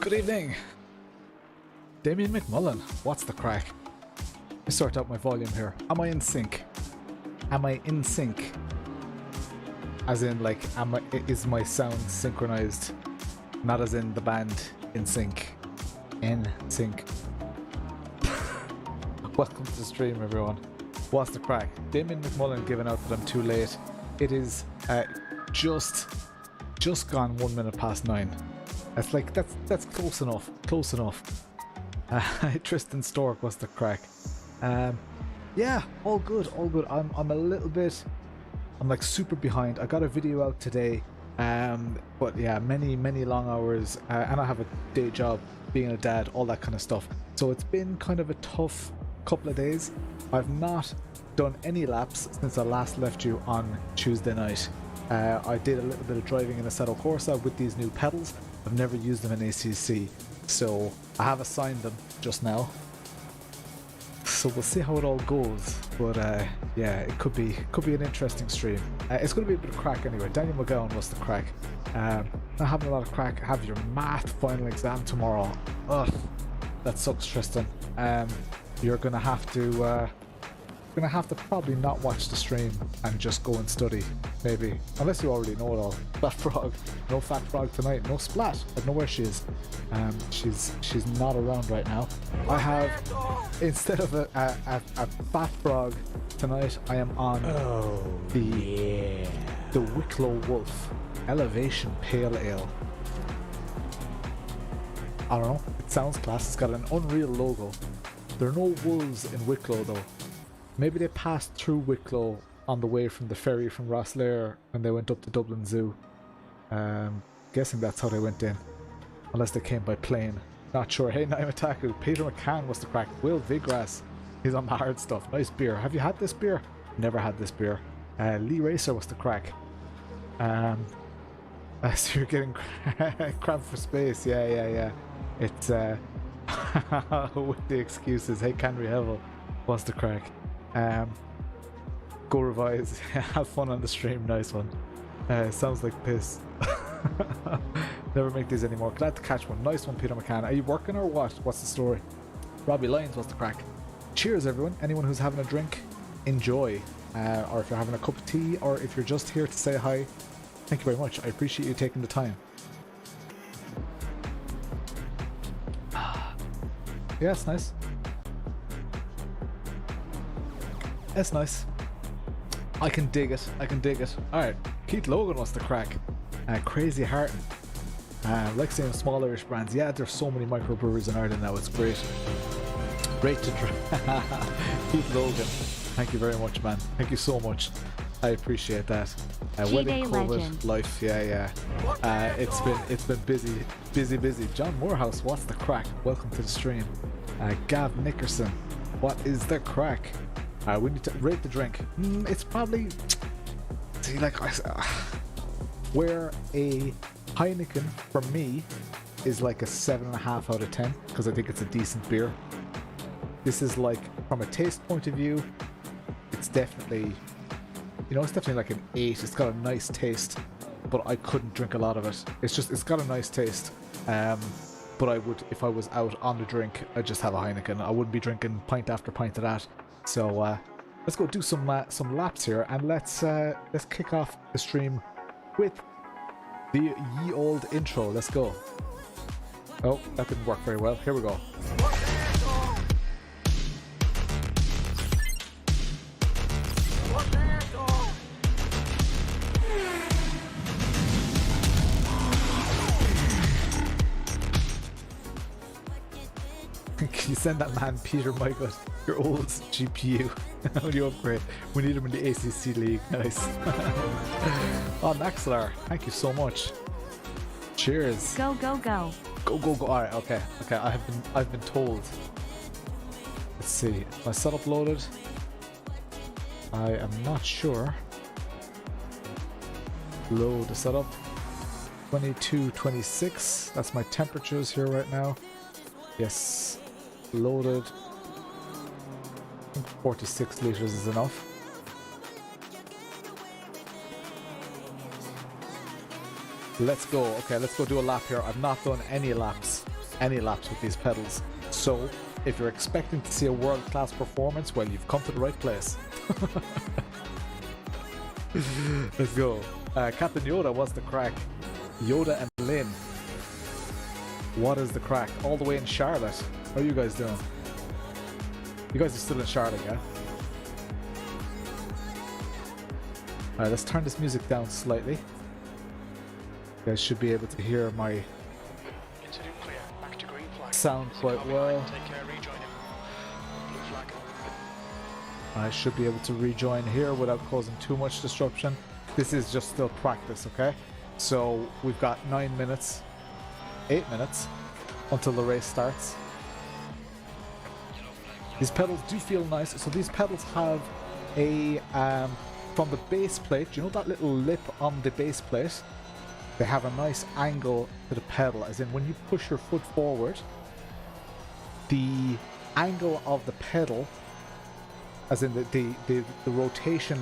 Good evening. Damien McMullen, what's the crack? Let me sort out my volume here. Am I in sync? Am I in sync? As in, like, is my sound synchronized? Not as in the band in sync. In sync. Welcome to the stream, everyone. What's the crack? Damien McMullen giving out that I'm too late. It is just gone 1 minute past 9. That's like that's close enough. Close enough. Tristan Stork, what's the crack? Yeah, all good, all good. I'm a little bit. I'm like super behind. I got a video out today, but yeah, many long hours, and I have a day job, being a dad, all that kind of stuff. So it's been kind of a tough couple of days. I've not done any laps since I last left you on Tuesday night. I did a little bit of driving in Assetto Corsa with these new pedals. I've never used them in ACC, so I have assigned them just now. So we'll see how it all goes, but yeah, it could be an interesting stream. It's going to be a bit of crack anyway. Daniel McGowan was the crack. Not having a lot of crack. Have your math final exam tomorrow. Ugh, that sucks, Tristan. You're gonna have to probably not watch the stream and just go and study, maybe, unless you already know it all. Fat Frog, no Fat Frog tonight, no Splat. I don't know where she is. She's not around right now. I have, instead of a Fat Frog tonight, I am on the Wicklow Wolf Elevation Pale Ale. I don't know, it sounds class. It's got an Unreal logo. There are no wolves in Wicklow though. Maybe they passed through Wicklow on the way from the ferry from Rosslare when they went up to Dublin Zoo. Guessing that's how they went in. Unless they came by plane. Not sure. Hey, Naimataku. Peter McCann was the crack. Will Vigras. He's on the hard stuff. Nice beer. Have you had this beer? Never had this beer. Lee Racer was the crack. So you're getting cramped for space. Yeah. It's with the excuses. Hey, Canry Hevel. What's the crack? Go revise. Have fun on the stream. Nice one. Sounds like piss. Never make these anymore. Glad to catch one. Nice one, Peter McCann. Are you working or what? What's the story? Robbie Lyons, what's the crack? Cheers, everyone. Anyone who's having a drink, enjoy. Or if you're having a cup of tea, or if you're just here to say hi, thank you very much. I appreciate you taking the time. Yeah, it's nice. It's nice. I can dig it. Alright, Keith Logan wants the crack. Crazy Hartnett. Like saying small Irish brands. Yeah, there's so many microbreweries in Ireland now. It's great. Great to try. Keith Logan. Thank you very much, man. Thank you so much. I appreciate that. Wedding, COVID, legend. Life. Yeah. It's been busy. John Morehouse, what's the crack? Welcome to the stream. Gav Nickerson, what is the crack? We need to rate the drink. It's probably, see, like, where a Heineken for me is like a 7.5 out of 10 because I think it's a decent beer. This is like, from a taste point of view, it's definitely, it's definitely like an 8. It's got a nice taste, but I couldn't drink a lot of it. It's got a nice taste. But I would, if I was out on the drink, I'd just have a Heineken. I wouldn't be drinking pint after pint of that. So let's go do some laps here, and let's kick off the stream with the ye old intro. Let's go. Oh, that didn't work very well. Here we go. Can you send that man Peter Michael your old GPU? How do you upgrade? We need him in the ACC league. Nice. Oh, Naxalar, thank you so much. Cheers. Go. Go. Alright, okay. I've been told. Let's see. My setup loaded. I am not sure. Load the setup. 22, 26. That's my temperatures here right now. Yes. Loaded. I think 46 liters is enough. Let's go. Okay, let's go do a lap here. I've not done any laps any laps with these pedals. So if you're expecting to see a world-class performance, well, you've come to the right place. Let's go. Captain Yoda, what's the crack? Yoda and Lynn, what is the crack? All the way in Charlotte. How are you guys doing? You guys are still in Charlotte, yeah? Alright, let's turn this music down slightly. You guys should be able to hear my sound quite well. I should be able to rejoin here without causing too much disruption. This is just still practice, okay? So we've got 9 minutes, 8 minutes until the race starts. These pedals do feel nice. So these pedals have a from the base plate, you know that little lip on the base plate? They have a nice angle to the pedal, as in when you push your foot forward, the angle of the pedal, as in the rotation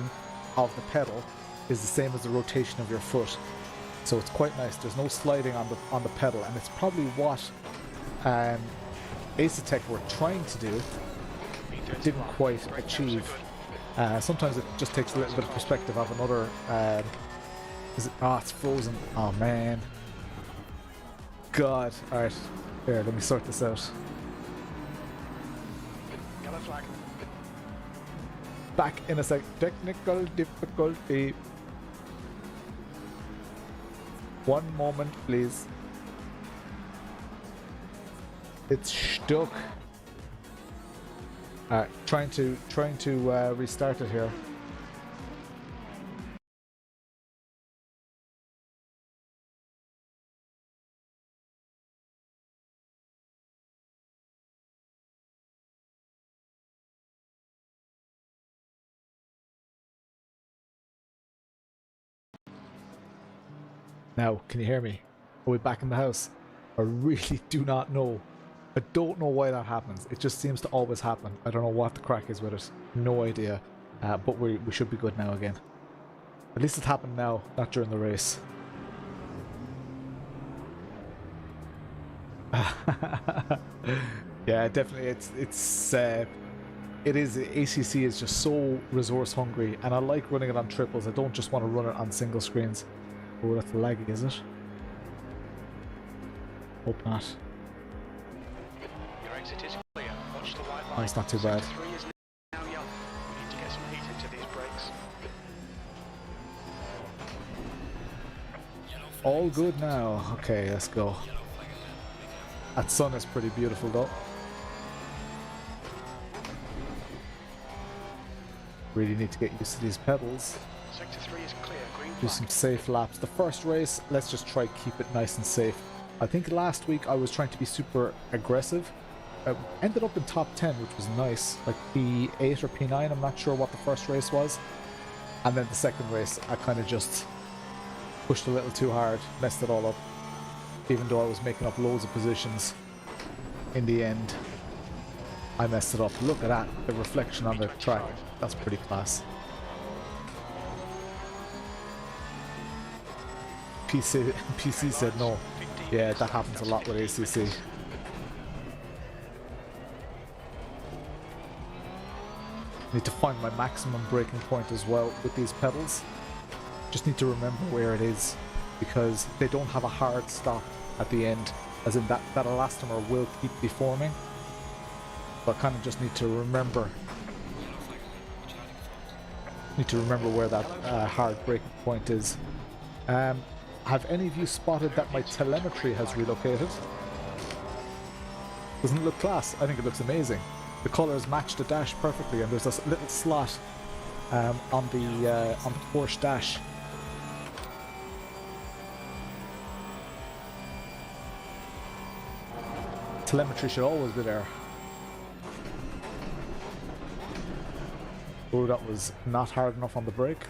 of the pedal, is the same as the rotation of your foot. So it's quite nice. There's no sliding on the pedal, and it's probably what XxDASxX were trying to do, didn't quite achieve. Sometimes it just takes a little bit of perspective of another. Is it? Oh, it's frozen. Oh man. God. All right. Here, let me sort this out. Yellow flag. Back in a sec. Technical difficulty. One moment, please. It's stuck. Trying to restart it here. Now, can you hear me? Are we back in the house? I really do not know. I don't know why that happens. It just seems to always happen. I don't know what the crack is with it. No idea. But we should be good now again. At least it happened now, not during the race. Yeah, definitely. It is. ACC is just so resource hungry, and I like running it on triples. I don't just want to run it on single screens. Oh, that's laggy, is it? Hope not. Your exit is clear. Watch the white line. Oh, it's not too bad. Sector 3 is now yellow. We need to get some heat into these brakes. All good now. Okay, let's go. That sun is pretty beautiful though. Really need to get used to these pedals. Sector 3 is clear. Green Do flag. some safe laps. The first race, let's just try keep it nice and safe. I think last week I was trying to be super aggressive. Ended up in top 10, which was nice. Like P8 or P9, I'm not sure what the first race was. And then the second race, I kind of just pushed a little too hard, messed it all up. Even though I was making up loads of positions, in the end, I messed it up. Look at that, the reflection on the track. That's pretty class. PC said no. Yeah, that happens a lot with ACC. Need to find my maximum braking point as well with these pedals. Just need to remember where it is, because they don't have a hard stop at the end, as in that elastomer will keep deforming. So I kind of just need to remember where that hard braking point is. Have any of you spotted that my telemetry has relocated? Doesn't it look class? I think it looks amazing. The colours match the dash perfectly, and there's a little slot on the Porsche dash. Telemetry should always be there. Oh, that was not hard enough on the brake.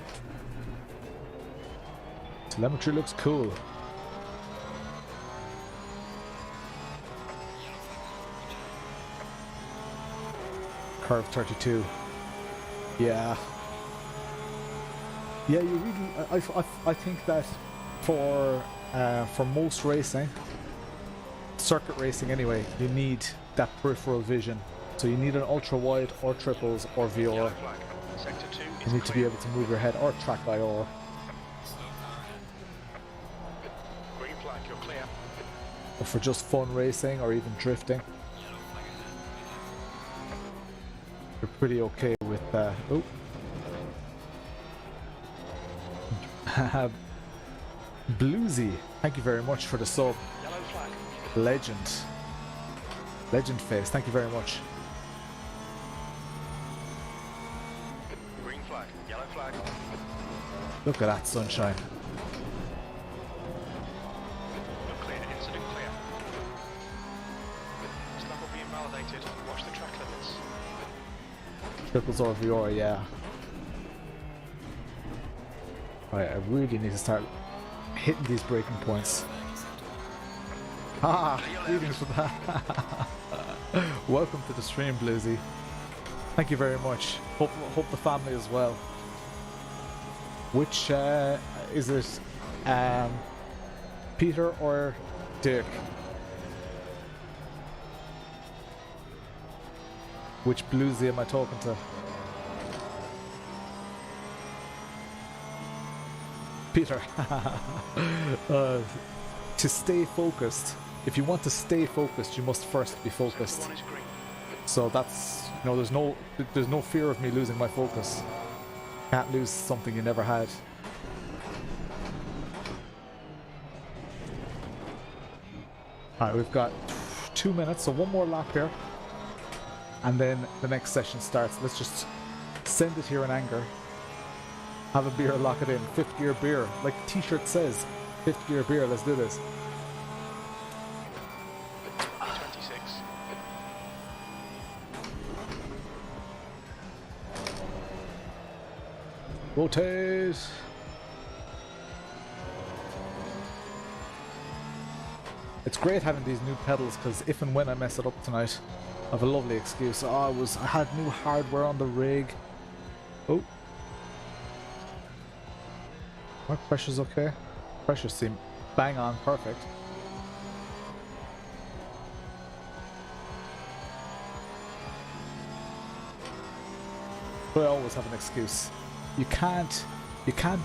Telemetry looks cool. Curve 32. Yeah. Yeah, you really. I think that for most racing, circuit racing anyway, you need that peripheral vision. So you need an ultra wide or triples or VR. You need to be able to move your head or track IR. Green flag, you're clear. Or for just fun racing or even drifting. You're pretty okay with oh. Bluesy, thank you very much for the sub. Yellow flag. Legend face, thank you very much. Green flag, yellow flag. Look at that sunshine. You're clear, incident clear. This lap will be invalidated. Watch the track limits. Triples or VR, yeah. Right, I really need to start hitting these breaking points. Ah, greetings for that. Welcome to the stream, Bluesy. Thank you very much. Hope the family as well. Which is it? Peter or Dirk? Which Bluesy am I talking to? Peter. To stay focused, if you want to stay focused, you must first be focused. One is green. So that's, you know, there's no fear of me losing my focus. Can't lose something you never had. Alright, we've got 2 minutes, so one more lap here. And then the next session starts. Let's just send it here in anger. Have a beer, lock it in. 5th gear beer. Like the t-shirt says. 5th gear beer, let's do this. 26. Rotate. It's great having these new pedals because if and when I mess it up tonight, I have a lovely excuse. Oh, I had new hardware on the rig. Oh. My pressure's okay. Pressure seemed bang on, perfect. But I always have an excuse. You can't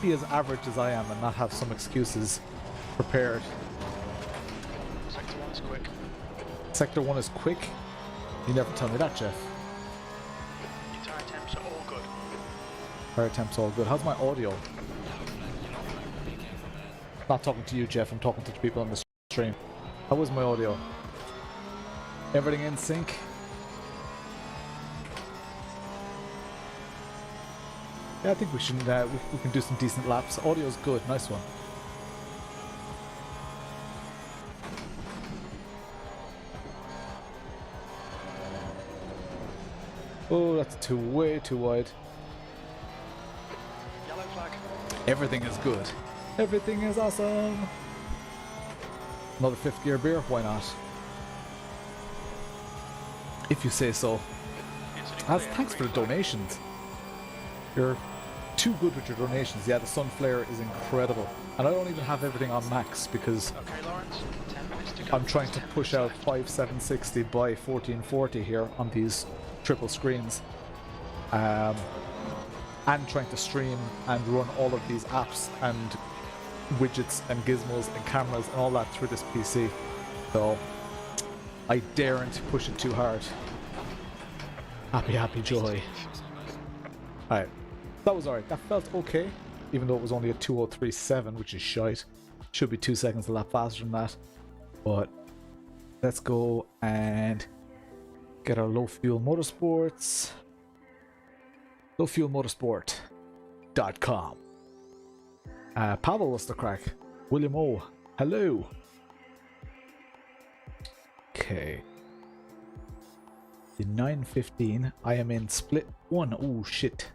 be as average as I am and not have some excuses prepared. Sector 1 is quick. Sector 1 is quick? You never tell me that, Jeff. Your tire temps are all good. Tire temps all good. How's my audio? Not talking to you, Jeff. I'm talking to the people on the stream. How was my audio? Everything in sync? Yeah, I think we should. We can do some decent laps. Audio's good. Nice one. Oh, that's way too wide. Yellow flag. Everything is good. Everything is awesome. Another 5th gear beer? Why not? If you say so. Thanks for the donations. You're too good with your donations. Yeah, the sun flare is incredible. And I don't even have everything on max because Okay, Lawrence. 10 minutes to go. I'm trying to push out 5760 by 1440 here on these triple screens. And trying to stream and run all of these apps and widgets and gizmos and cameras and all that through this PC. So I daren't push it too hard. Happy joy. Alright, that was alright. That felt okay, even though it was only a 2037, which is shite. Should be 2 seconds a lap faster than that. But let's go and get our low fuel motorsports. lowfuelmotorsport.com. Pavel, what's the crack? William O, hello. Okay. The 9:15. I am in split 1. Oh shit.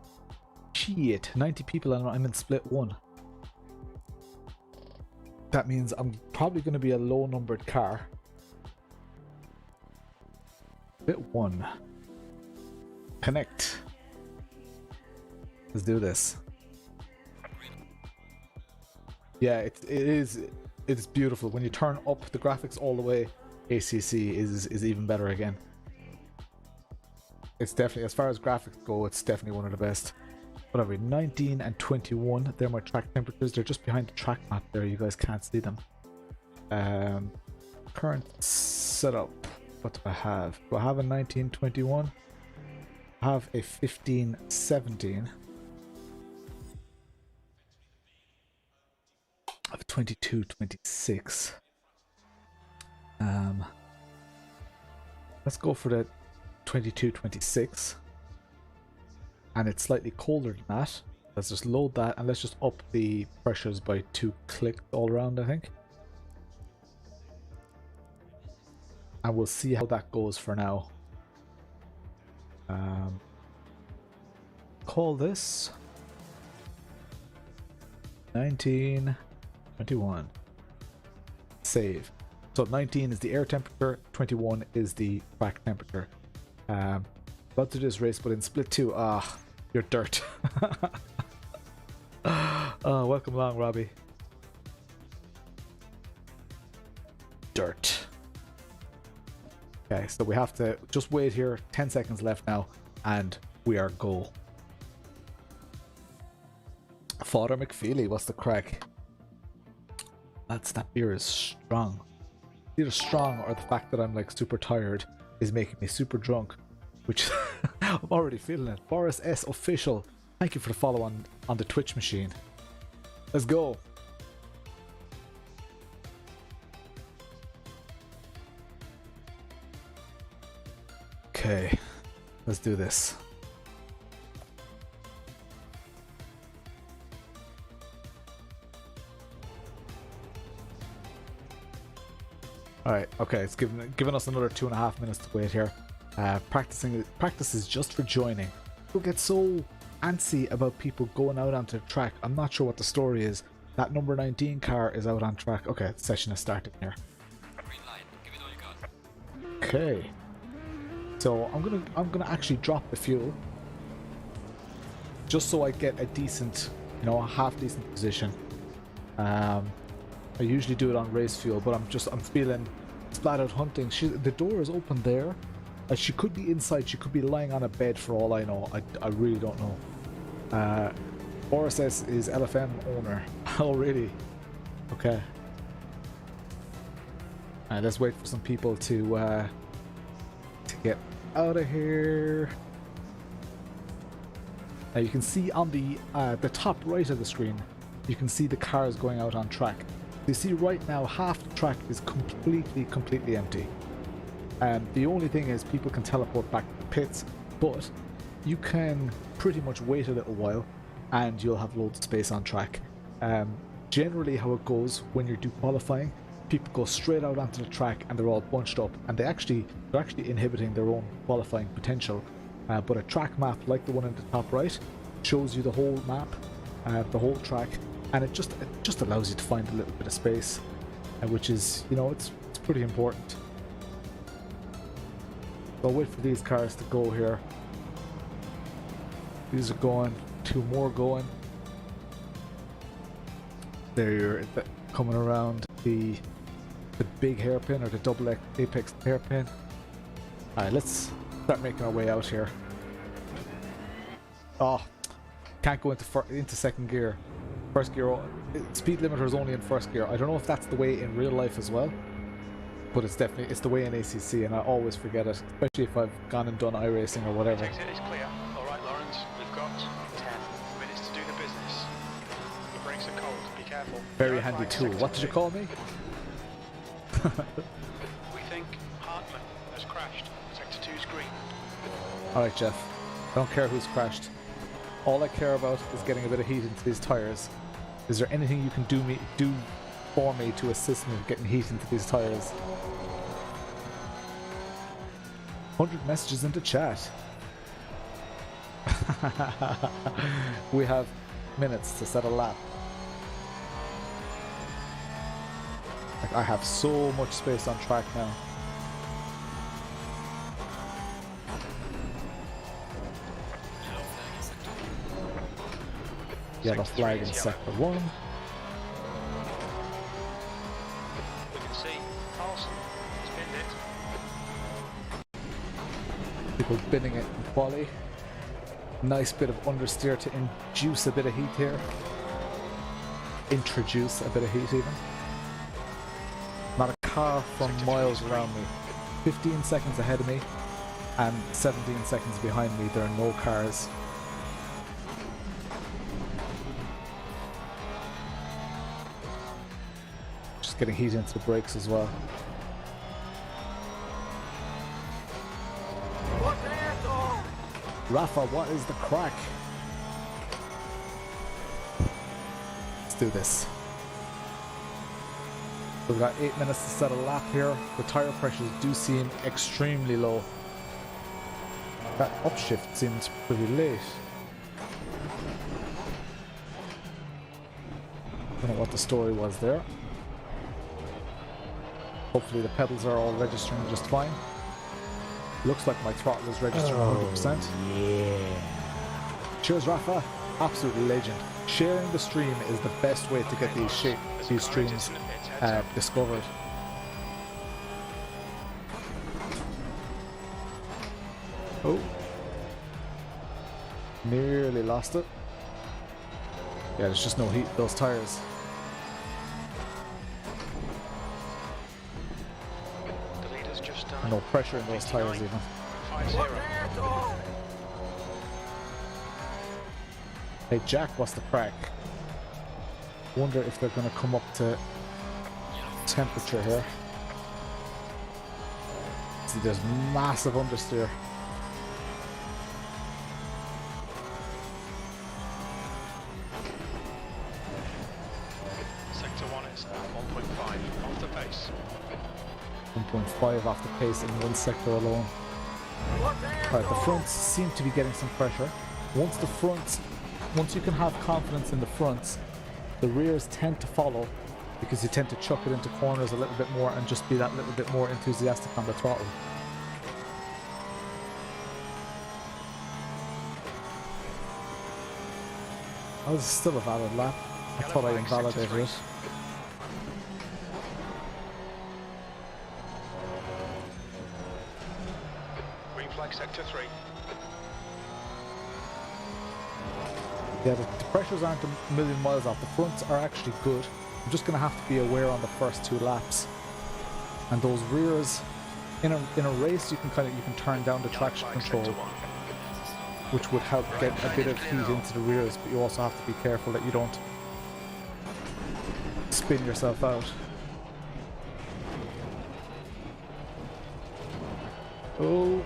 Shit. 90 people and I'm in split 1. That means I'm probably going to be a low numbered car. Split 1. Connect. Let's do this. Yeah, it's beautiful. When you turn up the graphics all the way, ACC is even better again. It's definitely, as far as graphics go, it's definitely one of the best. What are we, 19 and 21? They're my track temperatures. They're just behind the track map there. You guys can't see them. Current setup. What do I have? Do I have a 1921? I have a 1517. I have a 2226. Let's go for the 2226. And it's slightly colder than that. Let's just load that and let's just up the pressures by 2 clicks all around, I think. And we'll see how that goes for now. Call this 1921. Save. So 19 is the air temperature, 21 is the track temperature. About to do this race, but in split 2, you're dirt. Welcome along, Robbie. Dirt. Okay, so we have to just wait here. 10 seconds left now, and we are go. Father McFeely, what's the crack? That beer is strong. Either strong or the fact that I'm like super tired is making me super drunk, which I'm already feeling it. Boris S official, thank you for the follow on the Twitch machine. Let's go. Okay, let's do this. Alright, okay, it's given us another 2.5 minutes to wait here. Practice is just for joining. People get so antsy about people going out onto the track. I'm not sure what the story is. That number 19 car is out on track. Okay, the session is starting here. Green light. Give it all you got. Okay. So I'm gonna actually drop the fuel. Just so I get a decent, half decent position. I usually do it on race fuel, but I'm feeling splat out hunting. The door is open there. She could be inside, she could be lying on a bed for all I know. I really don't know. RSS is LFM owner. Oh really? Okay. Alright, let's wait for some people to get out of here. Now you can see on the top right of the screen, you can see the cars going out on track. You see right now half the track is completely empty. The only thing is people can teleport back to the pits, but you can pretty much wait a little while and you'll have loads of space on track. Generally how it goes when you do qualifying, people go straight out onto the track and they're all bunched up, and they're actually inhibiting their own qualifying potential. But a track map like the one in the top right shows you the whole map, the whole track, and it just allows you to find a little bit of space, which is, it's pretty important. So I'll wait for these cars to go here. These are going, 2 more going. There you're coming around the big hairpin, or the double apex hairpin. Alright, let's start making our way out here. Oh, can't go into second gear. First gear, speed limiter is only in first gear. I don't know if that's the way in real life as well, but it's the way in ACC, and I always forget it, especially if I've gone and done iRacing or whatever. Exit is clear. All right, Lawrence, we've got 10 minutes to do the business. The brakes are cold. Be careful. Very handy tool. What did you call me? We think Hartnett has crashed. Sector 2's green. Alright, Jeff. Don't care who's crashed. All I care about is getting a bit of heat into these tires. Is there anything you can do for me to assist me with getting heat into these tires? 100 messages into chat. We have minutes to set a lap. Like, I have so much space on track now. Yellow flag in sector 1. We can see Carlson has pinned it. We're binning it in quali. Nice bit of understeer to induce a bit of heat here. Introduce a bit of heat even. Not a car from miles around me. 15 seconds ahead of me and 17 seconds behind me. There are no cars. Just getting heat into the brakes as well. Rafa, what is the crack? Let's do this. We've got 8 minutes to set a lap here. The tyre pressures do seem extremely low. That upshift seems pretty late. Don't know what the story was there. Hopefully the pedals are all registering just fine. Looks like my throttle is registering 100%. Yeah. Cheers, Rafa. Absolutely legend. Sharing the stream is the best way to get these streams discovered. Oh. Nearly lost it. Yeah, there's just no heat in those tires. No pressure in those tires even. 5-0. Hey Jack, what's the crack? Wonder if they're going to come up to temperature here. See, there's massive understeer. Sector 1 is 1.5 off the pace. 1.5 off the pace in one sector alone. Alright, the fronts seem to be getting some pressure. Once you can have confidence in the fronts, the rears tend to follow because you tend to chuck it into corners a little bit more and just be that little bit more enthusiastic on the throttle. Oh, this is still a valid lap. I thought I invalidated it. Sector 3. Yeah, the pressures aren't a million miles off. The fronts are actually good. I'm just going to have to be aware on the first 2 laps. And those rears, in a race, you can turn down the traction control, which would help get a bit of heat into the rears. But you also have to be careful that you don't spin yourself out. Oh.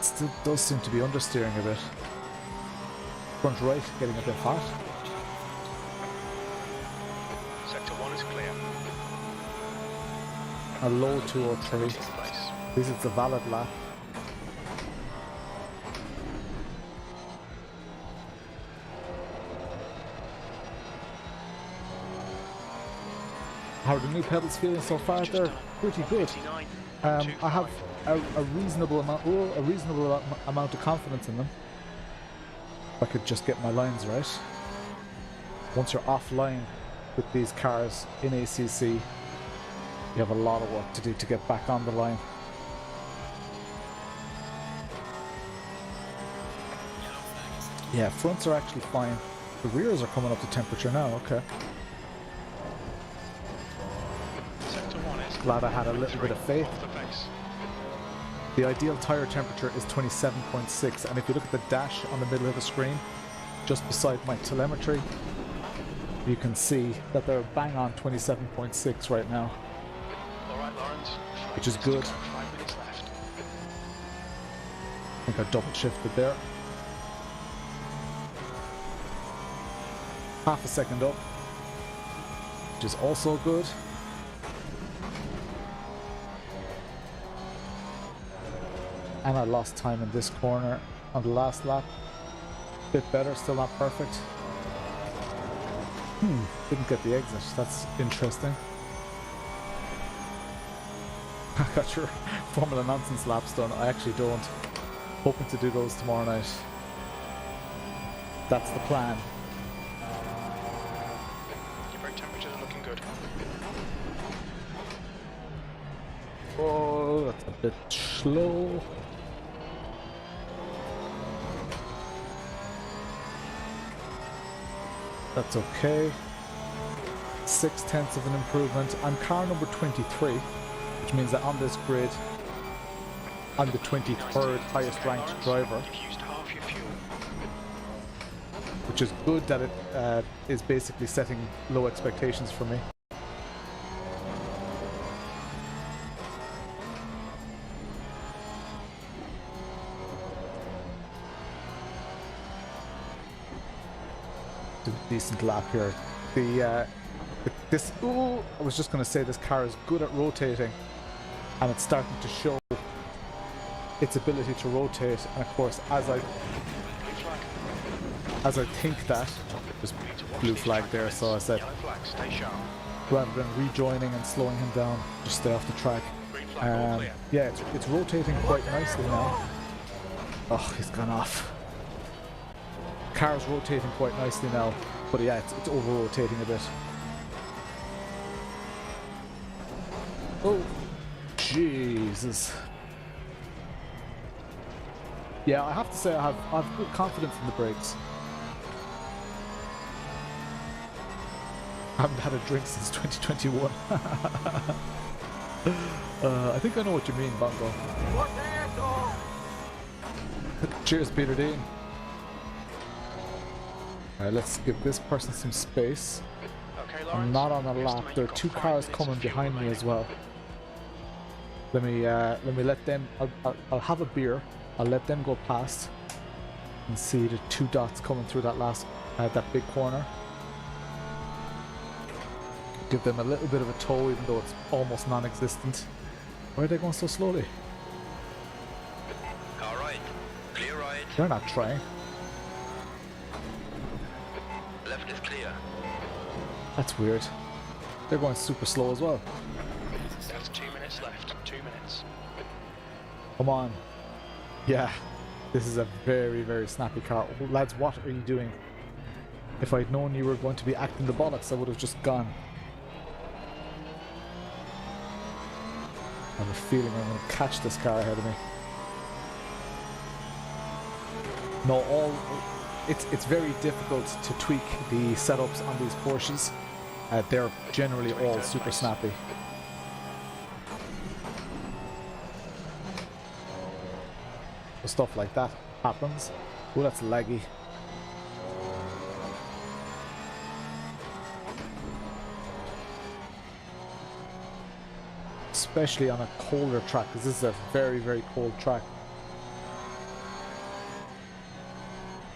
Still does seem to be understeering a bit. Front right getting a bit hot. Sector 1 is clear. A low 203. This is a valid lap. How are the new pedals feeling so far? They're pretty good. I have a reasonable amount of confidence in them. If I could just get my lines right. Once you're offline with these cars in ACC, you have a lot of work to do to get back on the line. Yeah, fronts are actually fine. The rears are coming up to temperature now, okay. Glad I had a little bit of faith. The ideal tyre temperature is 27.6, and if you look at the dash on the middle of the screen, just beside my telemetry, you can see that they're bang on 27.6 right now, which is good. 5 minutes left. I think I double shifted there. Half a second up, which is also good. And I lost time in this corner on the last lap. Bit better, still not perfect. Didn't get the exit, that's interesting. I got your Formula Nonsense laps done. I actually don't. Hoping to do those tomorrow night. That's the plan. Your brake temperatures are looking good. Oh, that's a bit slow. That's okay. 0.6 of an improvement. I'm car number 23, which means that on this grid, I'm the 23rd highest ranked driver. You've used half your fuel. Which is good that it is basically setting low expectations for me. Did a decent lap here. I was just going to say this car is good at rotating, and it's starting to show its ability to rotate. And of course, as I think that, there's blue flag there, so I said, Yellow flag, stay sharp. rather than rejoining and slowing him down, just stay off the track. Green flag, all clear. Yeah, it's rotating quite nicely now. Oh, he's gone off. Car's rotating quite nicely now, but yeah, it's over-rotating a bit. Oh, Jesus. Yeah, I have to say I have good confidence in the brakes. I haven't had a drink since 2021. I think I know what you mean, Bongo. Cheers, Peter Dean. Let's give this person some space. Okay, I'm Lawrence. not on a lap. There are two cars coming behind me as well. Let me let them. I'll have a beer. I'll let them go past and see the two dots coming through that that big corner. Give them a little bit of a tow, even though it's almost non-existent. Why are they going so slowly? All right. Clear right. They're not trying. Left is clear. That's weird. They're going super slow as well. That's 2 minutes left. 2 minutes. Come on. Yeah, this is a very, very snappy car. Oh, lads, what are you doing? If I'd known you were going to be acting the bollocks, I would have just gone. I have a feeling I'm going to catch this car ahead of me. No, it's very difficult to tweak the setups on these Porsches. They're generally all super snappy. So stuff like that happens. Oh, that's laggy. Especially on a colder track, because this is a very, very cold track.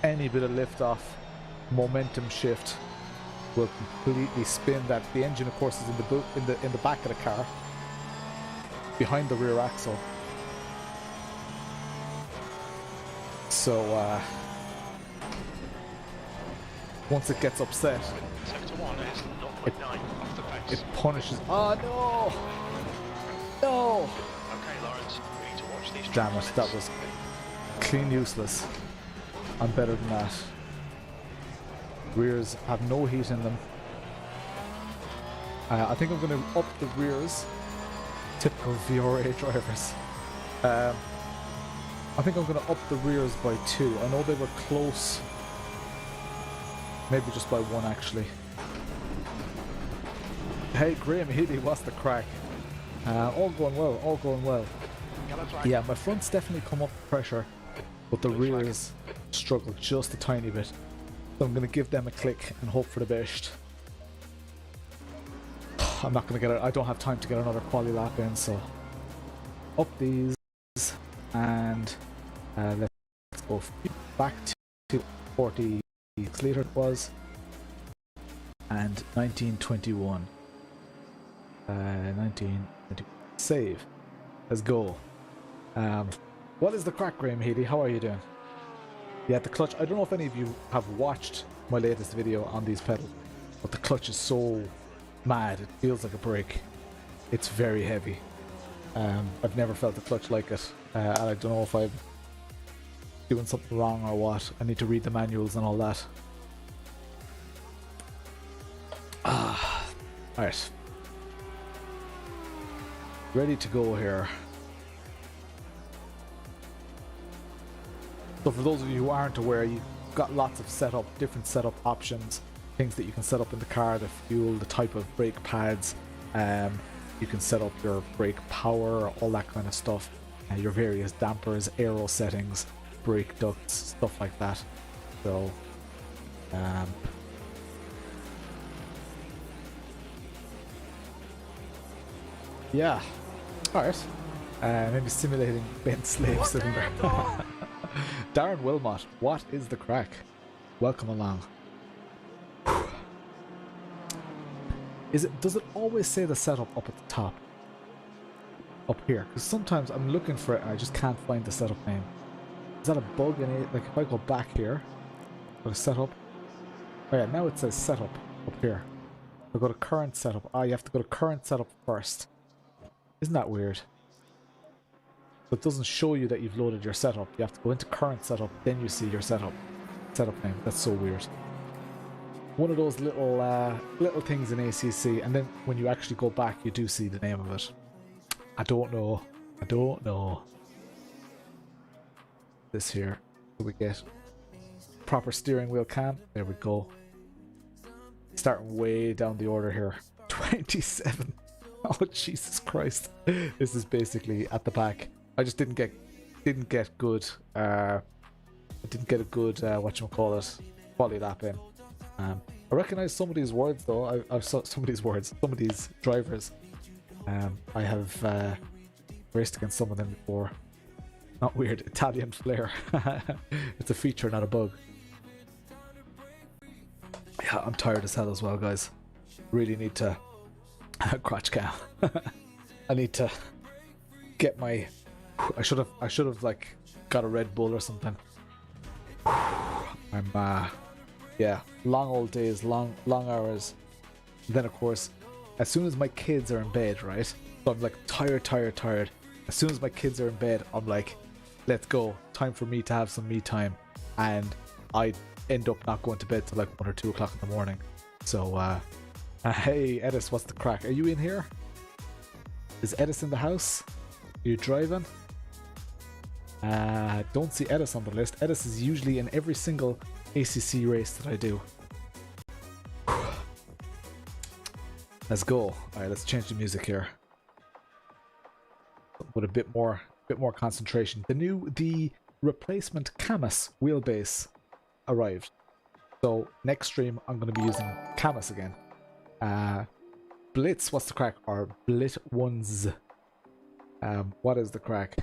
Any bit of lift off, momentum shift will completely spin that. The engine, of course, is in the boot, in the back of the car, behind the rear axle. So once it gets upset, 7 to 1 is 0.9 off the pace. it punishes. Oh no! No! Okay, Lawrence, we need to watch these Damn track it, limits. that was clean useless. I'm better than that. Rears have no heat in them. I think I'm going to up the rears. Typical VRA drivers. I think I'm going to up the rears by 2. I know they were close. Maybe just by 1 actually. Hey Graham Healy, what's the crack? All going well, all going well. Yellow flag. Yeah, my front's definitely come up pressure, but the rears struggle just a tiny bit. So I'm going to give them a click and hope for the best. I'm not going to get it. I don't have time to get another quali lap in, so up these and let's go back to 40 litre it was, and 1921. 1920. Save. Let's go. What is the crack, Graham Healy? How are you doing? Yeah, the clutch. I don't know if any of you have watched my latest video on these pedals, but the clutch is so mad. It feels like a brake. It's very heavy. I've never felt a clutch like it, and I don't know if I'm doing something wrong or what. I need to read the manuals and all that. Alright. Ready to go here. So for those of you who aren't aware, you've got lots of different setup options, things that you can set up in the car, the fuel, the type of brake pads, you can set up your brake power, all that kind of stuff, your various dampers, aero settings, brake ducts, stuff like that. So, yeah, alright. Maybe simulating bent slave sitting there. Darren Wilmot, what is the crack? Welcome along. Does it always say the setup up at the top? Up here? Because sometimes I'm looking for it and I just can't find the setup name. Is that a bug in it? Like if I go back here, go to setup. Oh yeah, now it says setup up here. So go to current setup. Ah, you have to go to current setup first. Isn't that weird? So it doesn't show you that you've loaded your setup. You have to go into current setup, then you see your setup name. That's so weird. One of those little things in ACC, and then when you actually go back, you do see the name of it. I don't know. This here, so we get proper steering wheel cam. There we go. Starting way down the order here. 27. Oh Jesus Christ! This is basically at the back. I just didn't get good. I didn't get a good whatchamacallit quality lap in. I recognize some of these words though. Some of these drivers. I have raced against some of them before. Not weird. Italian flair. It's a feature, not a bug. Yeah, I'm tired as hell as well, guys. Really need to crotch cam. I need to get my. I should have like got a Red Bull or something. I'm yeah, long old days, long hours. And then of course, as soon as my kids are in bed, right? So I'm like tired. As soon as my kids are in bed, I'm like, let's go. Time for me to have some me time. And I end up not going to bed till like 1 or 2 o'clock in the morning. So hey Edis, what's the crack? Are you in here? Is Edis in the house? Are you driving? Don't see Edis on the list. Edis is usually in every single ACC race that I do. Let's go. Alright, let's change the music here. With a bit more concentration. The replacement Camus wheelbase arrived. So next stream I'm going to be using Camus again. Blitz, what's the crack? Or Blit ones. What is the crack?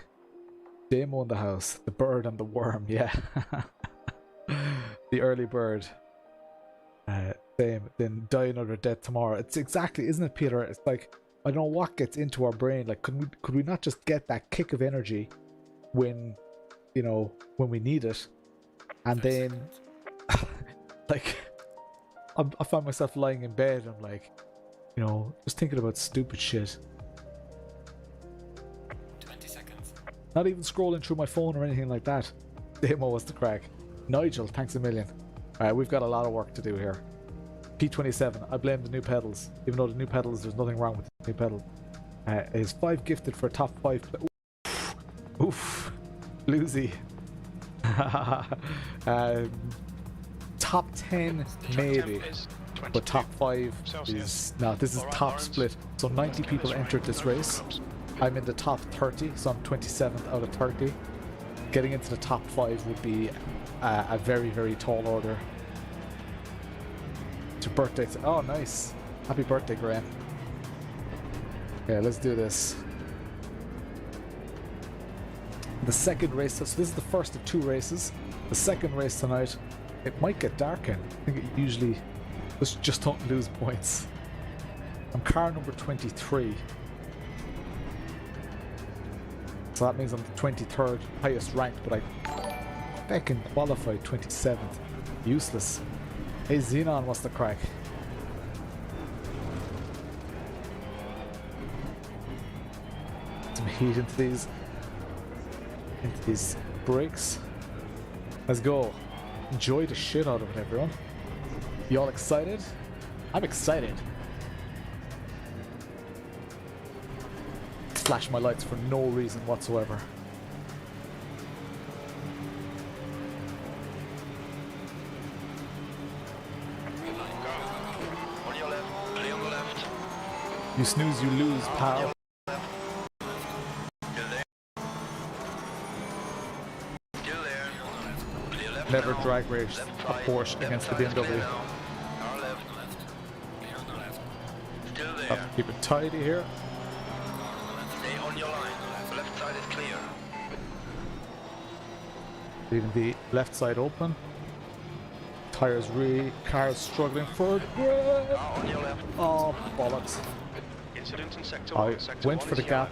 Demo in the house. The bird and the worm, yeah. The early bird. Same. Then die another death tomorrow. It's exactly, isn't it, Peter? It's like, I don't know what gets into our brain. Like, could we not just get that kick of energy when, you know, when we need it? And then, like, I find myself lying in bed. I'm like, you know, just thinking about stupid shit. 20 seconds. Not even scrolling through my phone or anything like that. Demo was the crack. Nigel, thanks a million. Alright, we've got a lot of work to do here. P27, I blame the new pedals. Even though the new pedals, there's nothing wrong with the new pedal. Is 5 gifted for top 5. Oof. Bluesy. Top 10 maybe. But top 5 is... No, this is top split. So 90 people entered this race. I'm in the top 30, so I'm 27th out of 30. Getting into the top 5 would be a very, very tall order. It's your birthday. Oh, nice. Happy birthday, Graham. Okay, let's do this. The second race, so this is the first of 2 races. The second race tonight, it might get dark in. I think it usually, just don't lose points. I'm car number 23. So that means I'm the 23rd highest ranked, but I fucking qualified 27th. Useless. Hey Xenon, what's the crack? Some heat into these brakes. Let's go. Enjoy the shit out of it, everyone. You all excited? I'm excited. flash my lights for no reason whatsoever. On your left. Clear on the left. You snooze, you lose, pal. Still there. Still there. Clear left Never now. drag race Left a side. Porsche Left against the side is clear BMW. now. Car left. Still there. Have to keep it tidy here. Stay on your line. Left side is clear. Leaving the left side open. Tires cars struggling forward. Car on your left. Oh, bollocks. Incident in sector I 1. Sector went 1 for the is gap,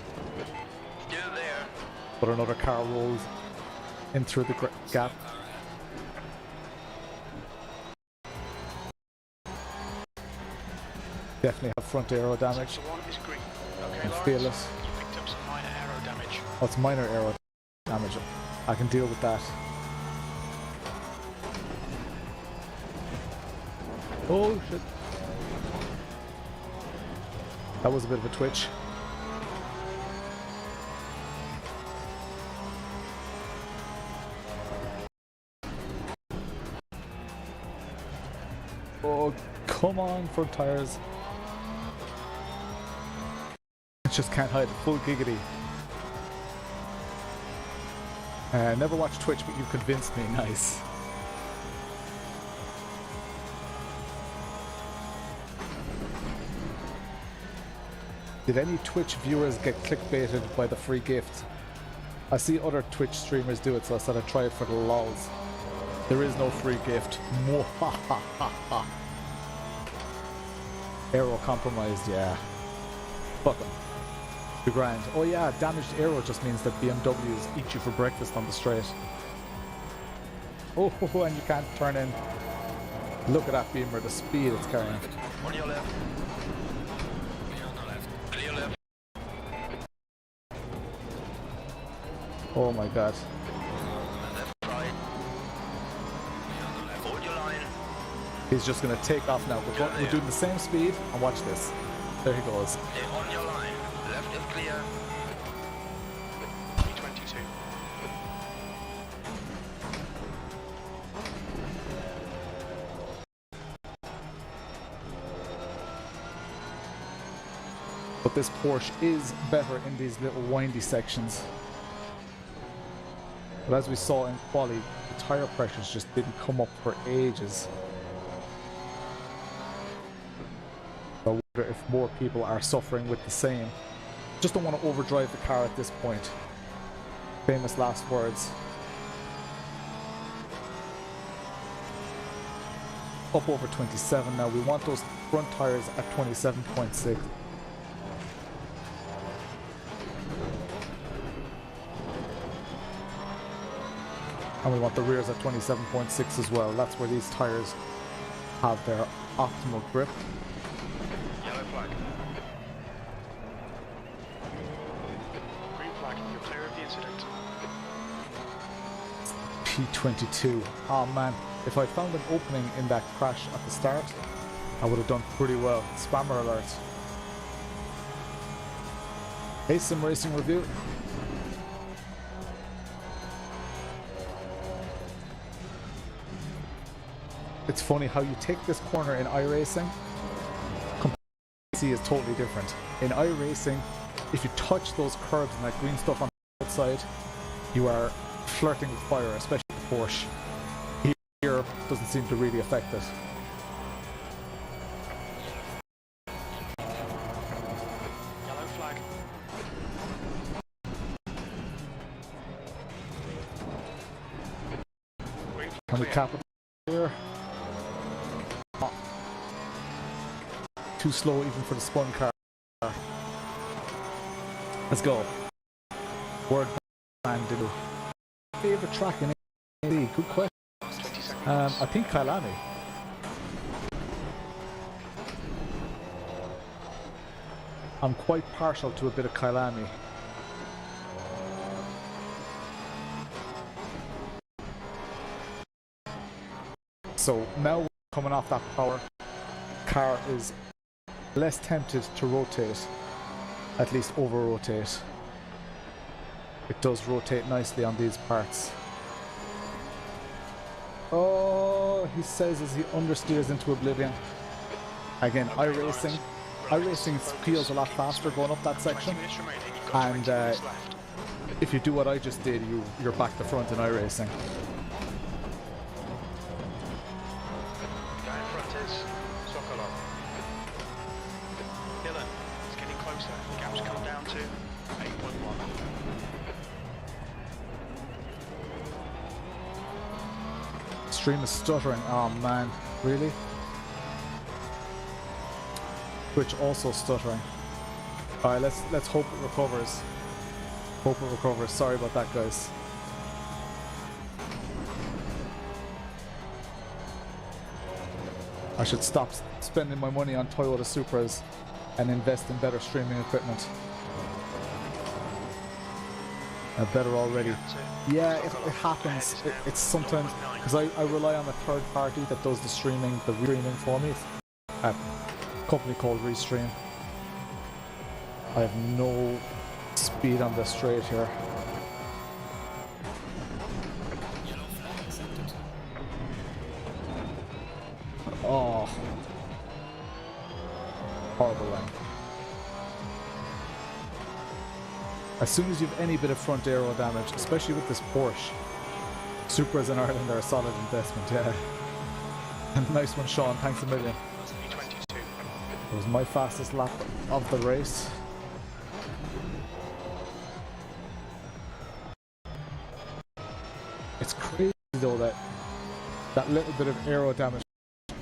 Still there. but another car rolled in through the gap. Definitely have front aero damage. Sector 1 is green. Okay, And Lawrence, feel it. you picked up some minor aero damage. Oh, it's minor aero damage. I can deal with that. Oh shit. That was a bit of a twitch. Oh, come on, front tires. Just can't hide. Full giggity. Never watched Twitch, but you've convinced me. Nice. Did any Twitch viewers get clickbaited by the free gift? I see other Twitch streamers do it, so I said I'd try it for the lols. There is no free gift. Mwahahaha. Aero compromised, yeah. Fuck 'em. The grand. Oh yeah, damaged aero just means that BMWs eat you for breakfast on the straight. Oh, and you can't turn in. Look at that Beamer, the speed it's carrying. On your left. Clear left. Oh my god. Left right. Hold your line. He's just gonna take off now. We're doing the same speed, and watch this. There he goes. Stay on your line. Left is clear. P22. But this Porsche is better in these little windy sections. But as we saw in quali, the tire pressures just didn't come up for ages. I wonder if more people are suffering with the same. Just don't want to overdrive the car at this point. Famous last words. Up over 27 now. We want those front tires at 27.6. And we want the rears at 27.6 as well. That's where these tires have their optimal grip. Yellow flag. Green flag. You're clear of the incident. P22. Oh man, if I found an opening in that crash at the start, I would have done pretty well. Spammer alert. Hey, Sim Racing Review. It's funny how you take this corner in iRacing. See is totally different. In iRacing, if you touch those curbs and that green stuff on the outside, you are flirting with fire, especially the Porsche. Here doesn't seem to really affect it. Yellow flag. Green flag. Can we clear. cap it here? Too slow even for the spun car. Let's go. Word man do. Favorite track in AD? Good question. 20 seconds. I think Kailani. I'm quite partial to a bit of Kailani. So now coming off that power, car is less tempted to rotate at least over rotate. It does rotate nicely on these parts. Oh, he says as he understeers into oblivion. Again, iRacing feels a lot faster going up that section. And if you do what I just did, you're back to front in iRacing. Guy in front is Sokolov. Phelan, it's getting closer. Gap's come down to 8.1. Stream is stuttering. Oh man, really? Twitch also stuttering. Alright, let's hope it recovers. Hope it recovers. Sorry about that, guys. I should stop spending my money on Toyota Supras and invest in better streaming equipment. Better already. Yeah, it happens. It's sometimes because I rely on a third party that does the streaming for me. A company called Restream. I have no speed on the straight here. Oh, horrible line. As soon as you have any bit of front aero damage, especially with this Porsche, Supras in Ireland are a solid investment, yeah. And nice one, Sean, thanks a million. It was my fastest lap of the race. It's crazy though that little bit of aero damage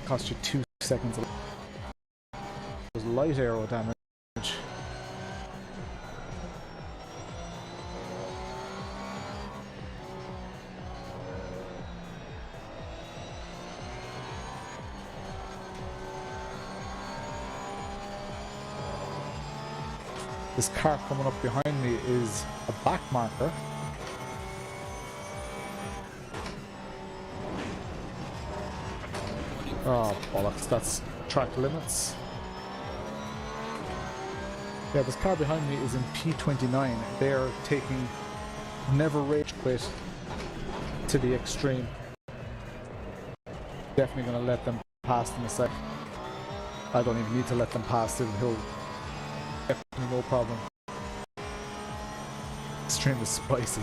cost you 2 seconds. It was light aero damage. This car coming up behind me is a back marker. Oh bollocks, that's track limits. Yeah, this car behind me is in P29. They're taking never rage quit to the extreme. Definitely going to let them pass in a sec. I don't even need to let them pass. He'll definitely no problem. Stream is spicy.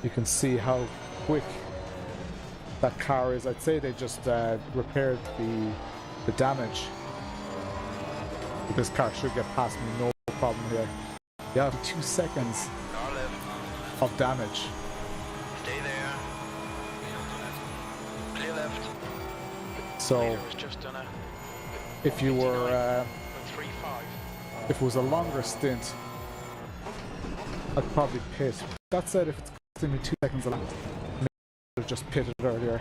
You can see how quick that car is. I'd say they just repaired the damage. This car should get past me, no problem here. You have 2 seconds of damage. Stay there. Clear left. So if you were if it was a longer stint, I'd probably pit. That said, if it's costing me 2 seconds a lap, maybe I would have just pitted earlier.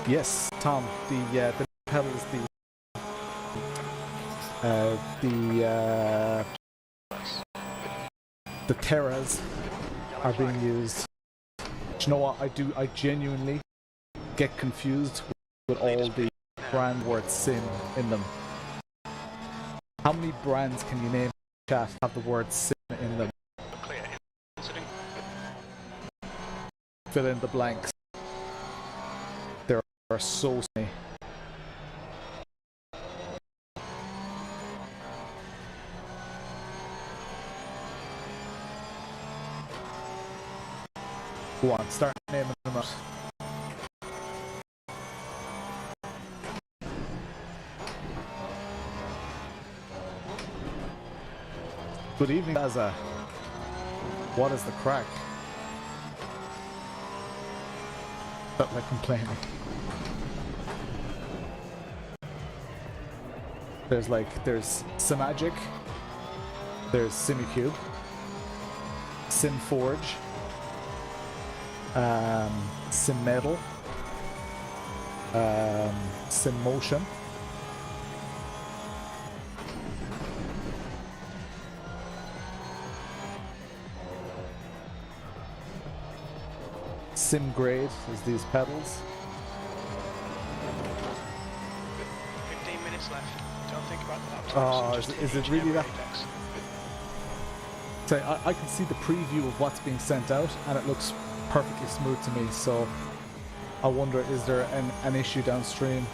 Yes, Tom, the pedals, the Terras are being used. Do you know what? I genuinely get confused with all the brand word sim in them. How many brands can you name, chat, have the word sim in them? Fill in the blanks. There are so many. Go on, start naming them out. Good evening, Gaza. What is the crack? Felt like complaining. There's Simagic, there's Simicube, Simforge, Simmetal, Simmotion, sim grade is these pedals. 15 minutes left. Don't think about the Oh, laptops. is it really that? So I can see the preview of what's being sent out, and it looks perfectly smooth to me. So I wonder, is there an issue downstream?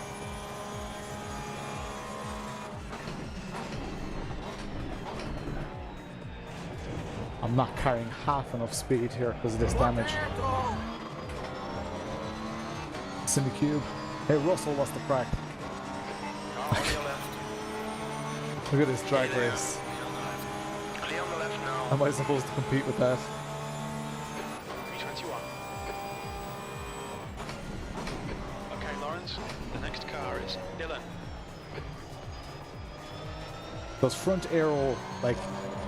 I'm not carrying half enough speed here because of this damage. It's in the cube. Hey Russell, what's the crack? On your left. Look at this drag race. Clear on the left now. Am I supposed to compete with that? 321. Okay, Lawrence, the next car is Dylan. Does front aero, like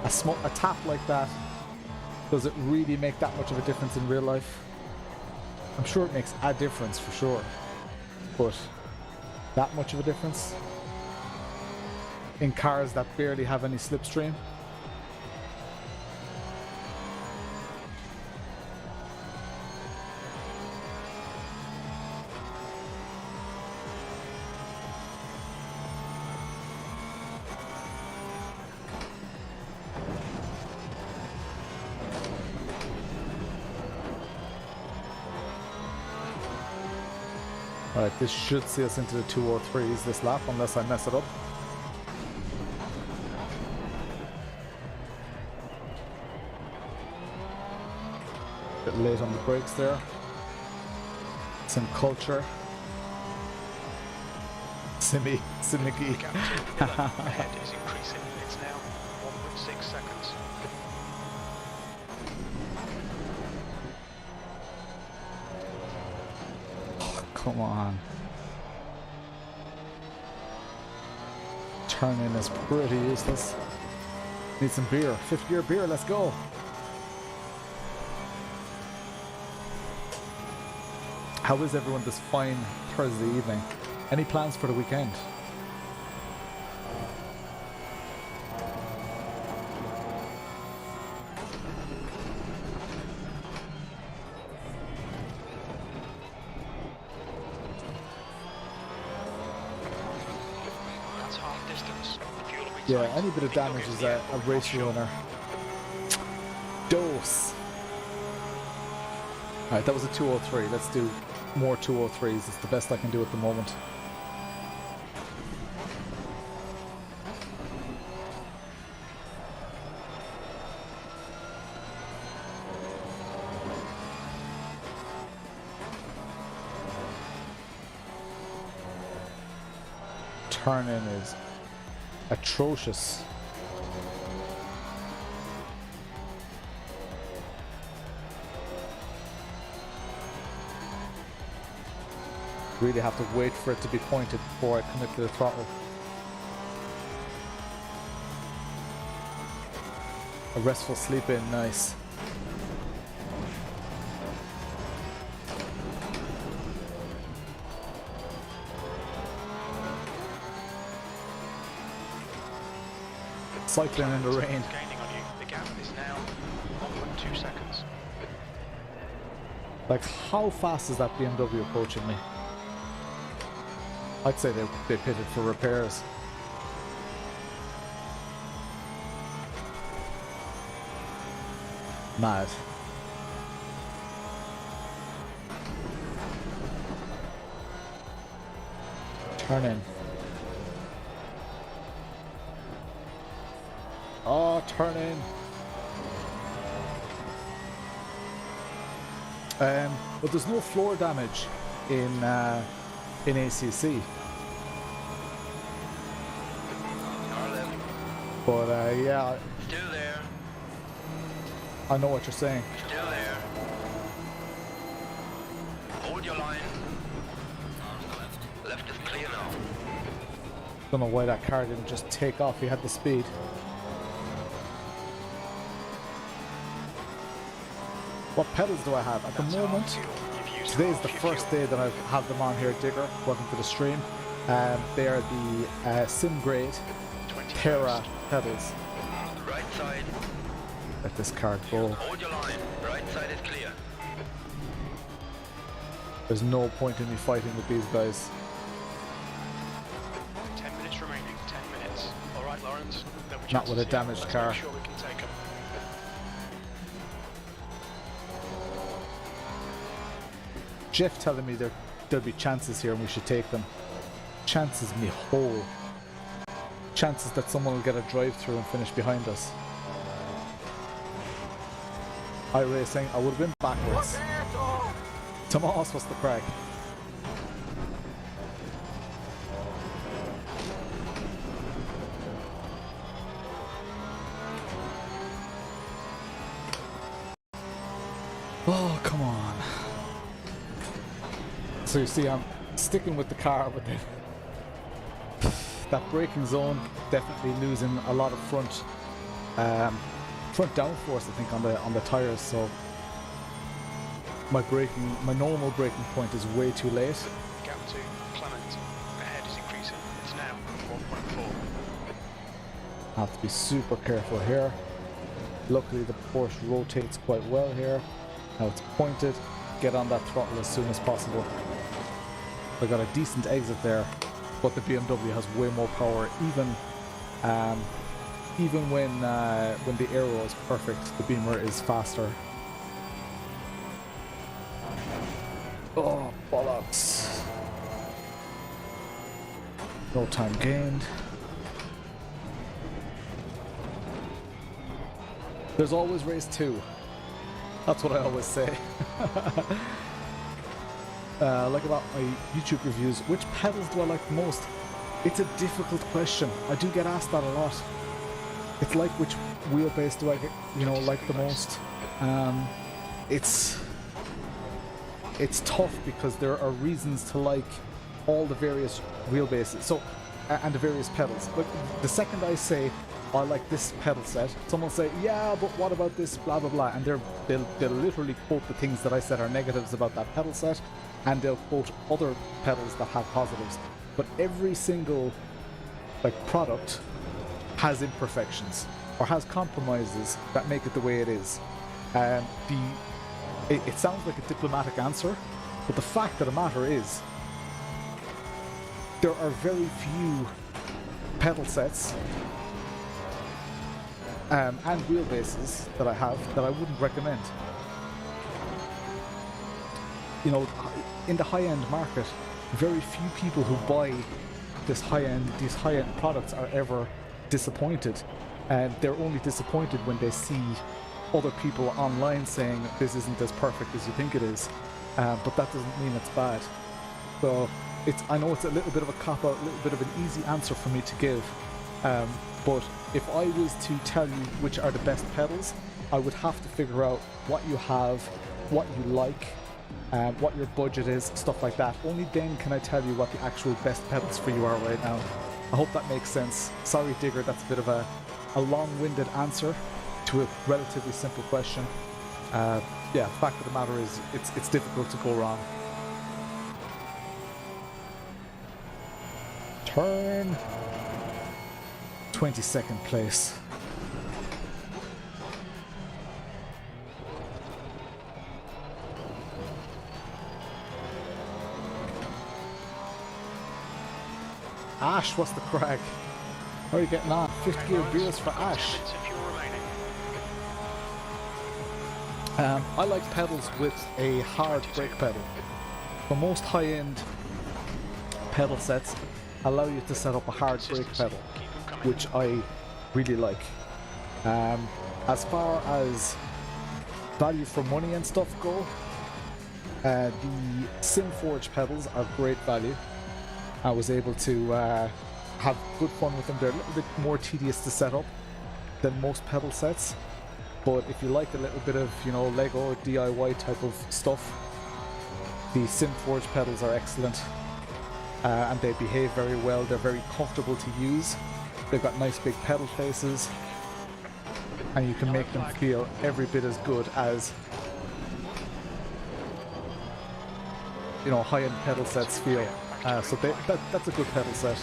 a tap like that, does it really make that much of a difference in real life? I'm sure it makes a difference for sure, but that much of a difference in cars that barely have any slipstream? Alright, this should see us into the 203s this lap, unless I mess it up. Bit late on the brakes there. Some culture. Simicky. The gap to Dylan ahead is increasing. It's now 1.6 seconds. Come on. Turning is pretty useless. Need some beer. Fifth gear beer, let's go. How is everyone this fine Thursday evening? Any plans for the weekend? That's half distance. The fuel will be Yeah, tight. any bit of damage is a race winner. Dose. Alright, that was a 203. Let's do more 203s. It's the best I can do at the moment. Turn-in is atrocious. Really have to wait for it to be pointed before I commit to the throttle. A restful sleep in, nice. Cycling in the rain. Gaining on you. The gap is now 1.2 seconds. Like, how fast is that BMW approaching me? I'd say they pitted for repairs. Mad. Turn in. Oh, turn in. But there's no floor damage in ACC. But yeah, Still there. I know what you're saying. Still there. Hold your line. Left is clear now. Don't know why that car didn't just take off. He had the speed. What pedals do I have at the moment? Today is the first day that I have them on here, Digger, welcome to the stream. They are the Sim Grade Terra pedals. Right side. Let this car go. Hold your line. Right side is clear. There's no point in me fighting with these guys. 10 minutes remaining. 10 minutes. All right, Lawrence. There'll be Not with a chances here. damaged Let's car. make sure we can take 'em. Jeff telling me there'll be chances here and we should take them. Chances me whole. Chances that someone will get a drive through and finish behind us. iRacing, I would have been backwards. Tomas, what's the crack? Oh, come on. So you see, I'm sticking with the car, but then that braking zone, definitely losing a lot of front downforce, I think, on the tires. So my normal braking point is way too late. Gap to Clement. Ahead is increasing. It's now 1.4. I have to be super careful here. Luckily, the Porsche rotates quite well here. Now it's pointed. Get on that throttle as soon as possible. I got a decent exit there, but the BMW has way more power. Even when the aero is perfect, the Beamer is faster. Oh, bollocks. No time gained. There's always race 2. That's what I always say. Like about my YouTube reviews, which pedals do I like the most? It's a difficult question. I do get asked that a lot. It's like, which wheelbase do I get, like the most? It's tough because there are reasons to like all the various wheelbases. So, and the various pedals. Like the second I say I like this pedal set, someone will say, yeah, but what about this, blah blah blah, and they'll literally quote the things that I said are negatives about that pedal set, and they'll quote other pedals that have positives. But every single product has imperfections or has compromises that make it the way it is. It sounds like a diplomatic answer, but the fact of the matter is there are very few pedal sets and wheelbases that I have that I wouldn't recommend. In the high-end market, very few people who buy these high-end products are ever disappointed, and they're only disappointed when they see other people online saying this isn't as perfect as you think it is, but that doesn't mean it's bad. So I know it's a little bit of a cop-out, a little bit of an easy answer for me to give, but if I was to tell you which are the best pedals, I would have to figure out what you have, what you like, what your budget is, stuff like that. Only then can I tell you what the actual best pedals for you are right now. I hope that makes sense. Sorry, Digger, that's a bit of a long-winded answer to a relatively simple question. Yeah, the fact of the matter is it's difficult to go wrong. Turn 22nd place. Ash, what's the crack? How are you getting on? 5th gear beers for Ash. I like pedals with a hard brake pedal. The most high-end pedal sets allow you to set up a hard brake pedal, which I really like. As far as value for money and stuff go, the SimForge pedals are great value. I was able to have good fun with them. They're a little bit more tedious to set up than most pedal sets, but if you like a little bit of Lego DIY type of stuff, the SimForge pedals are excellent, and they behave very well. They're very comfortable to use. They've got nice big pedal faces, and you can make them feel every bit as good as high-end pedal sets feel. So that's a good pedal set.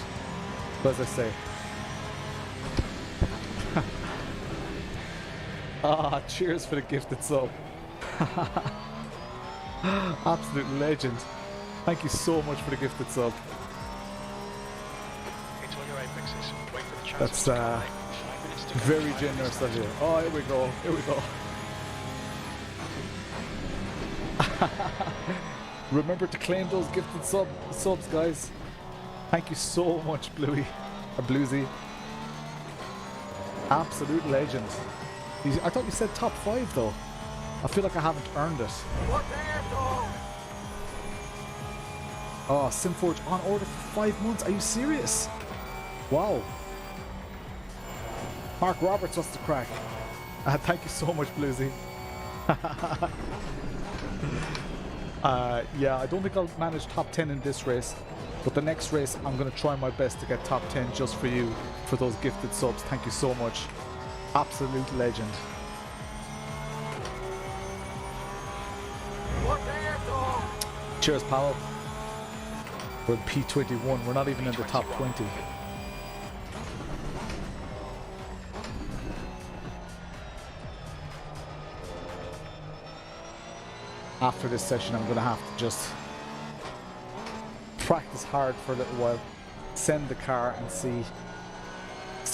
But as I say, cheers for the gifted sub. Absolute legend. Thank you so much for the gifted sub. It's on your apexes. Wait for the chance. That's to come. 5 minutes to go. very 5 generous minutes of you. Oh, here we go. Here we go. Remember to claim those gifted subs, guys. Thank you so much, Bluey. Or Bluesy. Absolute legend. I thought you said top 5 though. I feel like I haven't earned it. Oh, Simforge on order for 5 months. Are you serious? Wow. Mark Roberts, what's the crack? Thank you so much, Bluesy. Yeah, I don't think I'll manage top 10 in this race, but the next race I'm going to try my best to get top 10 just for you, for those gifted subs. Thank you so much. Absolute legend. Cheers, pal. We're P21. We're not even in the top 20. After this session, I'm going to have to just practice hard for a little while, send the car and see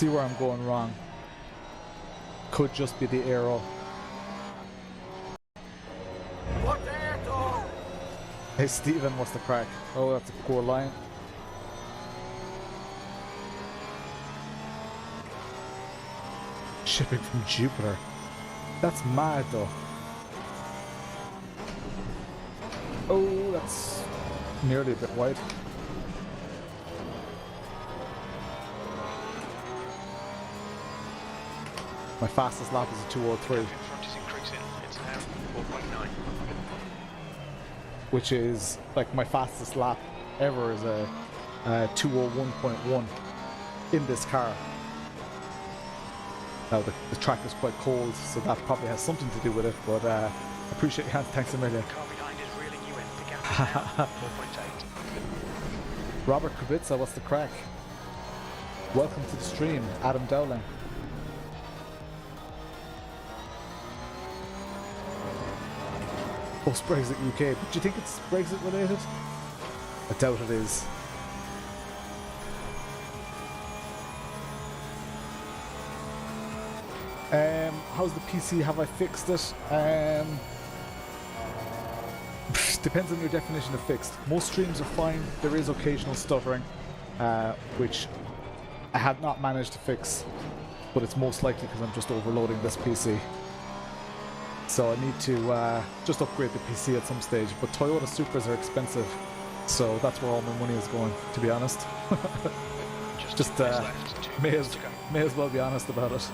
where I'm going wrong. Could just be the aero. Hey Stephen, what's the crack? Oh, that's a poor line. Shipping from Jupiter. That's mad though. Oh, that's nearly a bit wide. My fastest lap is a 2:03. In front is increasing. It's now 4.9. Which is like my fastest lap ever is a 2:01.1 in this car. Now the track is quite cold, so that probably has something to do with it, but I appreciate your hand, thanks a million. Car behind is reeling you in. The gap is now 4.8. Robert Kubica, what's the crack? Welcome to the stream, Adam Dowling. Post-Brexit UK. Do you think it's Brexit related? I doubt it is. How's the PC? Have I fixed it? Depends on your definition of fixed. Most streams are fine. There is occasional stuttering, which I have not managed to fix, but it's most likely because I'm just overloading this PC. So I need to just upgrade the PC at some stage, but Toyota Supras are expensive, so that's where all my money is going, to be honest. just may as well be honest about it.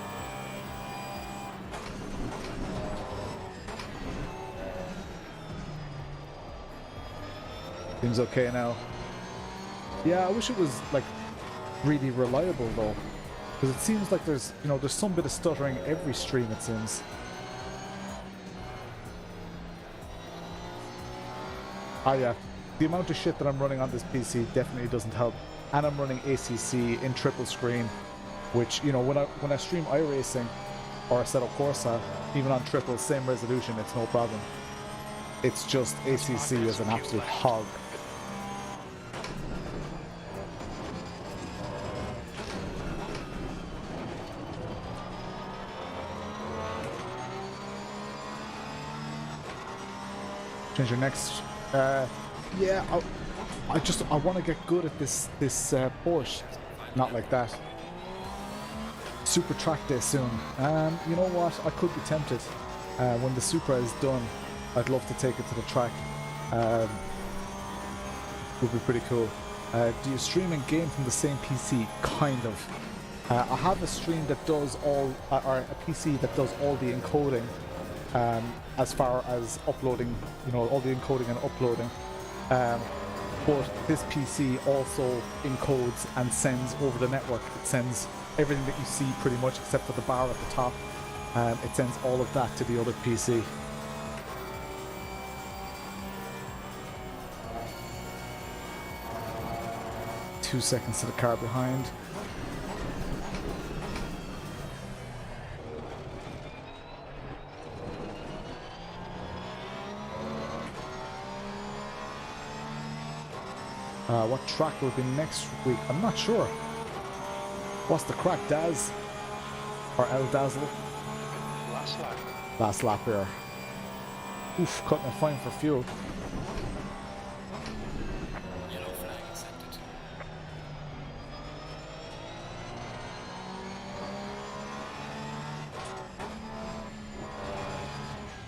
Seems okay now. Yeah, I wish it was like really reliable though, because it seems like there's some bit of stuttering every stream, it seems. Ah yeah, the amount of shit that I'm running on this PC definitely doesn't help, and I'm running ACC in triple screen, which when I stream iRacing or Assetto Corsa, even on triple, same resolution, it's no problem. It's just ACC is an absolute hog. Change your next. Yeah, I want to get good at this Porsche. Not like that. Super track day soon. You know what? I could be tempted. When the Supra is done, I'd love to take it to the track. Would be pretty cool. Do you stream and game from the same PC? Kind of. I have a stream that does all, or a PC that does all the encoding. As far as uploading, all the encoding and uploading. But this PC also encodes and sends over the network. It sends everything that you see pretty much except for the bar at the top. It sends all of that to the other PC. Two seconds to the car behind. What track will be next week? I'm not sure. What's the crack, Daz? Or El Dazzle? Last lap. Last lap here. Oof, cutting it fine for fuel. Yellow flag accepted.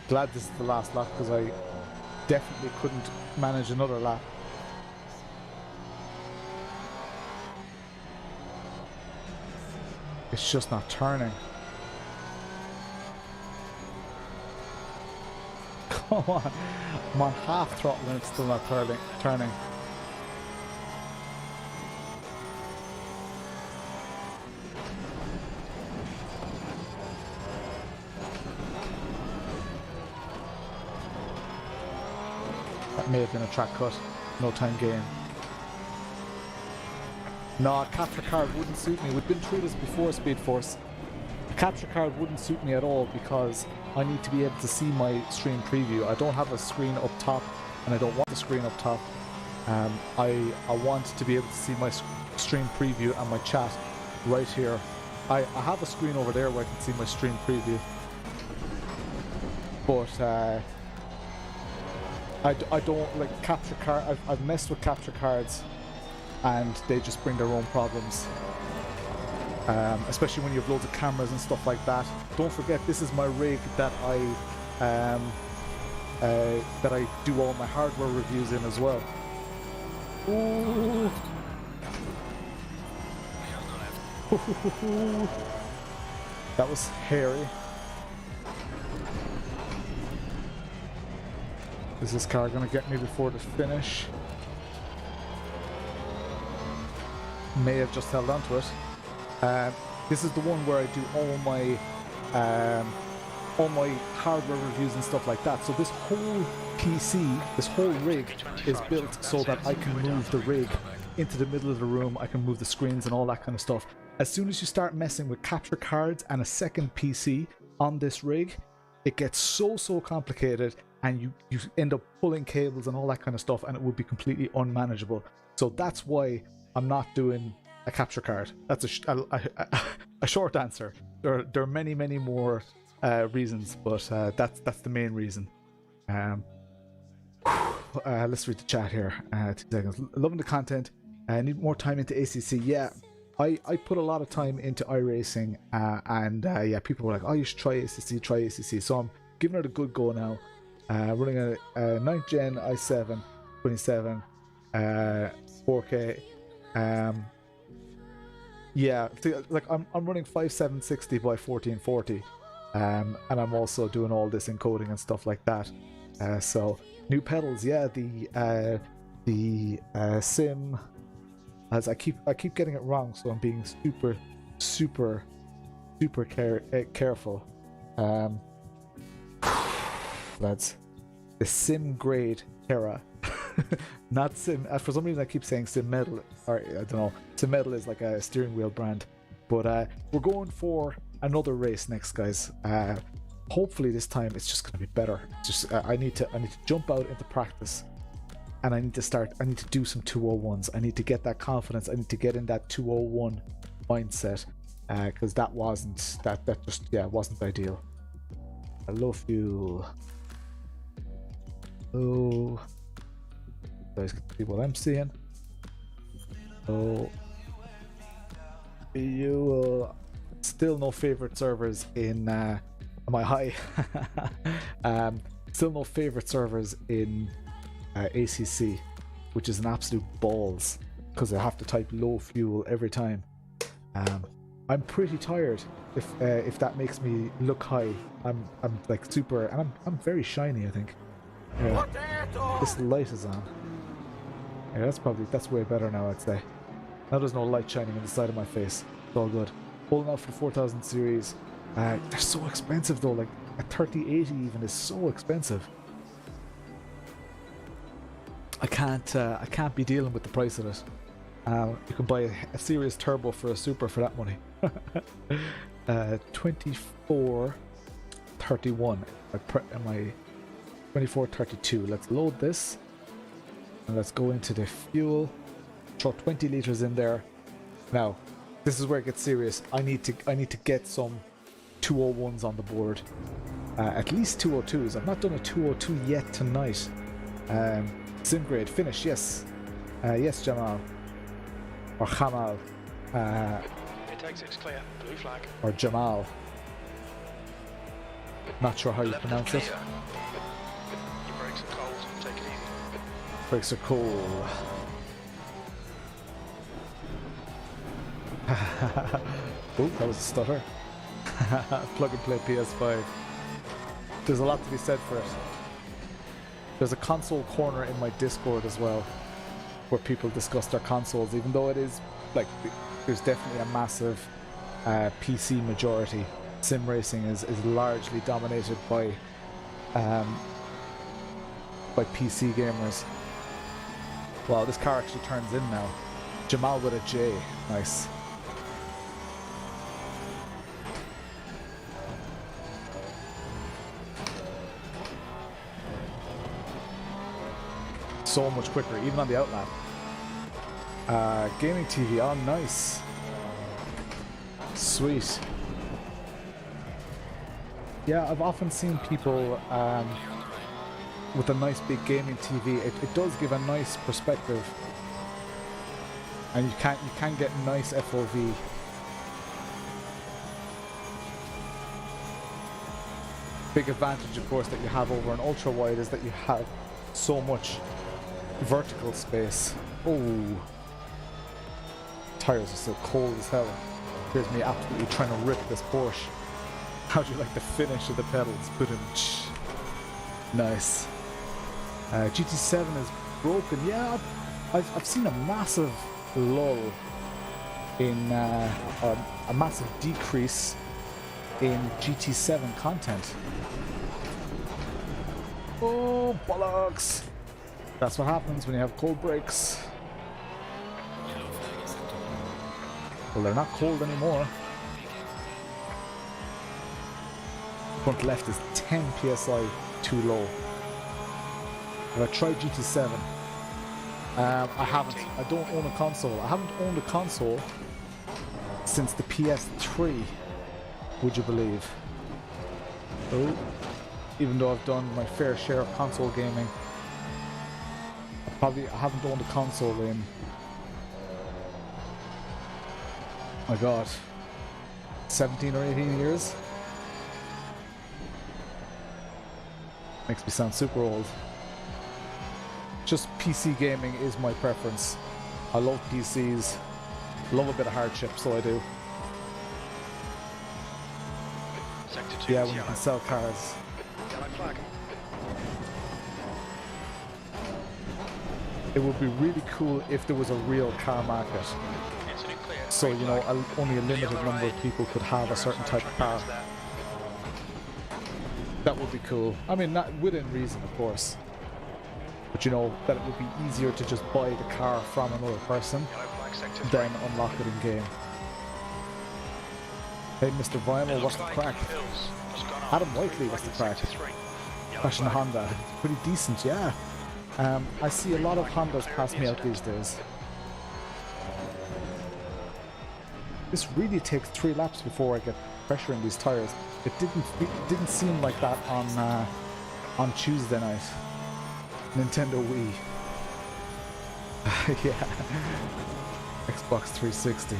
Glad this is the last lap because I definitely couldn't manage another lap. It's just not turning. Come on. I'm on half throttle and it's still not turning. That may have been a track cut. No time gain. No, a capture card wouldn't suit me. We've been through this before, Speed Force. A capture card wouldn't suit me at all because I need to be able to see my stream preview. I don't have a screen up top and I don't want the screen up top. I want to be able to see my stream preview and my chat right here. I have a screen over there where I can see my stream preview. But I don't like capture card. I've messed with capture cards and they just bring their own problems. Especially when you have loads of cameras and stuff like that. Don't forget, this is my rig that I do all my hardware reviews in as well. Ooh. That was hairy. Is this car gonna get me before the finish? May have just held on to it. This is the one where I do all my hardware reviews and stuff like that. So this whole PC, this whole rig is built so that I can move the rig into the middle of the room. I can move the screens and all that kind of stuff. As soon as you start messing with capture cards and a second PC on this rig, it gets so complicated and you end up pulling cables and all that kind of stuff, and it would be completely unmanageable. So that's why I'm not doing a capture card. That's a short answer. There are many more reasons, but that's the main reason. Let's read the chat here. 2 seconds. Loving the content. I need more time into ACC. Yeah, I put a lot of time into iRacing, and yeah, people were like, "Oh, you should try ACC. Try ACC." So I'm giving it a good go now. Running a 9th gen i7 27 4K. Yeah, like I'm running 5760 by 1440, and I'm also doing all this encoding and stuff like that. So new pedals, yeah. The sim, as I keep getting it wrong, so I'm being super careful. Lads, the sim grade Terra. Not sim. For some reason I keep saying sim metal, or I don't know. Sim metal is like a steering wheel brand, but we're going for another race next, guys. Hopefully this time it's just gonna be better. It's just I need to jump out into practice, and I need to do some 201s. I need to get that confidence. I need to get in that 201 mindset, because that just wasn't ideal. Low fuel. Oh. You guys can see what I'm seeing. Oh, you still no favorite servers in am I high? Still no favorite servers in ACC, which is an absolute balls because I have to type low fuel every time. I'm pretty tired. If that makes me look high, I'm like super, and I'm very shiny. I think. This light is on. Yeah, that's way better now, I'd say. Now there's no light shining on the side of my face. It's all good. Holding out for the 4000 series. They're so expensive though. Like a 3080 even is so expensive. I can't be dealing with the price of it. You can buy a serious turbo for a super for that money. 2431. Am I 2432? Let's load this and let's go into the fuel. throw 20 litres in there. Now, this is where it gets serious. I need to get some 201s on the board. At least 202s. I've not done a 202 yet tonight. Sim grade finish, yes. Yes, Jamal. Or Jamal. Takes clear. Blue flag. Or Jamal. Not sure how you pronounce it. Your brakes are cold. Take it easy. Brakes are cold. Oh, that was a stutter. Plug and play PS5. There's a lot to be said for it. There's a console corner in my Discord as well, where people discuss their consoles, even though it is like there's definitely a massive PC majority. Sim racing is largely dominated by PC gamers. Wow, this car actually turns in now. Jamal with a J, nice. So much quicker, even on the outlap. Gaming TV, oh nice. Sweet. Yeah, I've often seen people with a nice big gaming TV. It does give a nice perspective, and you can get nice FOV. Big advantage, of course, that you have over an ultra wide is that you have so much vertical space. Oh, tires are so cold as hell. Here's me absolutely trying to rip this Porsche. How do you like the finish of the pedals? Nice. GT7 is broken. Yeah, I've seen a massive lull in a massive decrease in GT7 content. Oh bollocks! That's what happens when you have cold brakes. Well, they're not cold anymore. Front left is 10 psi too low. Have I tried GT7? I haven't. I don't own a console. I haven't owned a console since the PS3. Would you believe? Oh, even though I've done my fair share of console gaming, I haven't owned a console in, my god, 17 or 18 years? Makes me sound super old. Just PC gaming is my preference. I love PCs, love a bit of hardship, so I do. Yeah, when you can sell cars. It would be really cool if there was a real car market. So, you know, only a limited number of people could have a certain type of car. That would be cool. I mean, not within reason, of course. But you know, that it would be easier to just buy the car from another person than unlock it in game. Hey, Mr. Vinyl, what's the crack? Adam Whiteley, what's the crack? Crashing a Honda. Pretty decent, yeah. I see a lot of Hondas pass me out these days. This really takes 3 laps before I get pressure in these tires. It didn't seem like that on Tuesday night. Nintendo Wii. Yeah. Xbox 360.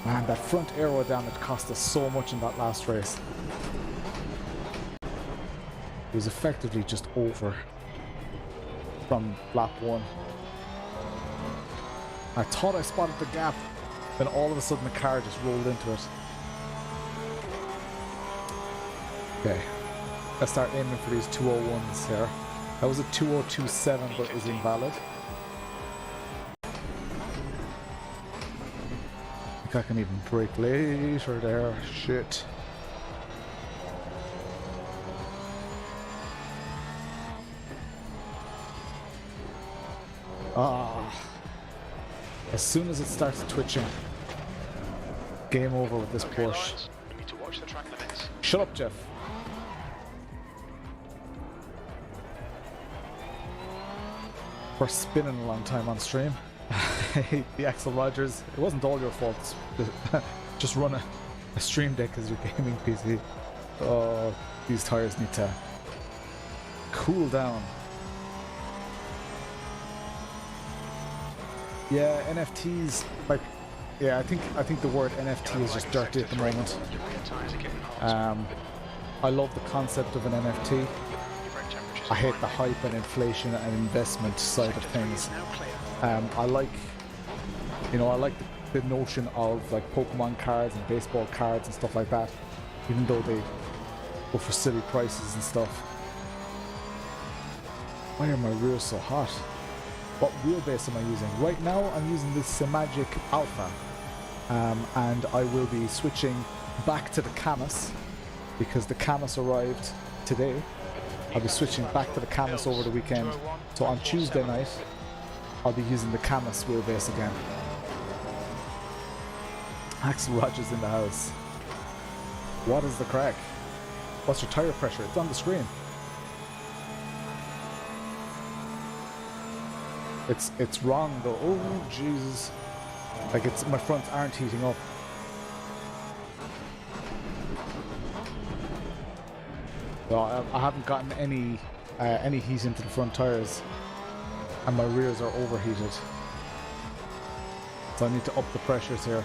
Man, that front aero damage cost us so much in that last race. It was effectively just over from lap 1. I thought I spotted the gap, then all of a sudden the car just rolled into it. Okay, let's start aiming for these 201s here. That was a 2027, but it was invalid. I think I can even brake later there. Shit. As soon as it starts twitching, game over with this Porsche. Shut up, Jeff. for spinning a long time on stream. The Axel Rogers, it wasn't all your fault. Just run a stream deck as your gaming PC. Oh, these tires need to cool down. Yeah, NFTs, like, yeah, I think the word NFT is just dirty at the moment. I love the concept of an NFT. I hate the hype and inflation and investment side of things. I like the notion of like Pokemon cards and baseball cards and stuff like that, even though they go for silly prices and stuff. Why are my rears so hot? What wheelbase am I using? Right now I'm using this Magic Alpha, and I will be switching back to the Camus because the Camus arrived today. I'll be switching back to the Camus over the weekend, so on Tuesday night I'll be using the Camus wheelbase again. Axel Rogers in the house. What is the crack? What's your tire pressure? It's on the screen. It's wrong though. Oh Jesus! Like my fronts aren't heating up. So I haven't gotten any heat into the front tires, and my rears are overheated. So I need to up the pressures here.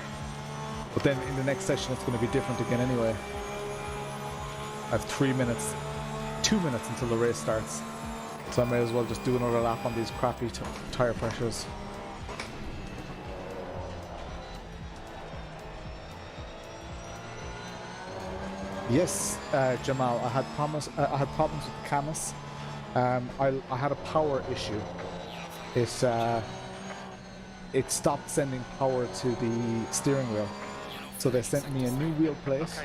But then in the next session it's going to be different again anyway. I have 2 minutes until the race starts. So I may as well just do another lap on these crappy tire pressures. Yes, Jamal, I had problems with the Camus. I had a power issue. It stopped sending power to the steering wheel. So they sent me a new wheel plate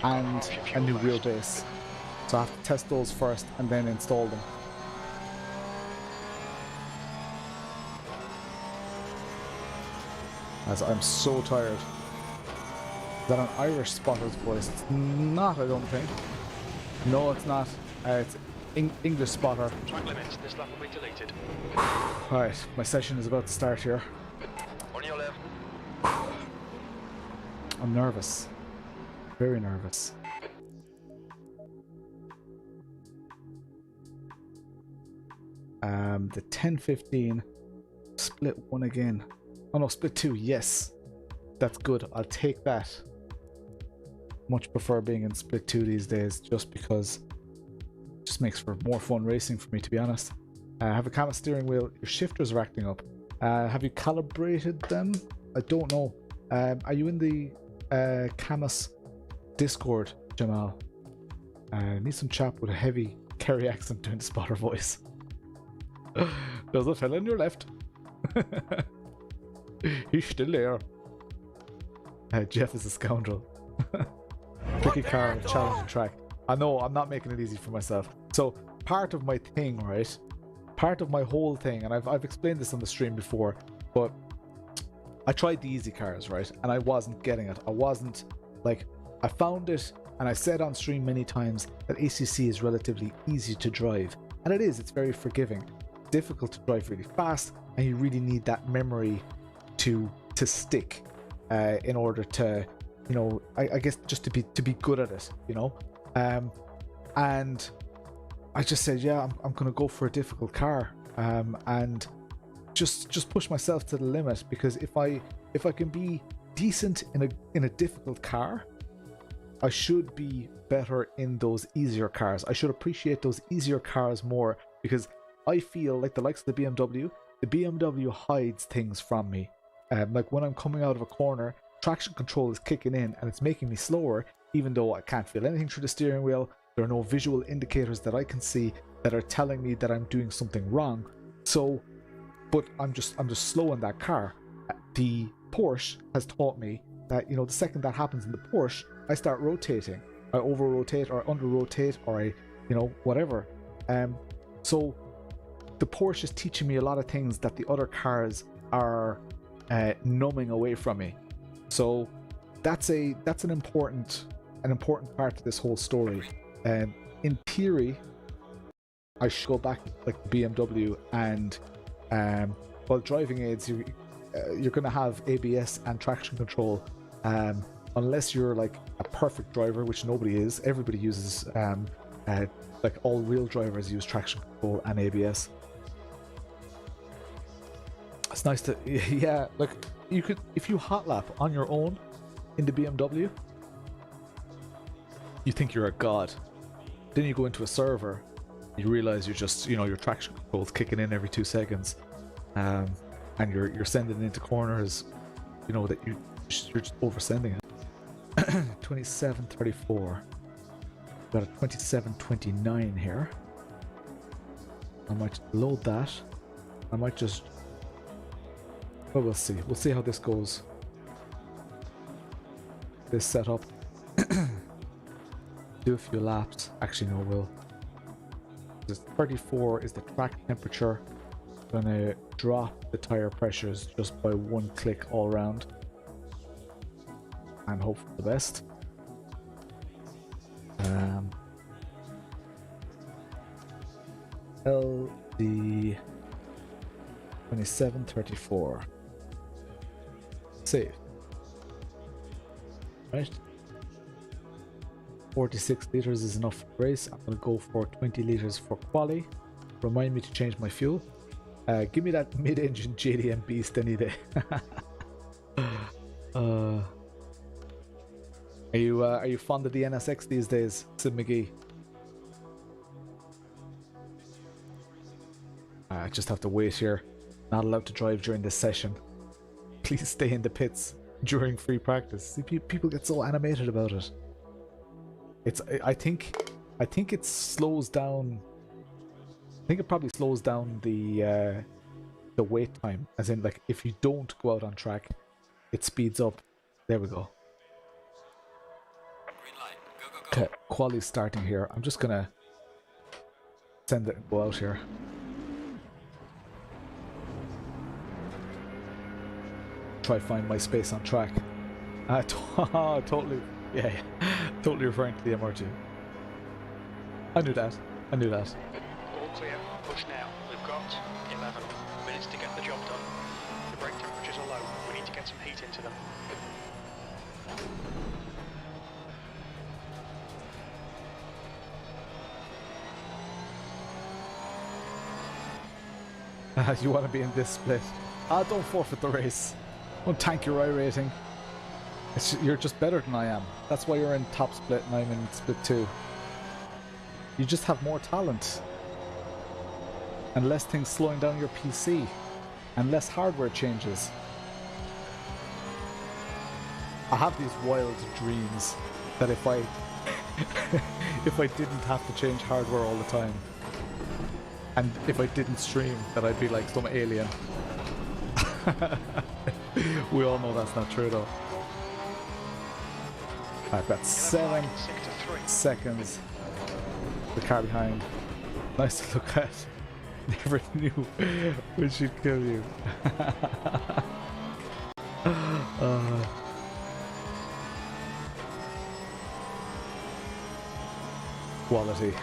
and a new wheelbase. So I have to test those first and then install them. As I'm so tired. Is that an Irish spotter's voice? It's not, I don't think. No, it's not. It's English spotter. Track limits, this lap will be deleted. Alright, my session is about to start here. On your left. I'm nervous. Very nervous. The 10-15 split 1 again. Oh no, split 2, yes. That's good, I'll take that. Much prefer being in split 2 these days, just because it just makes for more fun racing for me, to be honest. Have a Camus steering wheel, your shifters are acting up. Have you calibrated them? I don't know. Are you in the Camus Discord, Jamal? Need some chap with a heavy Kerry accent doing the spotter voice. There's a fella on your left. He's still there. Jeff is a scoundrel. Tricky car, challenging track. I know, I'm not making it easy for myself. So part of my thing, right? Part of my whole thing, and I've explained this on the stream before, but I tried the easy cars, right? And I wasn't getting it. I wasn't, like, I found it, and I said on stream many times that ACC is relatively easy to drive. And it is, it's very forgiving. Difficult to drive really fast, and you really need that memory to stick in order to, you know, I guess just to be good at it, you know. And I just said, yeah, I'm gonna go for a difficult car, and just push myself to the limit, because if I can be decent in a difficult car, I should be better in those easier cars. I should appreciate those easier cars more, because I feel like the likes of the BMW hides things from me. Like when I'm coming out of a corner, traction control is kicking in and it's making me slower, even though I can't feel anything through the steering wheel. There are no visual indicators that I can see that are telling me that I'm doing something wrong. So, but I'm just slow in that car. The Porsche has taught me that, you know, the second that happens in the Porsche, I start rotating. I over rotate or under rotate, or I, you know, whatever. So the Porsche is teaching me a lot of things that the other cars are numbing away from me. So that's an important part to this whole story. In theory, I should go back like the BMW and While driving aids, you're going to have ABS and traction control, unless you're like a perfect driver, which nobody is. Everybody uses, like all real drivers use traction control and ABS. It's nice to, yeah, like you could, if you hot lap on your own in the BMW, you think you're a god. Then you go into a server, you realize you're just, you know, your traction control's kicking in every 2 seconds, and you're sending it into corners, you know, that you're just oversending it. 27.34. Got a 27.29 here. I might load that. I might just, well, we'll see. We'll see how this goes. This setup. Do a few laps. Actually, no, we'll. This 34 is the track temperature. Gonna drop the tire pressures just by 1 click all around, and hope for the best. LD 27.34. Save. Right. 46 liters is enough for the race. I'm gonna go for 20 liters for quali. Remind me to change my fuel. Give me that mid-engine JDM beast any day. Are you fond of the NSX these days, Sid McGee? I just have to wait here. Not allowed to drive during this session. Please stay in the pits during free practice. See, people get so animated about it. I think it slows down. I think it probably slows down the wait time. As in, like, if you don't go out on track, it speeds up. There we go. Green light. Go, go, go. Okay, quali's starting here. I'm just gonna send it and go out here. Try find my space on track. Totally, yeah, totally referring to the MRT. I knew that. All clear, push now. We've got 11 minutes to get the job done. The brake temperatures are low. We need to get some heat into them. You want to be in this split? Don't forfeit the race. Don't tank your I rating. You're just better than I am. That's why you're in top split and I'm in split 2. You just have more talent. And less things slowing down your PC. And less hardware changes. I have these wild dreams that if I didn't have to change hardware all the time, and if I didn't stream, that I'd be like some alien. We all know that's not true though. I've got 7 seconds. The car behind. Nice to look at. Never knew when she'd kill you. Quality.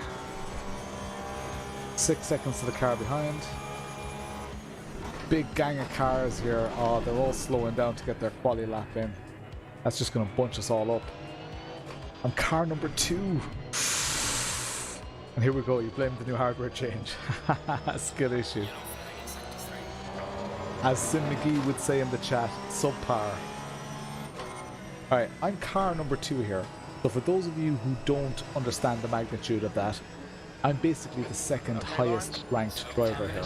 6 seconds to the car behind. Big gang of cars here. Oh, they're all slowing down to get their quali lap in. That's just going to bunch us all up. I'm car number 2. And here we go. You blame the new hardware change. Skill issue. As Sim McGee would say in the chat, subpar. Alright, I'm car number 2 here. So for those of you who don't understand the magnitude of that, I'm basically the second highest ranked driver here.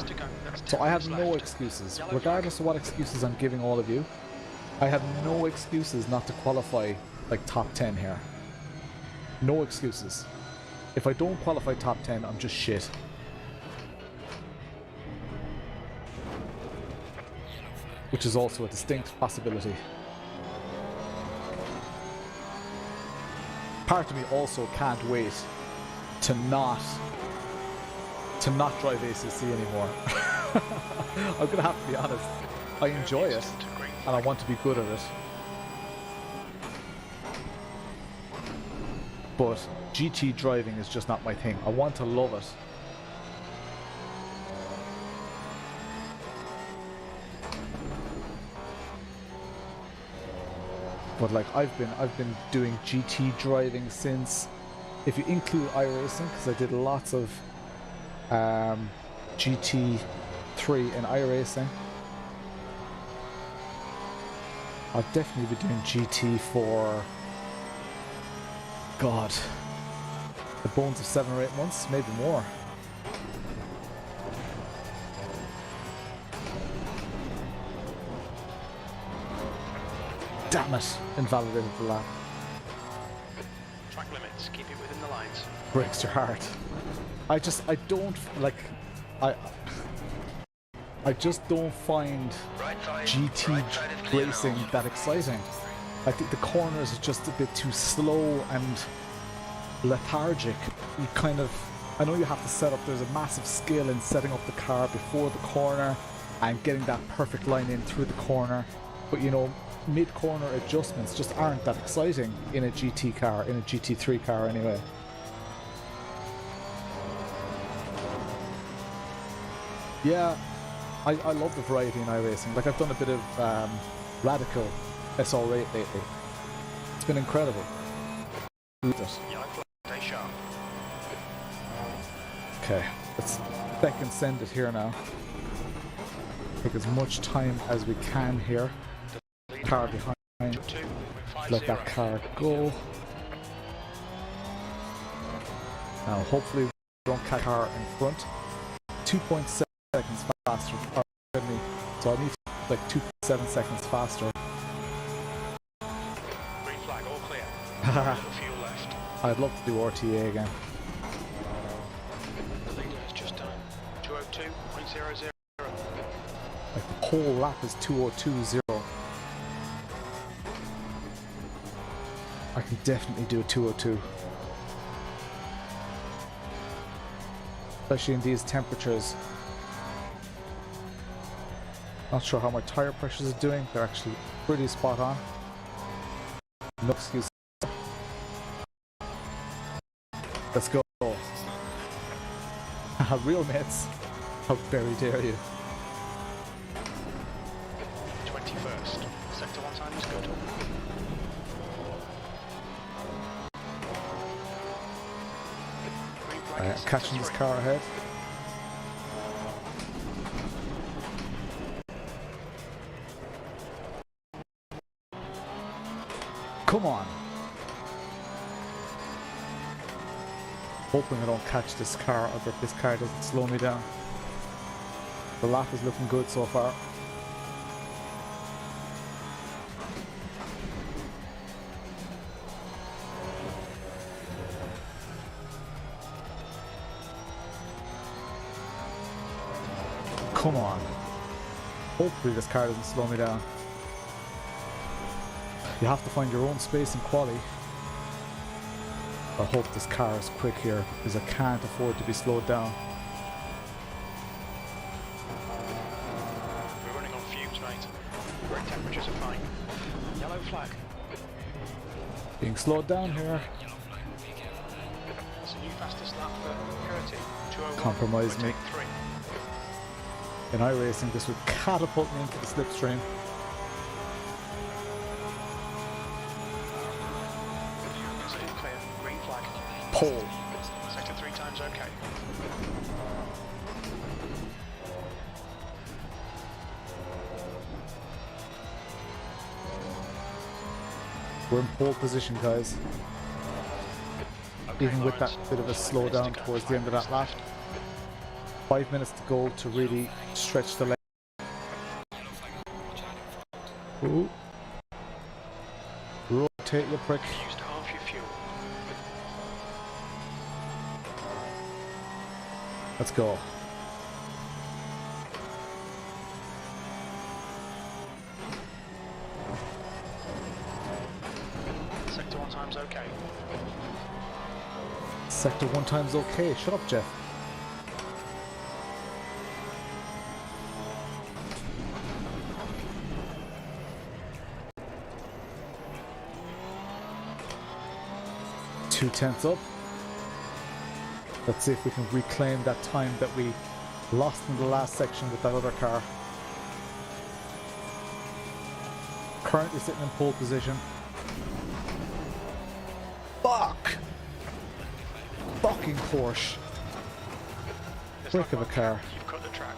So I have no excuses. Regardless of what excuses I'm giving all of you, I have no excuses not to qualify like top 10 here. No excuses. If I don't qualify top 10, I'm just shit. Which is also a distinct possibility. Part of me also can't wait to not drive ACC anymore. I'm gonna have to be honest. I enjoy it and I want to be good at it. But GT driving is just not my thing. I want to love it. But like I've been doing GT driving since, if you include iRacing, because I did lots of GT3 in iRacing. I'll definitely be doing GT for, God, the bones of 7 or 8 months, maybe more. Damn it! Invalidated the lap. Track limits, keep it within the lines. Breaks your heart. I don't like, I just don't find GT racing that exciting. I think the corners are just a bit too slow and lethargic. You kind of, I know you have to set up, there's a massive skill in setting up the car before the corner and getting that perfect line in through the corner, but you know, mid-corner adjustments just aren't that exciting in a GT car, in a GT3 car anyway. Yeah, I love the variety in iRacing. Like I've done a bit of Radical SR8 lately. It's been incredible. Yellow flag, stay sharp. Okay, let's back and send it here now. Take as much time as we can here. Car behind. Let that car go. Now hopefully we don't catch the car in front. 2.7 seconds faster. So I need like 2.7 seconds faster. Green flag, all clear. Fuel left. I'd love to do RTA again. The leader has just done 202.00. Like the whole lap is 2:02.0. I can definitely do a 2:02. Especially in these temperatures. Not sure how my tire pressures are doing. They're actually pretty spot on. No excuse. Let's go. Real mates. How very dare you. 21st. Sector 1 time is good. Green flag is Catching this sector car ahead. Come on. Hoping I don't catch this car, or that this car doesn't slow me down. The lap is looking good so far. Come on. Hopefully this car doesn't slow me down. You have to find your own space in quali. I hope this car is quick here because I can't afford to be slowed down. We're running on fumes, mate. Brake temperatures are fine. Yellow flag. Being slowed down here. That's a new fastest lap for Curtin. 201. Compromise We're me. taking 3. In iRacing, this would catapult me into the slipstream. Still clear. Green flag. Pole. Sector 3 times okay. We're in pole position, guys. Okay, Even with that Lawrence. bit of a 5 slowdown minutes to go. towards the end of that 5 lap. minutes 5 minutes to go to really stretch the leg. Ooh. Rotate, you prick. left. Used half your fuel. Let's go. Sector 1 times okay. Sector 1 times okay. Shut up, Jeff. Two tenths up. Let's see if we can reclaim that time that we lost in the last section with that other car. Currently sitting in pole position. fucking Porsche. There's Brick not of a one car. gap, you've cut the track.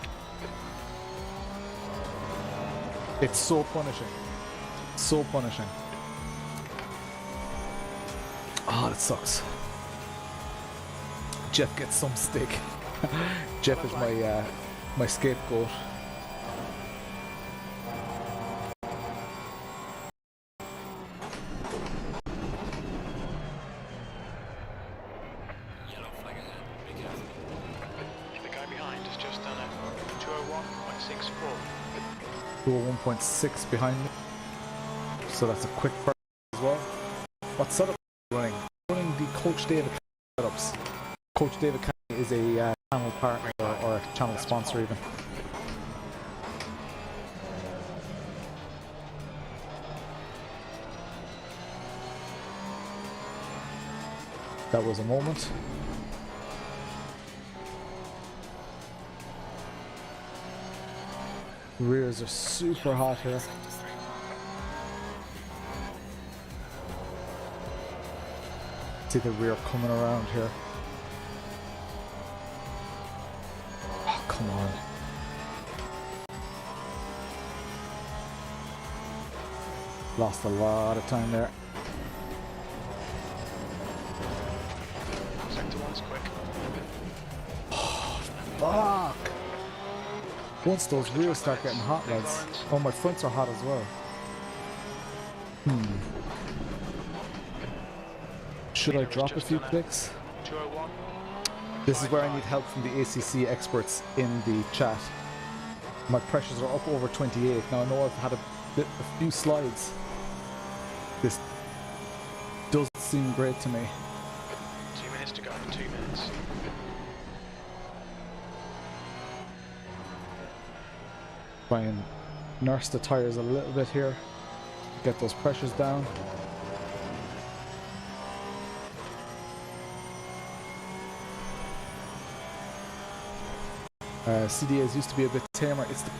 It's so punishing. So punishing. Oh, that sucks. Jeff gets some stick. Jeff is my scapegoat. Yellow flag ahead. Be careful. The guy behind has just done a 201.64. 201.6 behind me. So that's a quick burn as well. What setup are you running? Running the Coach David setups. Coach David is a channel partner or a channel sponsor even. That was a moment. Rears are super hot here. See the rear coming around here. Oh, come on. Lost a lot of time there. Sector 1's quick. Fuck! Once those rears start getting hot, lads. Oh, my fronts are hot as well. Should I drop a few clicks? 201. This is where I need help from the ACC experts in the chat. My pressures are up over 28. Now I know I've had a few slides. This doesn't seem great to me. 2 minutes to go. 2 minutes. Try and nurse the tires a little bit here. Get those pressures down. CDAs used to be a bit tamer. It's the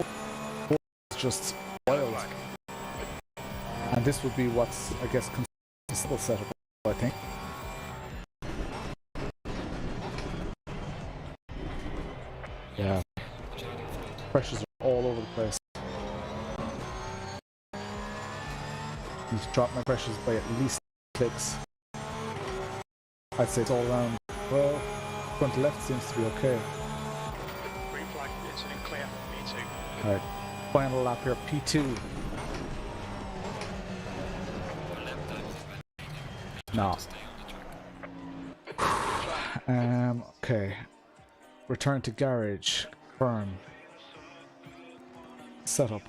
it's just wild. And this would be what's, I guess, considered setup, I think. Yeah. Pressures are all over the place. Need to drop my pressures by at least clicks. I'd say it's all around. Well, front left seems to be okay. Green flag, incident clear. P2. Alright, final lap here, P2. No. Okay. Return to garage. Confirm. Setup.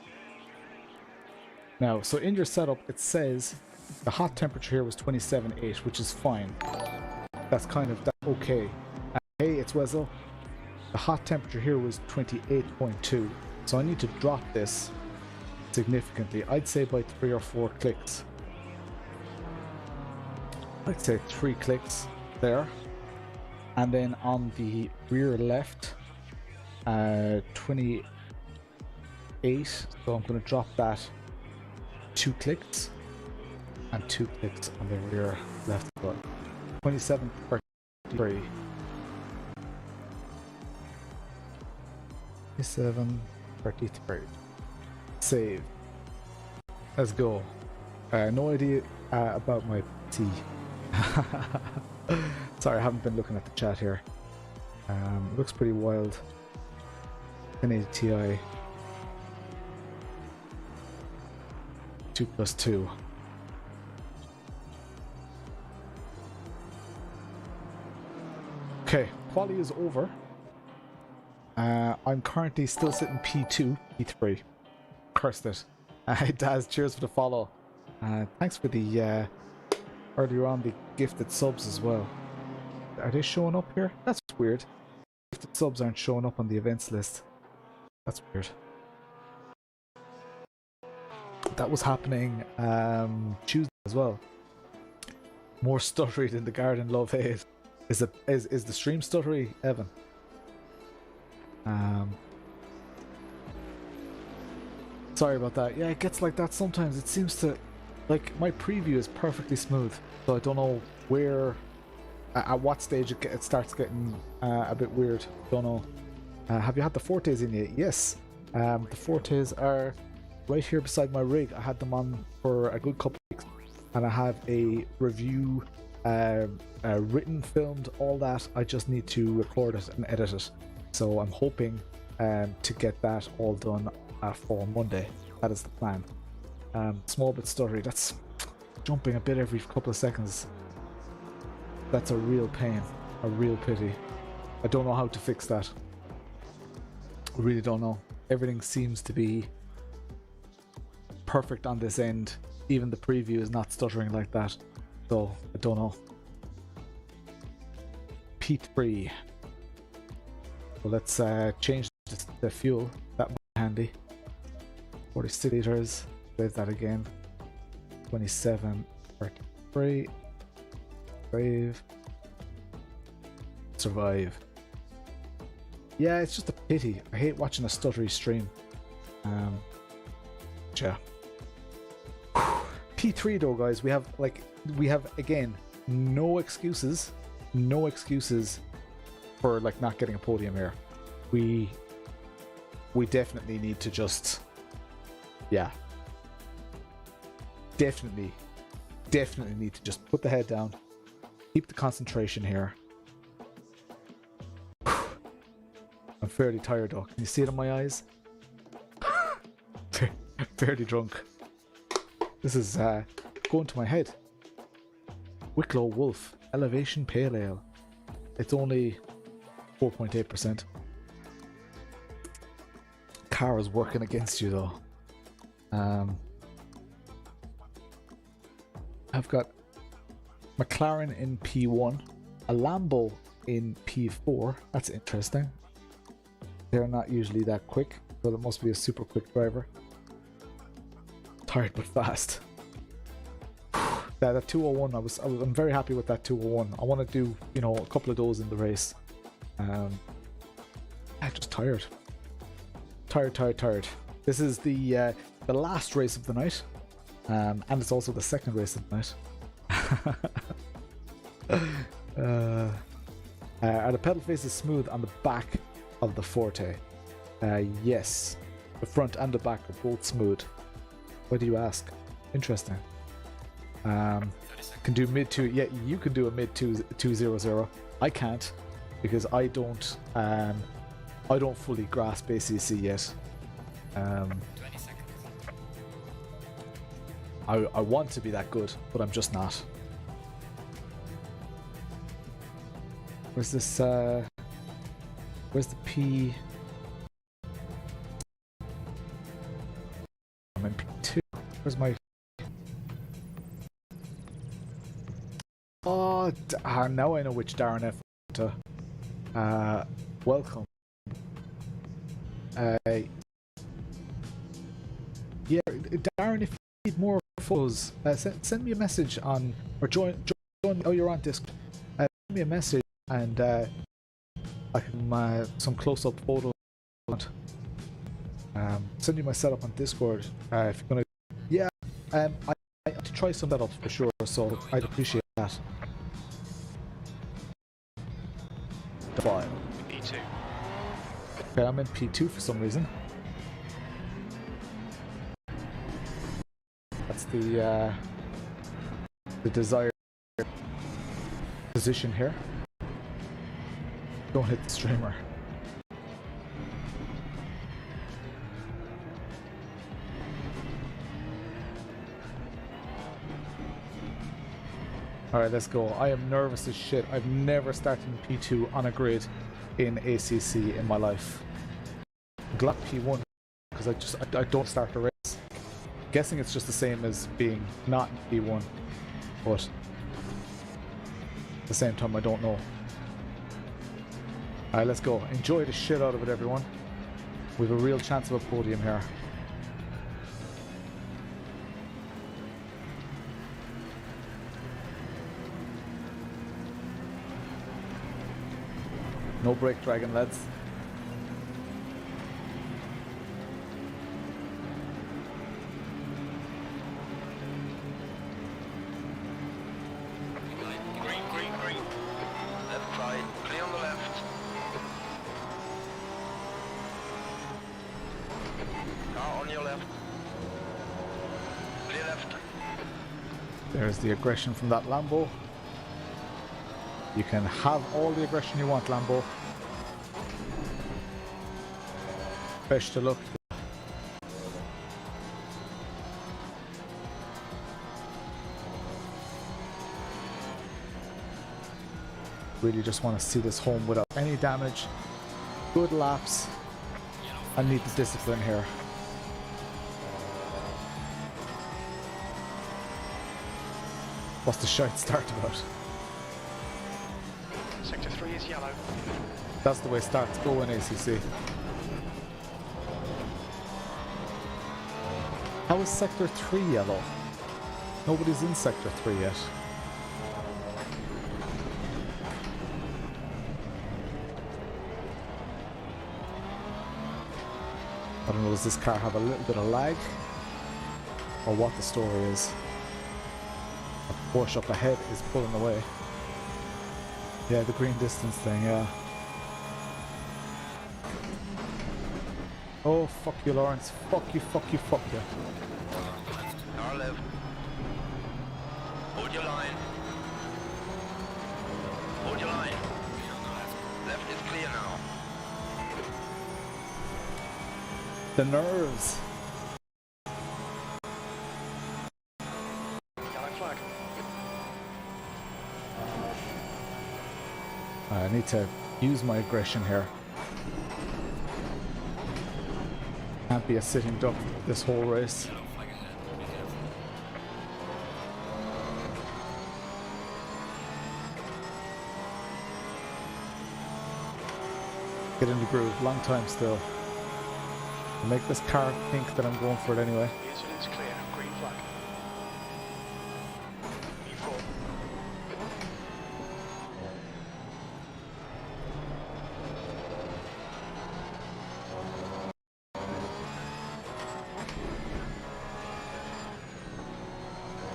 Now, so in your setup, it says the hot temperature here was 27.8, which is fine. That's kind of okay. Hey, it's Wessel. The hot temperature here was 28.2, so I need to drop this significantly. I'd say by 3 or 4 clicks. I'd say 3 clicks there, and then on the rear left, 28. So I'm going to drop that 2 clicks and 2 clicks on the rear left as well. 27.33. 27.33. Save. Let's go. No idea about my T. Sorry, I haven't been looking at the chat here. Looks pretty wild. 1080 Ti. 2+2. Okay, quali is over. I'm currently still sitting P2, P3. Cursed it. Daz, cheers for the follow. Thanks for the earlier on the gifted subs as well. Are they showing up here? That's weird. Gifted subs aren't showing up on the events list. That's weird. That was happening Tuesday as well. More stuttery than the garden love hate. Is the stream stuttery, Evan? Sorry about that. Yeah, it gets like that sometimes. It seems to, like, my preview is perfectly smooth, so I don't know where at what stage it starts getting a bit weird. Don't know. Have you had the Fortes in yet? Yes. The Fortes are right here beside my rig. I had them on for a good couple of weeks, and I have a review written, filmed, all that. I just need to record it and edit it. So I'm hoping to get that all done for Monday. That is the plan. Small bit stuttery. That's jumping a bit every couple of seconds. That's a real pain, a real pity. I don't know how to fix that. I really don't know. Everything seems to be perfect on this end. Even the preview is not stuttering like that. So I don't know. P3. Well, let's change the fuel. That might be handy. 46 liters. Save that again. 27, 33. Save. Survive. Yeah, it's just a pity. I hate watching a stuttery stream. Yeah. P3 though, guys. We have again no excuses. No excuses for like not getting a podium here. We definitely need to just, yeah, definitely need to just put the head down, keep the concentration here. I'm fairly tired though. Can you see it in my eyes? Fairly drunk. This is going to my head. Wicklow Wolf Elevation Pale Ale. It's only 4.8%. Car is working against you though. I've got McLaren in P1, a Lambo in P4. That's interesting. They're not usually that quick, but it must be a super quick driver. Tired but fast. That 201, I'm very happy with that 201. I want to do, you know, a couple of those in the race. I'm just tired. Tired. This is the last race of the night, and it's also the second race of the night. Are the pedal faces smooth on the back of the Forte? Yes, the front and the back are both smooth. Why do you ask? Interesting. Can do mid 2. Yeah, you can do a mid 200. I can't because I don't fully grasp ACC yet. 20 seconds. I want to be that good, but I'm just not. Where's this? Where's the P? I'm in P2. Where's my? Oh, now I know which Darren F. Welcome. Yeah, Darren, if you need more photos, send me a message on, or join. Oh, you're on Discord. Send me a message and I can some close-up photos. Send you my setup on Discord if you're gonna. Yeah, I have to try some setups for sure, so I'd appreciate that. File. P2. Okay, I'm in P2 for some reason. That's the desired position here. Don't hit the streamer. Alright, let's go. I am nervous as shit. I've never started in P2 on a grid in ACC in my life. I'm glad P1 because I don't start the race. I'm guessing it's just the same as being not in P1, but at the same time I don't know. Alright, let's go. Enjoy the shit out of it, everyone. We have a real chance of a podium here. No brake dragon, lads. Green. Now on your left. Clear left. There's the aggression from that Lambo. You can have all the aggression you want, Lambo. Best of luck. Really just want to see this home without any damage. Good laps. I need the discipline here. What's the shite start about? Sector 3 is yellow. That's the way starts going, ACC. How is Sector 3 yellow? Nobody's in Sector 3 yet. I don't know, does this car have a little bit of lag? Or what the story is? A Porsche up ahead is pulling away. Yeah, the green distance thing, yeah. Oh, fuck you, Lawrence. Fuck you, fuck you, fuck you. Car left. Hold your line. Hold your line. Left is clear now. The nerves. Yellow flag. I need to use my aggression here. Can't be a sitting duck this whole race. Get in the groove, long time still. Make this car think that I'm going for it anyway. The incident's clear. Green flag. E4.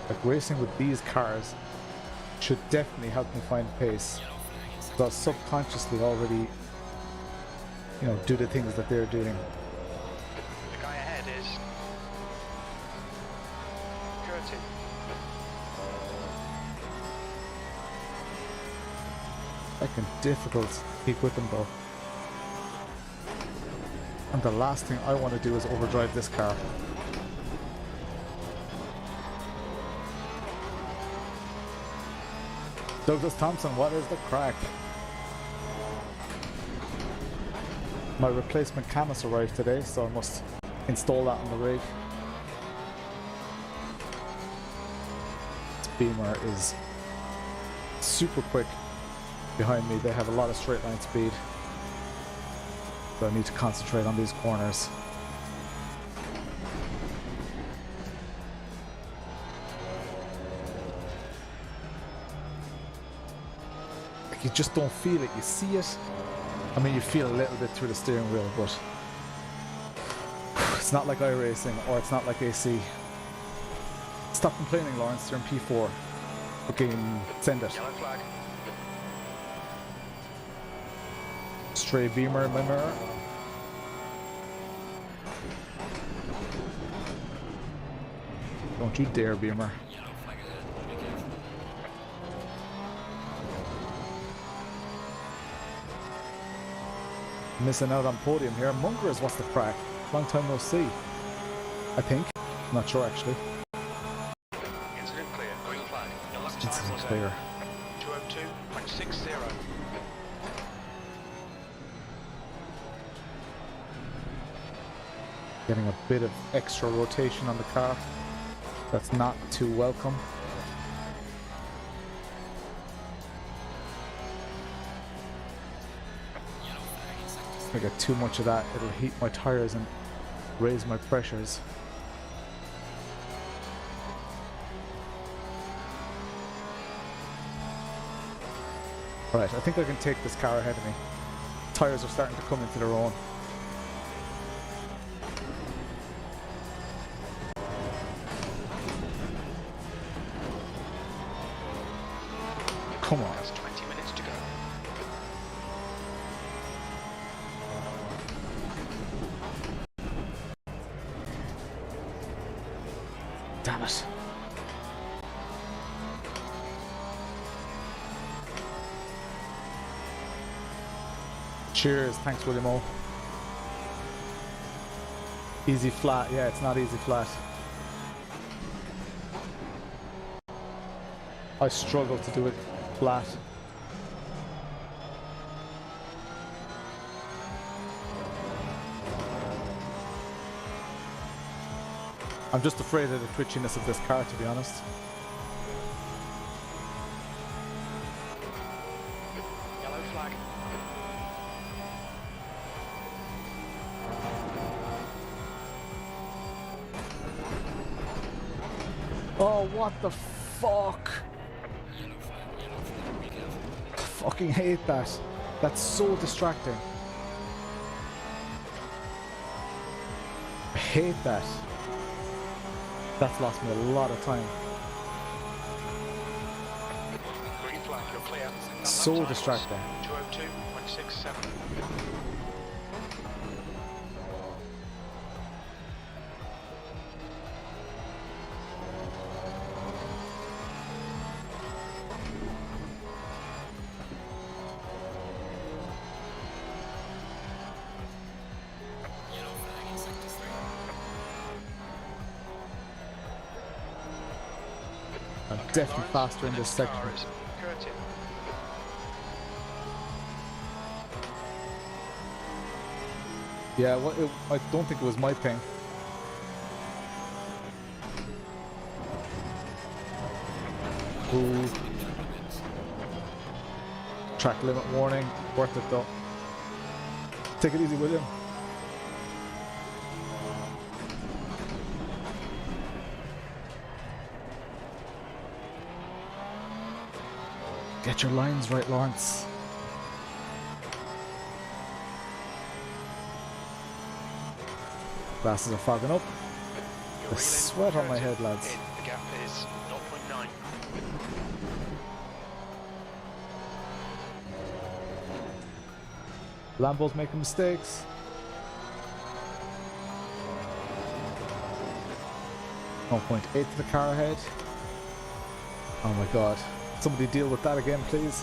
Like racing with these cars should definitely help me find pace. So I'll subconsciously already, you know, do the things that they're doing. The guy ahead is Curtin. Fucking difficult to keep with them though. And the last thing I want to do is overdrive this car. Douglas Thompson, what is the crack? My replacement canvas arrived today, so I must install that on the rig. This Beamer is super quick behind me. They have a lot of straight line speed, so I need to concentrate on these corners. Like you just don't feel it, you see it. I mean, you feel a little bit through the steering wheel, but it's not like iRacing or it's not like AC. Stop complaining, Lawrence. You're in P4. Fucking send it. Yellow flag. Stray Beamer in my mirror. Don't you dare, Beamer. Missing out on podium here. Munkers, what's the crack? Long time no see. I think. Not sure actually. Incident clear. Green flag. Your last time Incident was clear. 202.60. Getting a bit of extra rotation on the car. That's not too welcome. If I get too much of that, it'll heat my tires and raise my pressures. Right, I think I can take this car ahead of me. Tires are starting to come into their own. Come on. That's 20 minutes to go. damn it. Cheers, thanks William O. Easy flat, yeah, it's not easy flat. I struggle to do it flat. I'm just afraid of the twitchiness of this car, to be honest. Yellow flag. Oh, what the fuck? I fucking hate that. That's so distracting. I hate that. That's lost me a lot of time. Green flag, you're clear. So distracting. 202.67. I'm definitely faster in this section. Curtin. Yeah, well, I don't think it was my ping. Ooh. Track limit warning. Worth it though. Take it easy, William. Get your lines right, Lawrence. Glasses are fogging up. The sweat on my head, lads. The gap is 0.9. Lambo's making mistakes. Oh, 0.8 to the car ahead. Oh my god. Somebody deal with that again, please.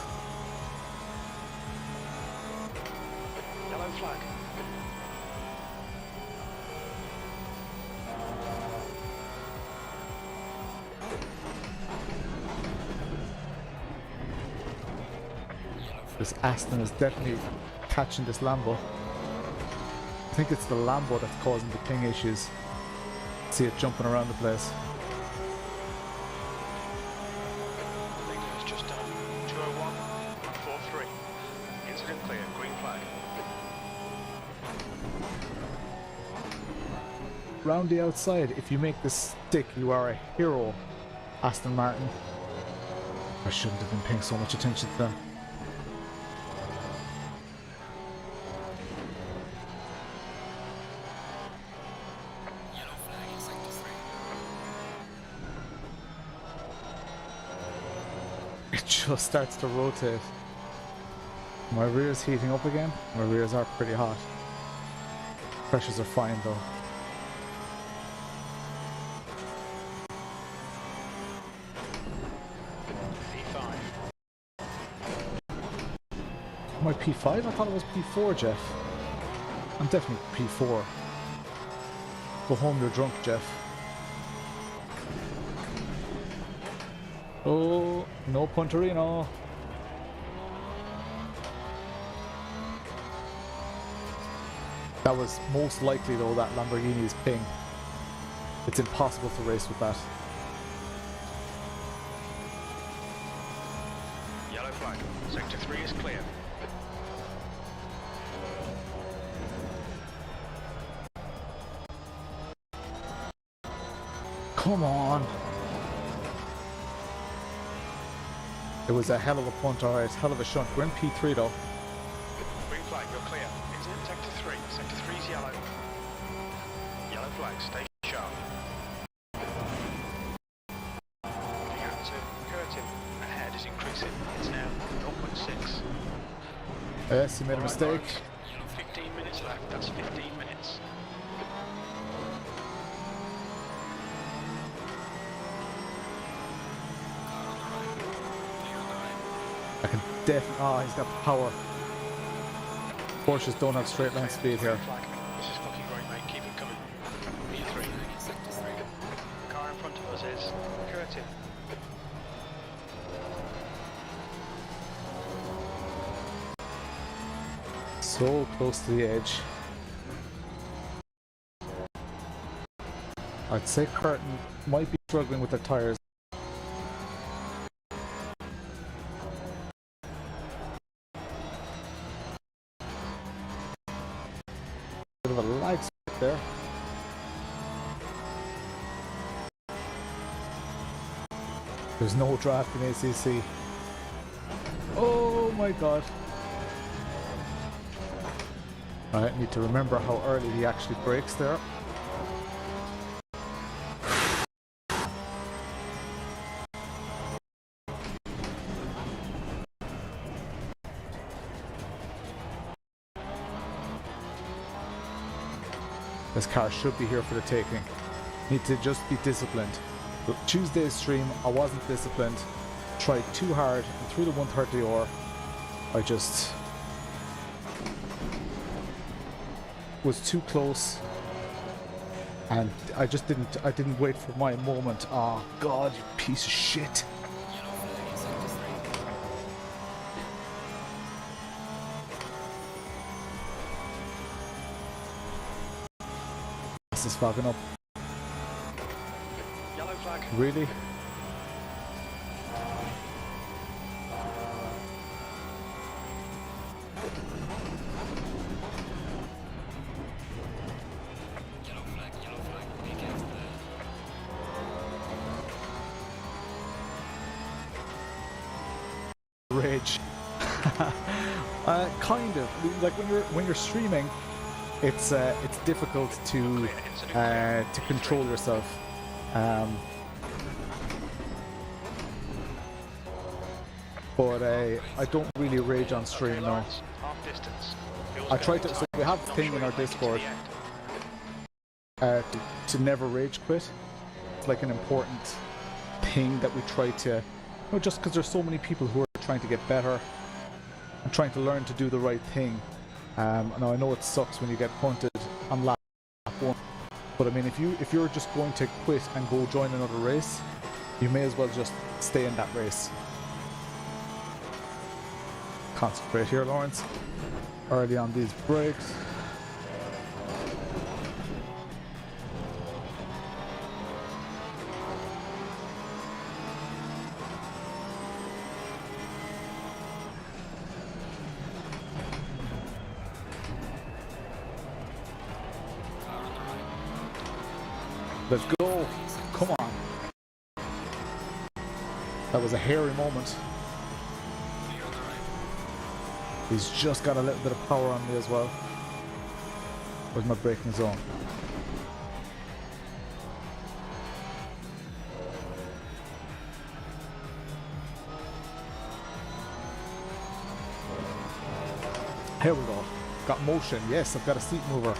Yellow flag. This Aston is definitely catching this Lambo. I think it's the Lambo that's causing the ping issues. See it jumping around the place. Just done. 201.43. Incident clear. Green flag. Round the outside. If you make this stick, you are a hero, Aston Martin. I shouldn't have been paying so much attention to them. It just starts to rotate. My rear's heating up again. My rears are pretty hot. Pressures are fine though. P5. Am I P5? I thought it was P4, Jeff. I'm definitely P4. Go home, you're drunk, Jeff. Oh, no Punterino. That was most likely though that Lamborghini's ping. It's impossible to race with that. Yellow flag. Sector 3 is clear. Come on. It was a hell of a punt, alright, hell of a shunt. We're in P3 though. Green flag, you're clear. Incident sector 3. Sector 3 is yellow. Yellow flag, stay sharp. Looking out to Curtin. Ahead is increasing. It's now 0.6. Yes, you made a mistake. 15 minutes left. That's 15 minutes. definitely... Oh, he's got the power. Porsches don't have straight line speed here. Flag. This is looking great, mate. Keep it coming. P3. The car in front of us is Curtin. So close to the edge. I'd say Curtin might be struggling with their tyres. Bit of a lag split there. There's no draft in ACC. Oh my god. I need to remember how early he actually brakes there. This car should be here for the taking. Need to just be disciplined. But Tuesday's stream, I wasn't disciplined. Tried too hard and through the 130R. I just was too close, and I didn't wait for my moment. Oh god, you piece of shit. This is fogging up. Yellow flag. Really? Rage. Kind of. Like when you're streaming, it's difficult to control yourself. But I don't really rage on stream now. Half distance. I try to. So we have a thing in our Discord to never rage quit. It's like an important thing that we try to. Just because there's so many people who are trying to get better and trying to learn to do the right thing. Now I know it sucks when you get punted on lap one, but I mean if you're just going to quit and go join another race, you may as well just stay in that race. Concentrate here, Lawrence. Early on these brakes. Let's go. Come on. That was a hairy moment. He's just got a little bit of power on me as well. Where's my braking zone? Here we go. Got motion. Yes, I've got a seat mover.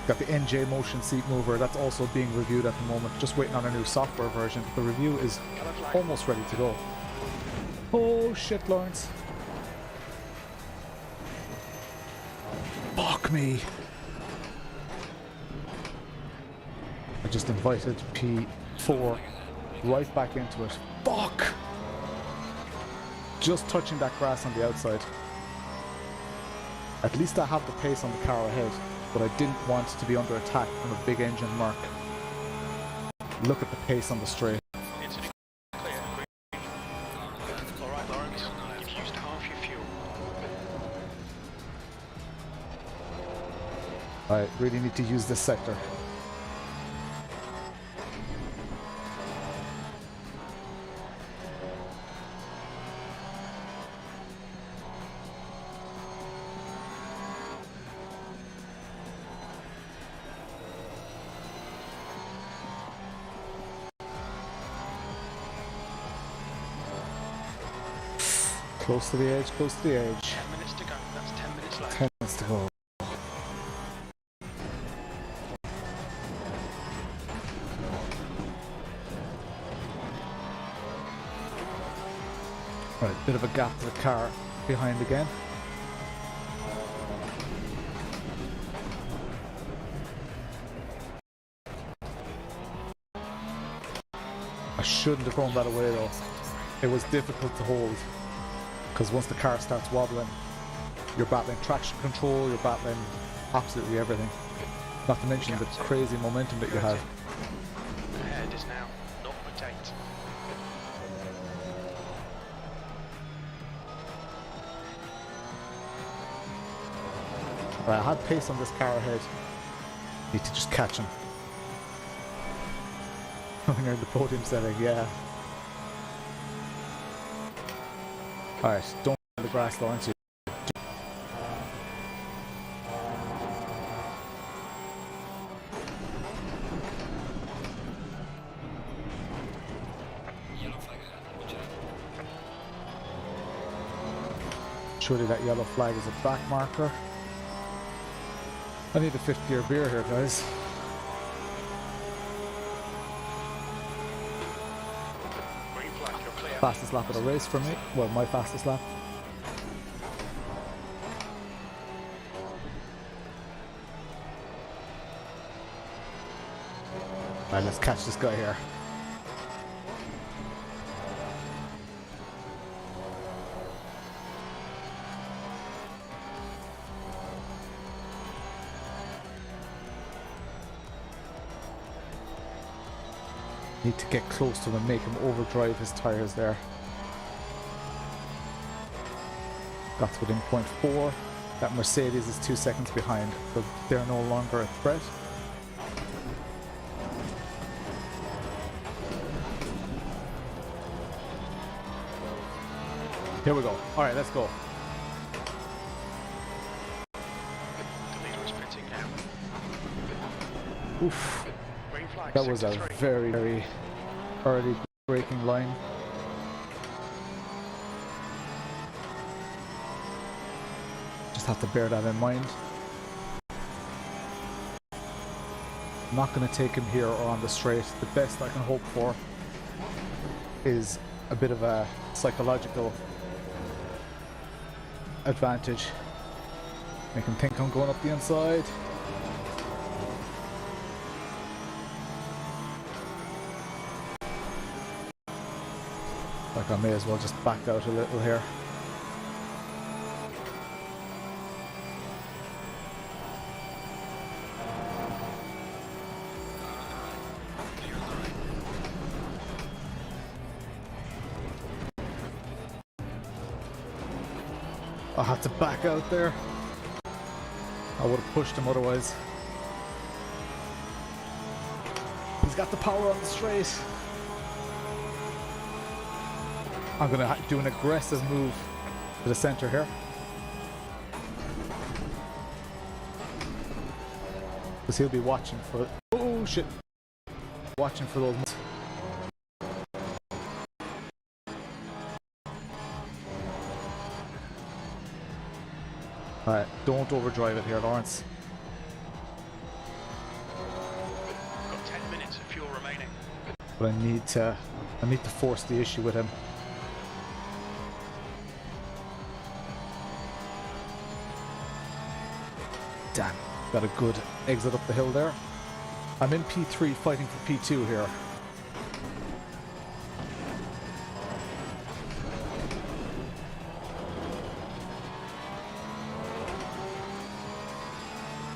Got the NJ Motion seat mover. That's also being reviewed at the moment. Just waiting on a new software version. The review is almost ready to go. Oh shit, Lawrence. Fuck me. I just invited P4 right back into it. Fuck! Just touching that grass on the outside. At least I have the pace on the car ahead, but I didn't want to be under attack from a big engine Marc. Look at the pace on the straight. It's clear. Alright, Lawrence, you've used half your fuel. I really need to use this sector. Close to the edge, close to the edge. 10 minutes to go. That's 10 minutes left. 10 minutes to go. Right, bit of a gap to the car behind again. I shouldn't have thrown that away though. It was difficult to hold because once the car starts wobbling, you're battling traction control, you're battling absolutely everything. Not to mention the crazy momentum that you have. Ahead is now 0.8. Right, I had pace on this car ahead. Need to just catch him. When you're in the podium setting, yeah. Alright, don't the grass, Lawrence. Surely that yellow flag is a back marker. I need a 5th gear beer here, guys. Green flag, you're clear. Fastest lap of the race for me. Well, my fastest lap. Right, let's catch this guy here. Need to get close to him and make him overdrive his tyres there. Got to within 0.4. That Mercedes is 2 seconds behind, so they're no longer a threat. Here we go. Alright, let's go. The leader is pitting now. Oof. Green flag, That was a 63. very, very early braking line. Just have to bear that in mind. I'm not going to take him here or on the straight. The best I can hope for is a bit of a psychological advantage. Make him think I'm going up the inside. Like I may as well just back out a little here. I had to back out there. I would have pushed him otherwise. He's got the power on the straight. I'm going to do an aggressive move to the center here. Because he'll be watching for... Oh shit! Watching for those moves. Alright, don't overdrive it here, Lawrence. Got 10 minutes of fuel remaining. But I need to force the issue with him. Damn, got a good exit up the hill there. I'm in P3 fighting for P2 here.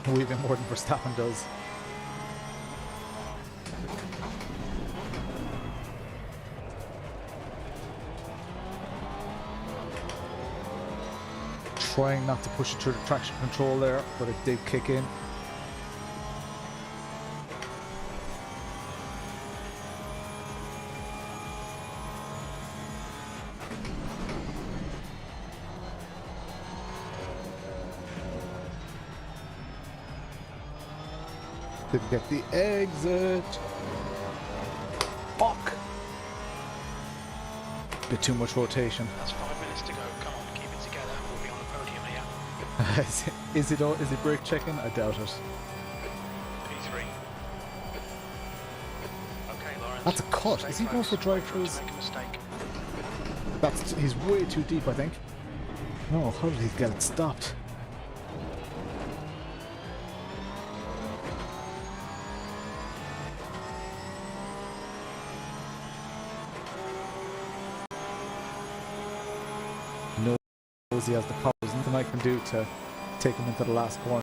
Even more than Verstappen does. Trying not to push it through the traction control there, but it did kick in. Didn't get the exit. Fuck! Bit too much rotation. That's 5 minutes to go. Come on, keep it together. We'll be on the podium here. Is it brake checking? I doubt it. P3. Okay, Lawrence. That's a cut. Stay Is he close. going for Wait for him drive-throughs? to make a mistake. He's way too deep, I think. No, how did he get it stopped? Knows he has the power. There's nothing I can do to take him into the last corner.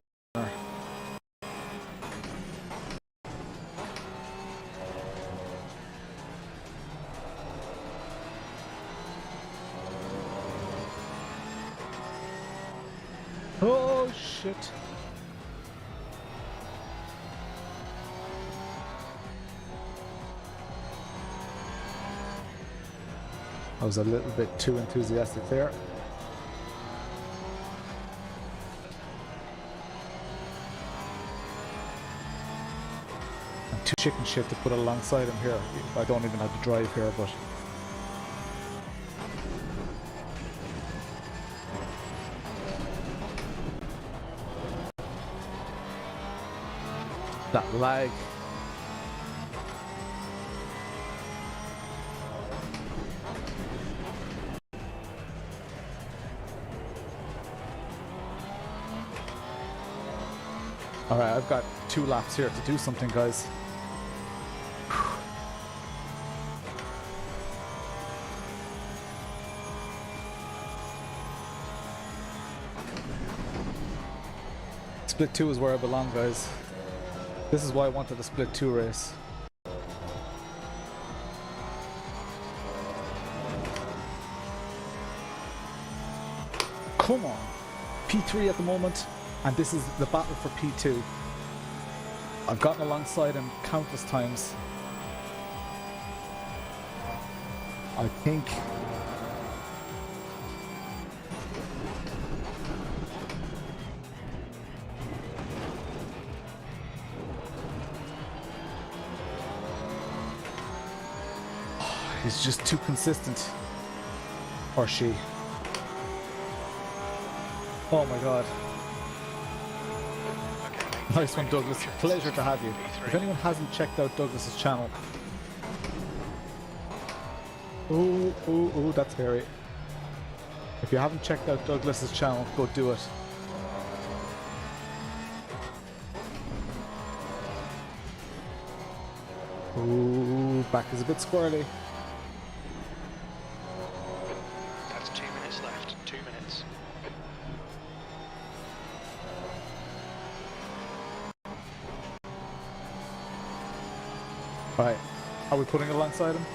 Oh shit. I was a little bit too enthusiastic there. I'm too chicken shit to put alongside him here. I don't even have to drive here, but that lag. Alright, I've got 2 laps here to do something, guys. Split 2 is where I belong, guys. This is why I wanted a split 2 race. Come on! P3 at the moment, and this is the battle for P2. I've gotten alongside him countless times. I think he's just too consistent. Or she. Oh my god. Nice one, Douglas. Pleasure to have you. If anyone hasn't checked out Douglas's channel. Ooh, that's scary. If you haven't checked out Douglas's channel, go do it. Ooh, back is a bit squirrely. That's 2 minutes left. 2 minutes. Right, are we putting it alongside him?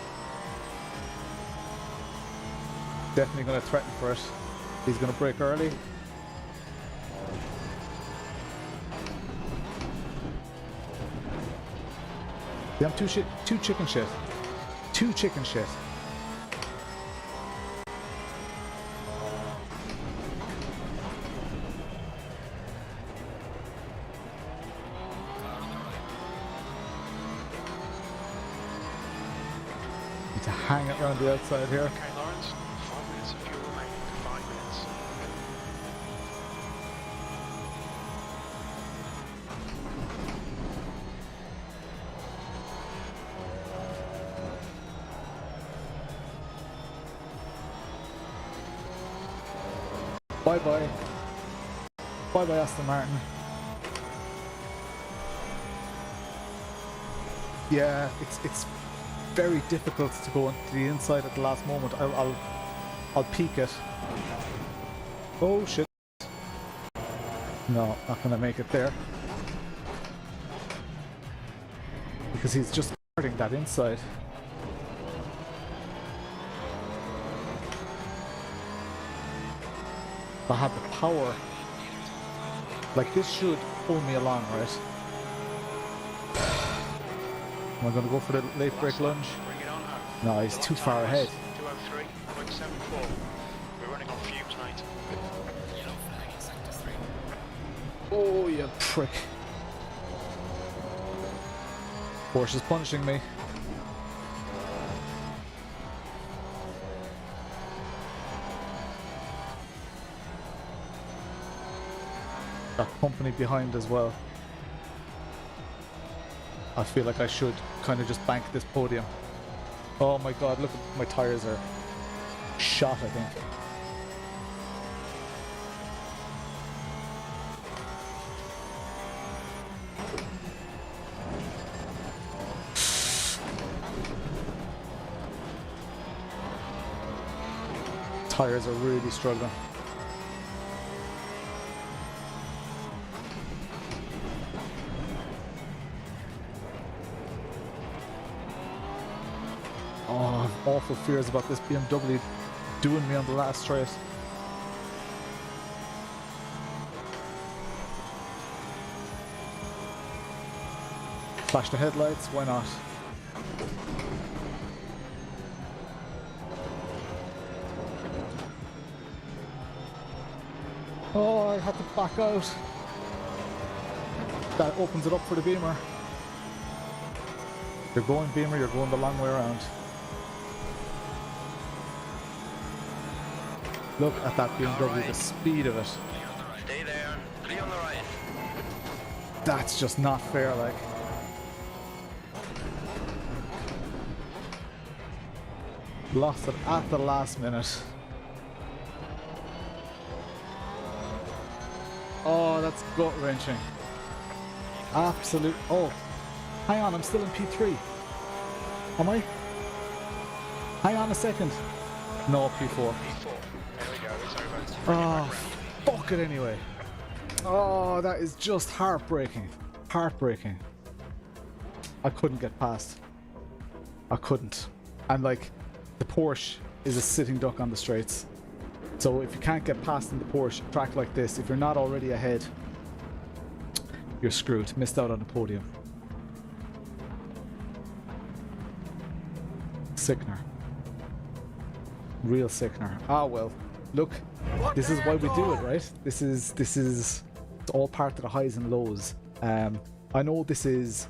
Definitely going to threaten for it. He's going to break early. Yeah, I'm too chicken shit. Too chicken shit. Need to hang it around the outside here. Okay, Lawrence, 5 minutes of fuel remaining. 5 minutes. Bye-bye. Bye-bye, Aston Martin. Yeah, it's very difficult to go into the inside at the last moment. I'll peek it. Oh shit. No, not gonna make it there. Because he's just guarding that inside. I have the power. Like, this should pull me along, right? Am I going to go for the late break lunge? Bring it on home. No, he's too far ahead. 2:03.74. We're running on fumes, mate. Oh, you prick. Porsche's punishing me. Got company behind as well. I feel like I should kind of just bank this podium. Oh my god, look at my tires are shot, I think. Tires are really struggling. Oh, I have awful fears about this BMW doing me on the last straight. Flash the headlights, why not? Oh, I have to back out. That opens it up for the Beamer. You're going Beamer, you're going the long way around. Look at that BMW, the speed of it. Stay there. Clear on the right. That's just not fair, like. Lost it at the last minute. Oh, that's gut-wrenching. Absolute. Oh, hang on, I'm still in P3. Am I? Hang on a second. No, P4. P4. There we go, it's over. Oh, fuck it anyway. Oh, that is just heartbreaking. Heartbreaking. I couldn't get past. I couldn't. And like, the Porsche is a sitting duck on the straights. So if you can't get past in the Porsche track like this, if you're not already ahead, you're screwed. Missed out on the podium. Sickener. Real sickener. Ah well, look, this is why we do it, right? This is it's all part of the highs and lows. I know this is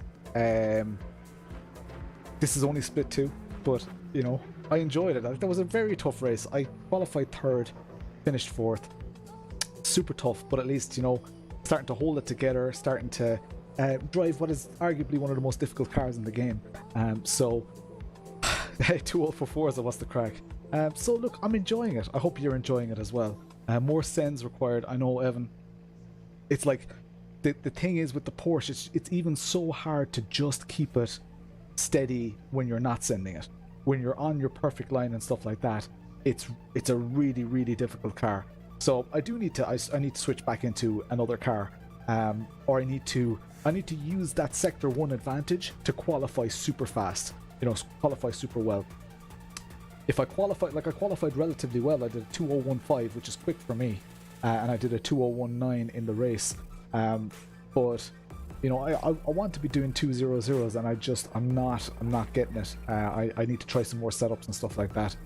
only split 2, but you know, I enjoyed it. That was a very tough race. I qualified 3rd, finished 4th. Super tough, but at least, you know, starting to hold it together, starting to drive what is arguably one of the most difficult cars in the game. So 2 out for 4s, what's the crack? So look, I'm enjoying it. I hope you're enjoying it as well. More sends required. I know, Evan. It's like the thing is with the Porsche, it's even so hard to just keep it steady when you're not sending it. When you're on your perfect line and stuff like that, it's a really, really difficult car. So I do need to I need to switch back into another car, or I need to use that sector 1 advantage to qualify super fast. You know, qualify super well. If I qualified, like I qualified relatively well, I did a 2015, which is quick for me, and I did a 2019 in the race. But you know, I want to be doing 200s, and I'm not getting it. I need to try some more setups and stuff like that.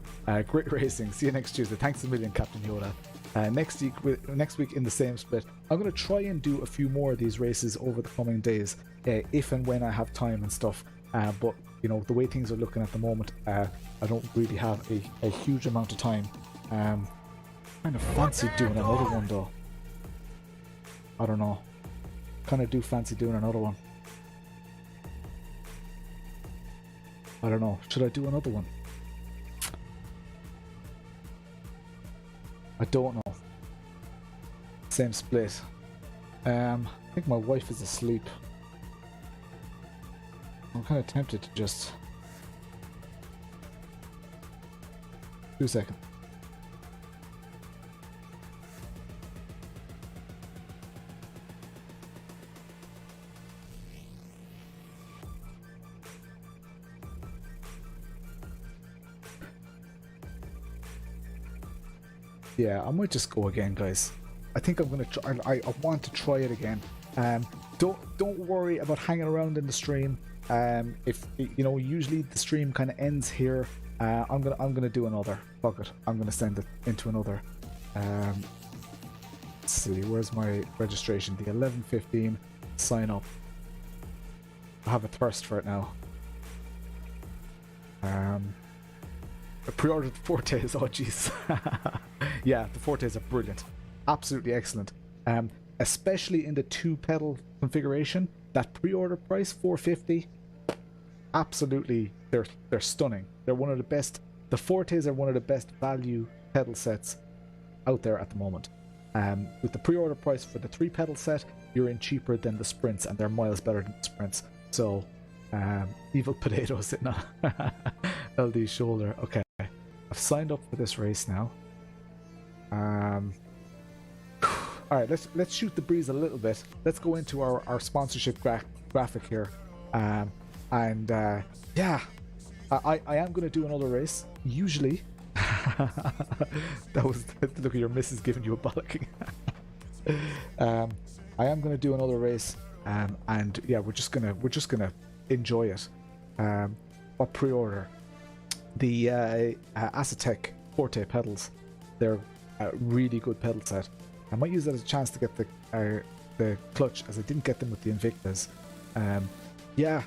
Great racing. See you next Tuesday. Thanks a million, Captain Yoda. Next week in the same split, I'm going to try and do a few more of these races over the coming days, if and when I have time and stuff. But you know, the way things are looking at the moment, I don't really have a huge amount of time. Kind of fancy doing another one though. I don't know. Kind of do fancy doing another one. I don't know. Should I do another one? I don't know. Same split. I think my wife is asleep. I'm kind of tempted to just... 2 seconds. Yeah, I might just go again, guys. I think I'm gonna try. I want to try it again. Don't worry about hanging around in the stream. If you know, usually the stream kind of ends here. I'm gonna do another. Fuck it. I'm gonna send it into another. Let's see. Where's my registration? The 11:15 sign up. I have a thirst for it now. I pre-ordered the Fortes. Oh jeez. Yeah, the Fortes are brilliant. Absolutely excellent. Especially in the 2-pedal configuration. That pre-order price, $450. Absolutely, they're stunning. They're one of the best The Fortes are one of the best value pedal sets out there at the moment. With the pre-order price for the 3 pedal set, you're in cheaper than the Sprints, and they're miles better than the Sprints. So, Evil Potato sitting on LD's shoulder. Okay, I've signed up for this race now. All right, let's shoot the breeze a little bit. Let's go into our sponsorship graphic here. Yeah, I am going to do another race. Usually, that was look at your missus giving you a bollocking. I am going to do another race, and yeah, we're just gonna enjoy it. What pre-order? The XxDASxX Forte pedals. They're a really good pedal set. I might use that as a chance to get the clutch, as I didn't get them with the Invictas. Yeah,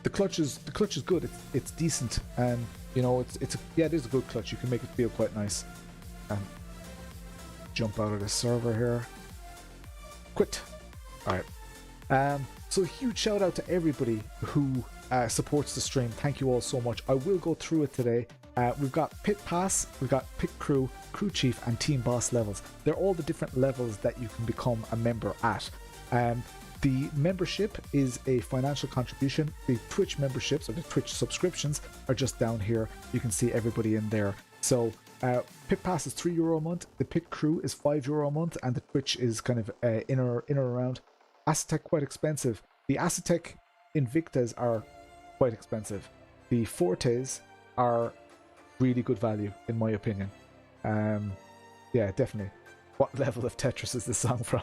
the clutch is good. It's decent, and you know it is a good clutch. You can make it feel quite nice. Jump out of the server here. Quit. All right. So a huge shout out to everybody who supports the stream. Thank you all so much. I will go through it today. We've got Pit Pass, we've got Pit Crew, Crew Chief, and Team Boss levels. They're all the different levels that you can become a member at. The membership is a financial contribution. The Twitch memberships or the Twitch subscriptions are just down here. You can see everybody in there. So Pit Pass is €3 a month, the Pit Crew is €5 a month, and the Twitch is kind of in or around. XxDASxX quite expensive. The XxDASxX Invictas are quite expensive. The Fortes are really good value, in my opinion. Yeah, definitely. What level of Tetris is this song from?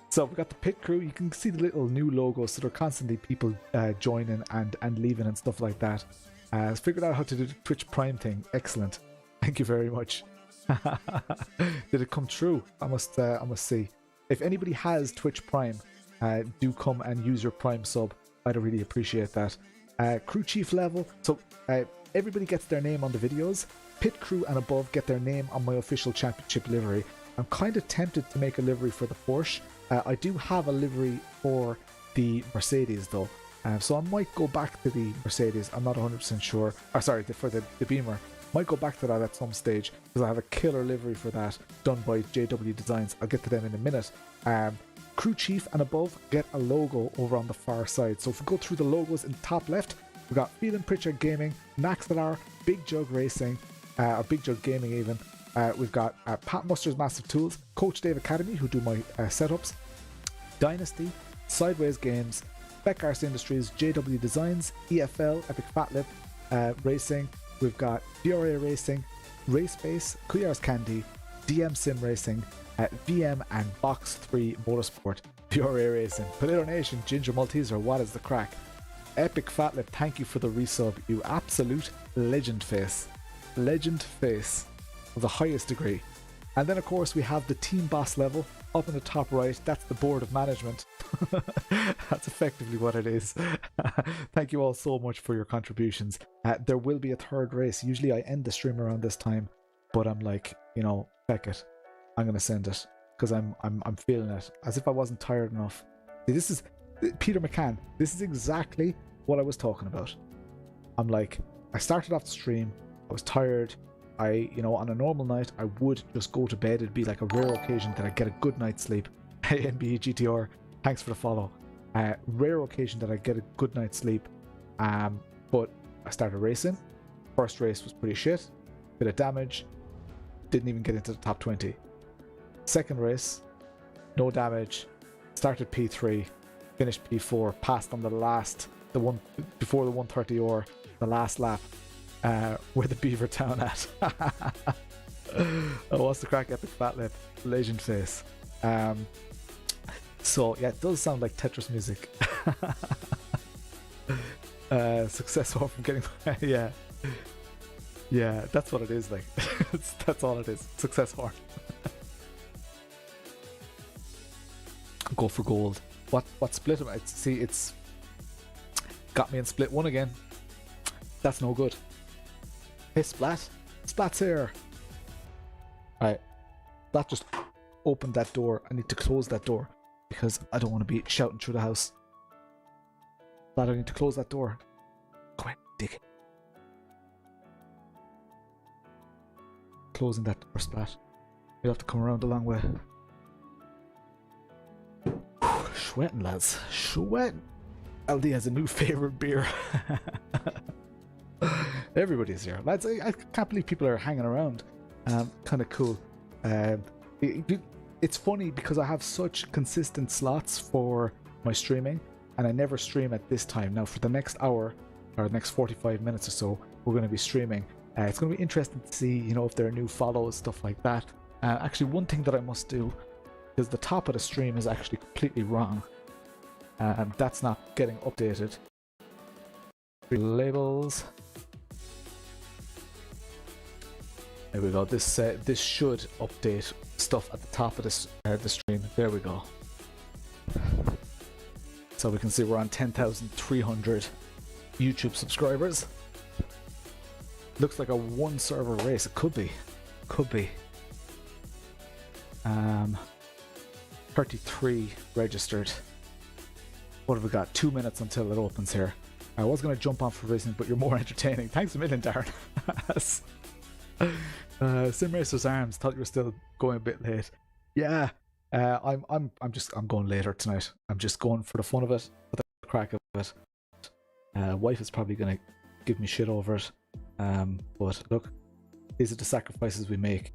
So we've got the Pit Crew. You can see the little new logos, so there are constantly people joining and leaving and stuff like that. Figured out how to do the Twitch Prime thing. Excellent. Thank you very much. Did it come true? I must see. If anybody has Twitch Prime, do come and use your Prime sub. I'd really appreciate that. Crew Chief level. So everybody gets their name on the videos. Pit Crew and above get their name on my official championship livery. I'm kind of tempted to make a livery for the Porsche. I do have a livery for the Mercedes though. So I might go back to the Mercedes. I'm not 100% sure. Or sorry, for the Beamer. Might go back to that at some stage because I have a killer livery for that done by JW Designs. I'll get to them in a minute. Crew Chief and above get a logo over on the far side. So if we go through the logos in the top left, we've got Phelan, Pritchard Gaming, Naxalar, Big Jug Racing, or Big Jug Gaming even. We've got Pat Muster's Massive Tools, Coach Dave Academy, who do my setups, Dynasty, Sideways Games, Beckars Industries, JW Designs, EFL, Epic Fat Lip Racing. We've got Ferrier Racing, Racebase, Cuyar's Candy, DM Sim Racing, VM and Box 3 Motorsport, Ferrier Racing, Potato Nation, Ginger Malteser, what is the crack? Epic Fat Lip, thank you for the resub, you absolute legend face. Legend face of the highest degree. And then of course we have the Team Boss level up in the top right. That's the board of management. That's effectively what it is. Thank you all so much for your contributions. There will be a third race. Usually I end the stream around this time, but I'm like, you know, feck it, I'm gonna send it because I'm feeling it, as if I wasn't tired enough. See, this is Peter McCann. This is exactly what I was talking about. I'm like, I started off the stream, I was tired. You know, on a normal night, I would just go to bed. It'd be like a rare occasion that I get a good night's sleep. Hey, NBA GTR, thanks for the follow. Rare occasion that I get a good night's sleep. But I started racing. First race was pretty shit. Bit of damage. Didn't even get into the top 20. Second race, no damage. Started P3, finished P4, passed on the one before the 130 or the last lap. Where the Beaver Town at? Oh, what's the crack? Epic Fat Lip, legend face. So yeah, it does sound like Tetris music. Success horn from getting yeah, that's what it is like. That's all it is. Success horn. Go for gold. What split? See, it's got me in split one again. That's no good. Hey, Splat. Splat's here. Alright. Splat just opened that door. I need to close that door because I don't want to be shouting through the house. Splat, I need to close that door. Go ahead, dig it. closing that door, Splat. You'll have to come around a long way. Sweating, lads. Sweating. LD has a new favourite beer. Everybody's here. Lads, I can't believe people are hanging around. Kind of cool. It's funny because I have such consistent slots for my streaming, and I never stream at this time. Now, for the next hour, or the next 45 minutes or so, we're going to be streaming. It's going to be interesting to see, you know, if there are new follows, stuff like that. Actually, one thing that I must do, because the top of the stream is actually completely wrong, and that's not getting updated. Labels. There we go. This should update stuff at the top of this the stream. There we go. So we can see we're on 10,300 YouTube subscribers. Looks like a one server race. It could be. Could be. 33 registered. What have we got? 2 minutes until it opens here. I was going to jump on for racing, but you're more entertaining. Thanks a million, Darren. Simracer's Arms, thought you were still going a bit late. Yeah, I'm going later tonight. I'm just going for the fun of it, for the crack of it. Wife is probably going to give me shit over it. But look, these are the sacrifices we make.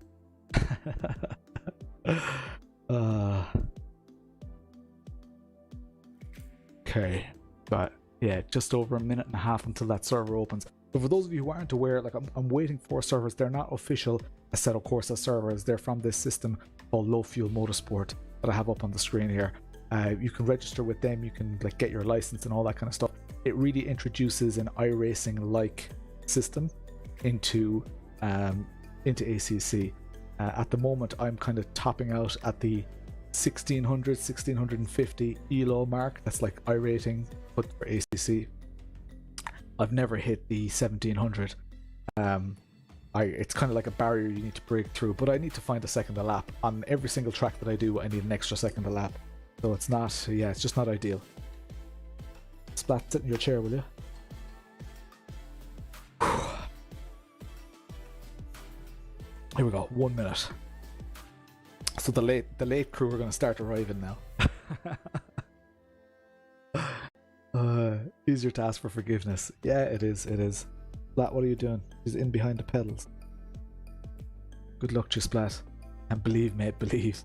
Okay, but yeah, just over a minute and a half until that server opens. So for those of you who aren't aware, like I'm waiting for servers. They're not official Assetto Corsa servers. They're from this system called Low Fuel Motorsport that I have up on the screen here. You can register with them. You can like get your license and all that kind of stuff. It really introduces an iRacing like system into ACC. At the moment, I'm kind of topping out at the 1650 ELO mark. That's like iRating but for ACC. I've never hit the 1700. It's kind of like a barrier you need to break through, but I need to find a second a lap. On every single track that I do, I need an extra second a lap. So it's not, yeah, it's just not ideal. Splat, sit in your chair, will you? Here we go, 1 minute. So the late crew are going to start arriving now. Easier to ask for forgiveness. Yeah, it is. Splat, what are you doing? He's in behind the pedals. Good luck to you, Splat. And believe, mate, believe.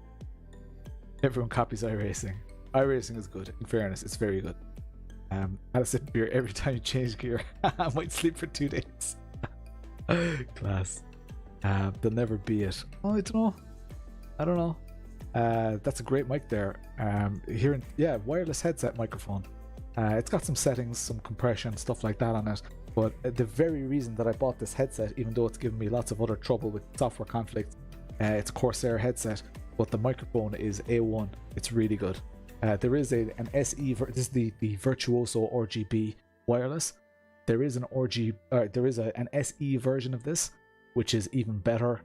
Everyone copies iRacing. iRacing is good. In fairness, it's very good. I had a sip of beer every time you change gear. I might sleep for 2 days. Class. They'll never be it. Oh, I don't know. That's a great mic there. Wireless headset microphone. It's got some settings, some compression, stuff like that on it. But the very reason that I bought this headset, even though it's given me lots of other trouble with software conflicts, it's a Corsair headset, but the microphone is A1. It's really good. There is an SE. This is the Virtuoso RGB wireless. There is an an SE version of this, which is even better,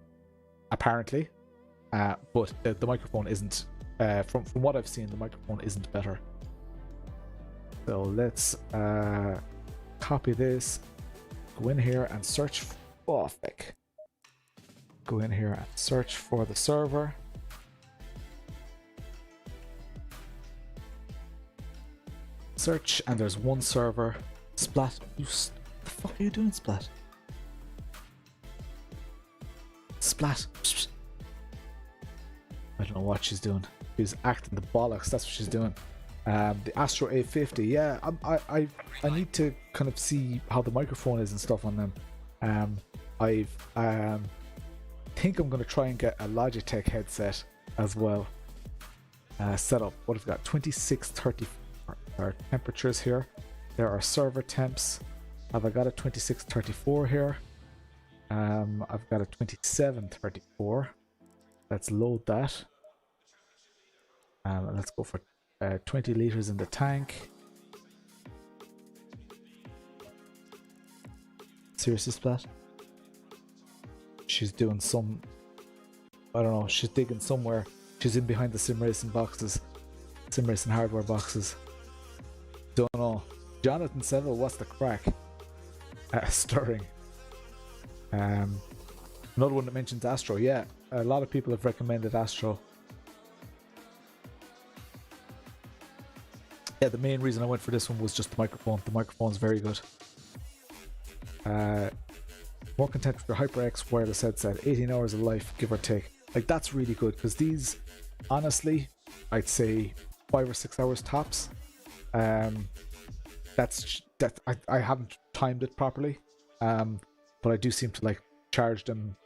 apparently. But the microphone isn't. From what I've seen, the microphone isn't better. So let's copy this. Go in here and search. Oh, fuck. Go in here and search for the server. Search, and there's one server. Splat. What the fuck are you doing, Splat? Splat. I don't know what she's doing. She's acting the bollocks. That's what she's doing. The Astro A50. Yeah, I need to kind of see how the microphone is and stuff on them. I think I'm going to try and get a Logitech headset as well. Set up. What have we got? 2630 our temperatures here. There are server temps. Have I got a 2634 here? I've got a 2734. Let's load that. Let's go for 20 liters in the tank. Seriously, Splat? She's doing some, I don't know, she's digging somewhere. She's in behind the sim racing boxes, sim racing hardware boxes. Don't know. Jonathan Settle, what's the crack? Stirring. Another one that mentions Astro. Yeah, a lot of people have recommended Astro. Yeah, the main reason I went for this one was just the microphone. The microphone's very good. More content with your HyperX wireless headset. 18 hours of life, give or take. Like, that's really good, because these, honestly, I'd say 5 or 6 hours tops. I haven't timed it properly, but I do seem to like charge them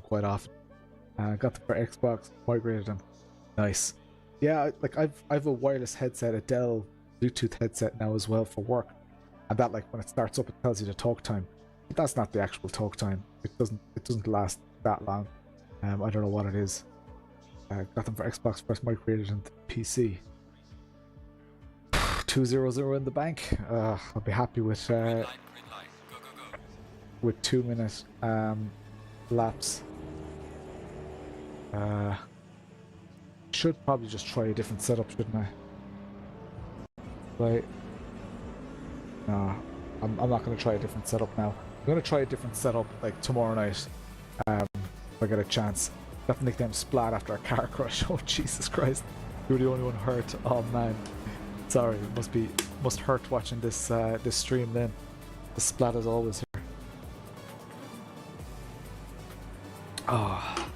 quite often. Got them for Xbox, migrated them. Nice. Yeah, like I've a wireless headset, a Dell Bluetooth headset now as well for work, and that, like, when it starts up, it tells you the talk time, but that's not the actual talk time. It doesn't last that long. I don't know what it is. Got them for Xbox, first migrated into PC. 200 in the bank. I'll be happy with 2 minute laps. Should probably just try a different setup, shouldn't I? Right. No, I'm not going to try a different setup now. I'm going to try a different setup like tomorrow night, if I get a chance. Got the nickname Splat after a car crash. Oh Jesus Christ! You're the only one hurt. Oh man, sorry. It must hurt watching this this stream. Then the Splat is always here. Oh.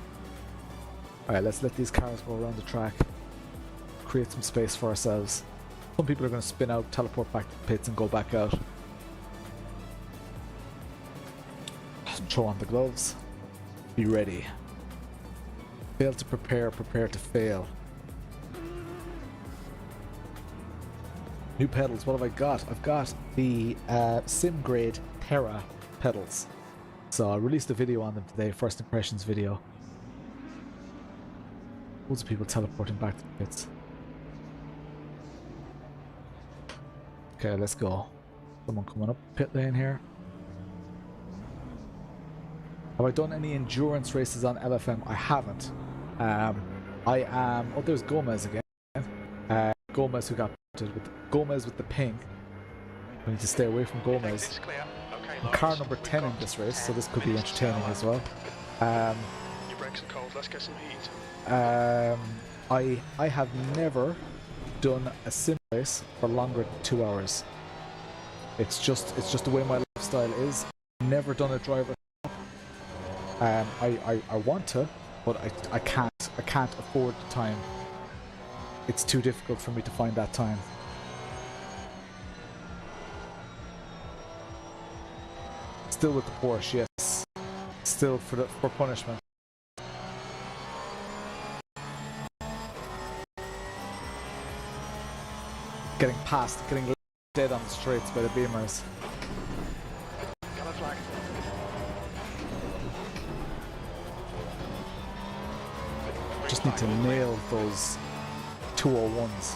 Alright, let's let these cars go around the track. Create some space for ourselves. Some people are going to spin out, teleport back to the pits and go back out. Throw on the gloves. Be ready. Fail to prepare, prepare to fail. New pedals, what have I got? I've got the Sim Grade Terra pedals. So I released a video on them today, first impressions video. Loads of people teleporting back to the pits. Okay, let's go. Someone coming up pit lane here. Have I done any endurance races on LFM? I haven't. I am... Oh, there's Gomez again. Gomez who got pitted with Gomez with the ping. We need to stay away from Gomez. I'm car number 10 in this race, so this could be entertaining as well. Your brakes are cold, let's get some heat. I have never done a sim race for longer than 2 hours. It's just the way my lifestyle is. Never done a driver. I want to, but I can't afford the time. It's too difficult for me to find that time. Still with the Porsche, yes. Still for punishment. Getting dead on the straights by the Beamers. Got a flag. Just need to nail those 201s.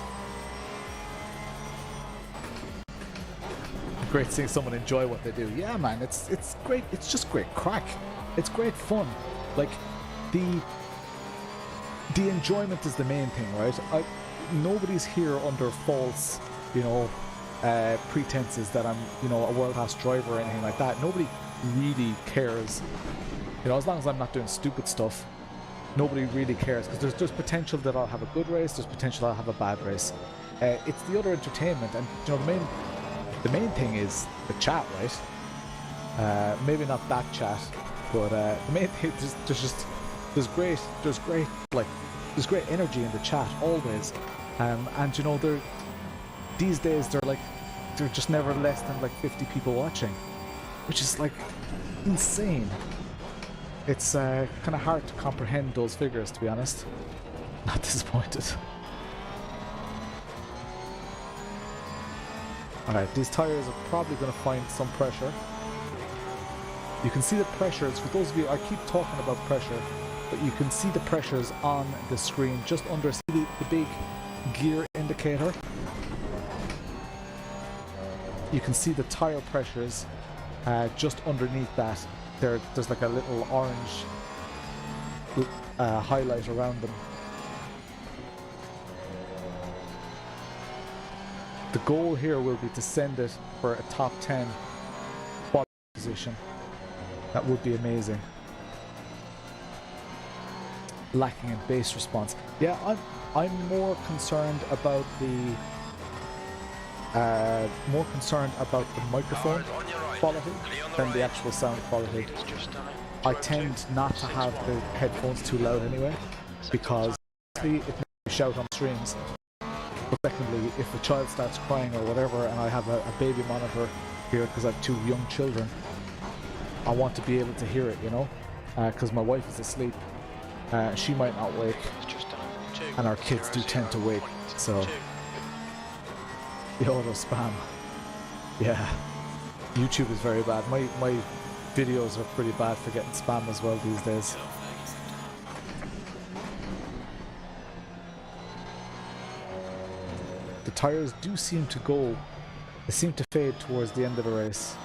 Great seeing someone enjoy what they do. Yeah, man, it's great. It's just great crack. It's great fun. Like the enjoyment is the main thing, right? Nobody's here under false, pretenses that I'm, a world-class driver or anything like that. Nobody really cares. As long as I'm not doing stupid stuff, nobody really cares, because there's potential that I'll have a good race, there's potential I'll have a bad race. It's the other entertainment, and the main thing is the chat, right? Maybe not that chat, but the main thing there's great energy in the chat always, and these days they're just never less than 50 people watching, which is insane. It's kind of hard to comprehend those figures, to be honest. Not disappointed. Alright, these tyres are probably going to find some pressure. You can see the pressures, for those of you, I keep talking about pressure, but you can see the pressures on the screen just under, see the big gear indicator? You can see the tyre pressures just underneath that. There's a little orange highlight around them. The goal here will be to send it for a top 10 quality position. That would be amazing. Lacking in bass response. Yeah, I'm more concerned about the microphone quality than the actual sound quality. I tend not to have the headphones too loud anyway, because firstly, it makes me shout on streams. But secondly, if a child starts crying or whatever, and I have a baby monitor here because I have 2 young children, I want to be able to hear it, you know, because my wife is asleep. She might not wake, and our kids do tend to wake, so the auto spam. Yeah, YouTube is very bad. My videos are pretty bad for getting spam as well these days. The tires do seem to go, they seem to fade towards the end of the race.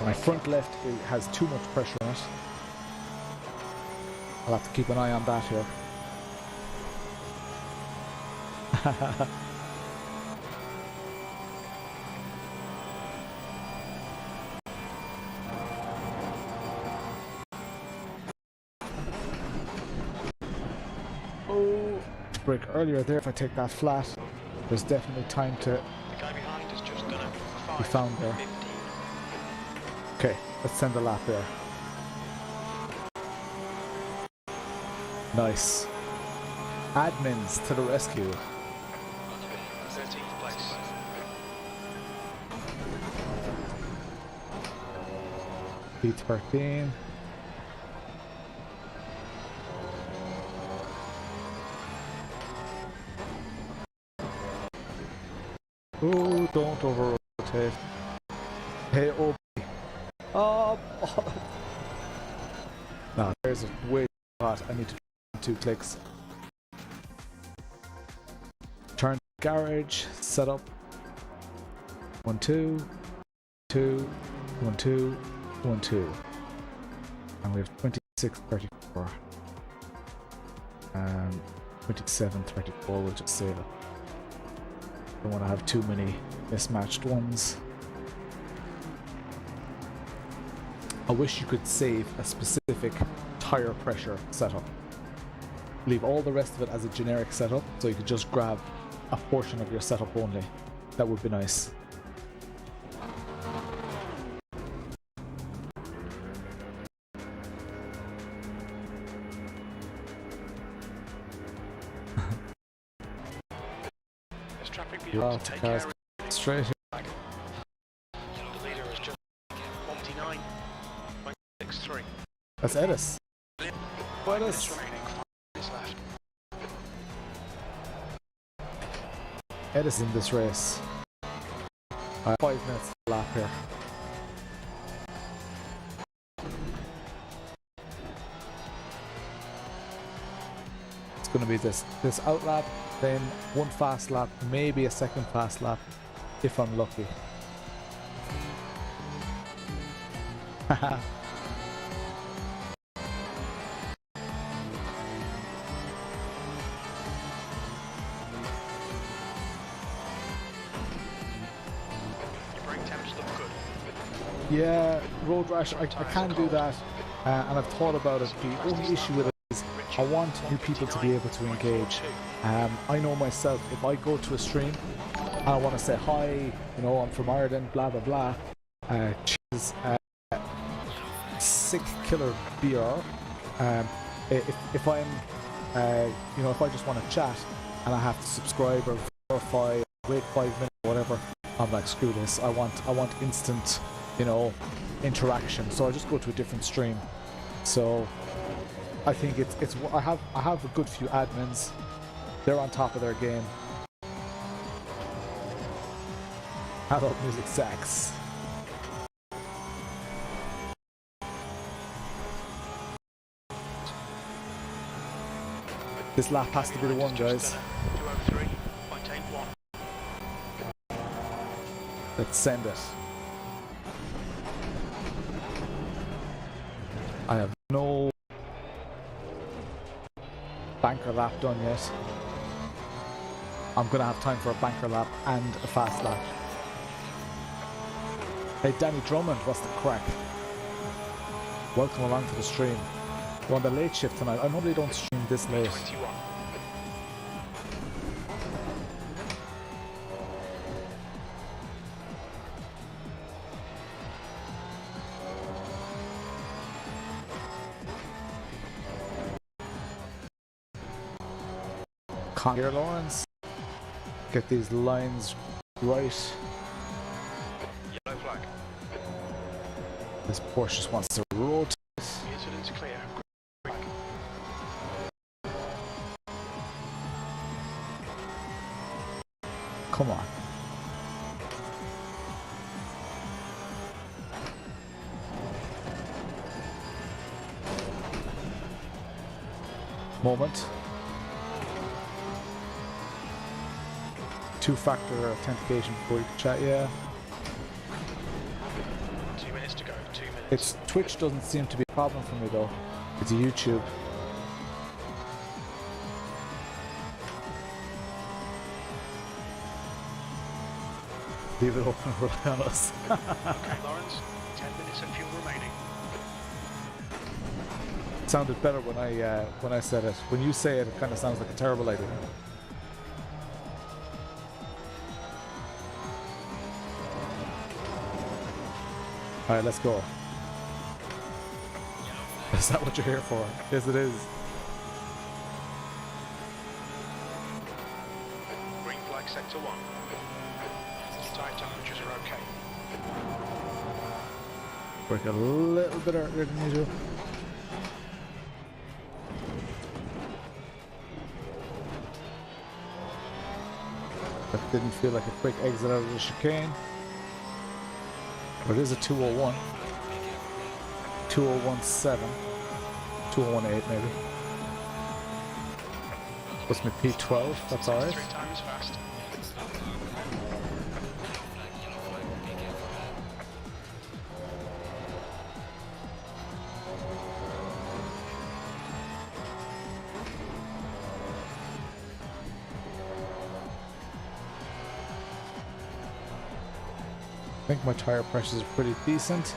My front left has too much pressure on it. I'll have to keep an eye on that here. Oh, brake earlier there. If I take that flat, there's definitely time to be found there. Okay, let's send a lap there. Nice. Admins to the rescue. 13th place. P13. Oh, don't over rotate. Hey, oh. Oh. No, there's a way too hot. I need to 2 clicks. Turn garage, set up. 1 2 2 1 2 1 2. And we have 26 34. 27 34, we'll just save it. Don't want to have too many mismatched ones. I wish you could save a specific tire pressure setup. Leave all the rest of it as a generic setup, so you could just grab a portion of your setup only. That would be nice. There's traffic behind to take care of. Straight here. The leader is just 1:59.63. That's Edis. Edis. Edis in this race. 5 minutes lap here. It's going to be this out lap, then 1 fast lap, maybe a 2nd fast lap, if I'm lucky. Haha. Yeah, road rash, I can do that, and I've thought about it. The only issue with it is I want new people to be able to engage. I know myself, if I go to a stream and I want to say hi, you know, I'm from Ireland, blah blah blah, cheers, sick killer BR. If I'm, you know, if I just want to chat and I have to subscribe or verify, wait 5 minutes, or whatever, I'm like, screw this. I want instant, you know, interaction. So I just go to a different stream. So I think it's I have a good few admins. They're on top of their game. Adult music sex. This lap has to be the one, guys. 2:03.81. Let's send it. I have no banker lap done yet. I'm gonna have time for a banker lap and a fast lap. Hey, Danny Drummond, what's the crack? Welcome along to the stream. We're on the late shift tonight. I normally don't stream this late. 21. Here, Lawrence. Get these lines right. Yellow flag. This Porsche just wants to rotate. The incident's clear. Green flag. Come on. Moment. Two-factor authentication before you can chat, yeah. 2 minutes to go. 2 minutes. It's Twitch doesn't seem to be a problem for me though. It's YouTube. Leave it open and rely on us. Okay, Lawrence. 10 minutes of fuel remaining. It sounded better when I said it. When you say it, it kind of sounds like a terrible idea. Alright, let's go. Is that what you're here for? Yes, it is. Green flag sector 1. Tire temperatures are okay. Work a little bit earlier than usual. That didn't feel like a quick exit out of the chicane. But it is a 201. 2017. 2018 maybe. What's my P12? That's alright. 3 times fast. I think my tire pressures are pretty decent.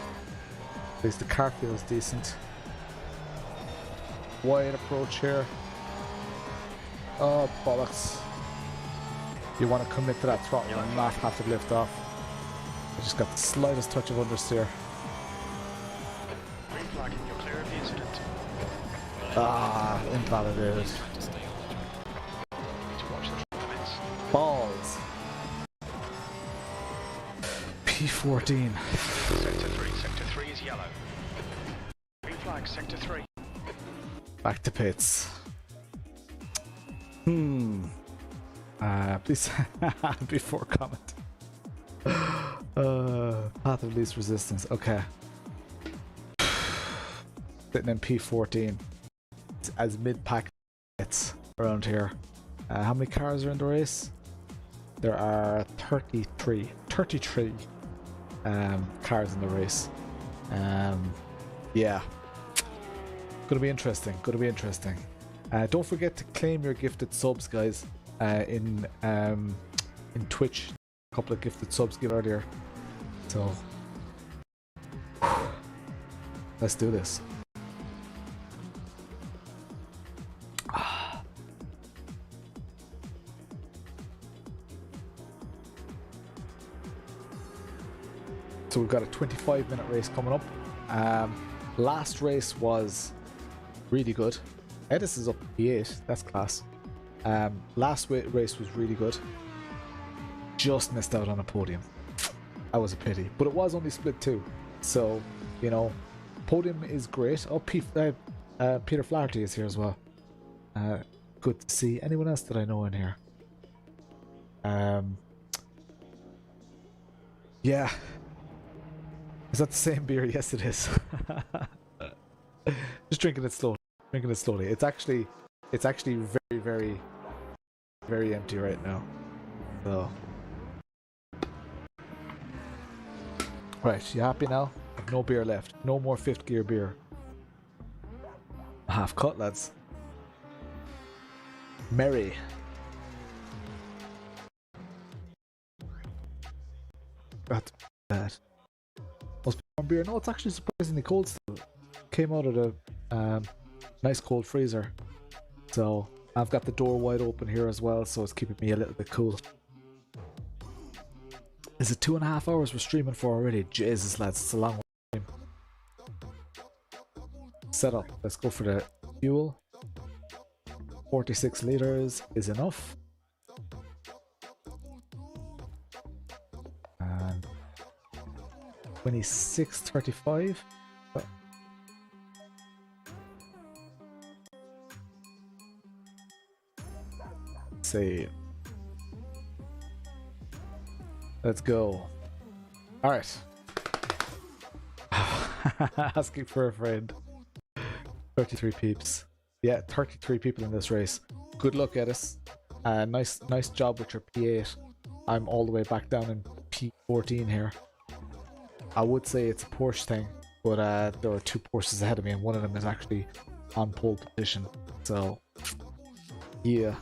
At least the car feels decent. Wide approach here. Oh, bollocks. You want to commit to that throttle and not have to lift off. I just got the slightest touch of understeer. Green flag, you're clear of the incident. Ah, invalidated. You need to watch the limits. Balls. P14. Sector 3. Sector 3 is yellow. Green flag, sector 3. Back to pits. Please, before comment. Path of least resistance. Okay. Sitting in P14. It's as mid-pack hits around here. How many cars are in the race? There are 33 cars in the race. Yeah. Gonna be interesting. Don't forget to claim your gifted subs, guys. In Twitch, a couple of gifted subs given earlier. So let's do this. So we've got a 25-minute race coming up. Last race was really good. Edis is up P8, that's class. Last race was really good. Just missed out on a podium. That was a pity, but it was only split 2. So, you know, podium is great. Oh, Peter Flaherty is here as well. Good to see. Anyone else that I know in here? Yeah. Is that the same beer? Yes, it is. Just drinking it slowly. It's actually very, very, very empty right now. So, right, you happy now? I've no beer left. No more 5th gear beer. Half cut, lads. Merry. That's bad. Must be warm beer. No, it's actually surprisingly cold still. came out of the nice cold freezer. So I've got the door wide open here as well, so it's keeping me a little bit cool. Is it 2.5 hours we're streaming for already? Jesus lads, it's a long time. Set up. Let's go for the fuel. 46 liters is enough. And 26.35. Save. Let's go. Alright. Asking for a friend. 33 peeps. Yeah, 33 people in this race. Good luck, Edis. Nice job with your P8. I'm all the way back down in P14 here. I would say it's a Porsche thing, but there are 2 Porsches ahead of me, and one of them is actually on pole position. So, yeah.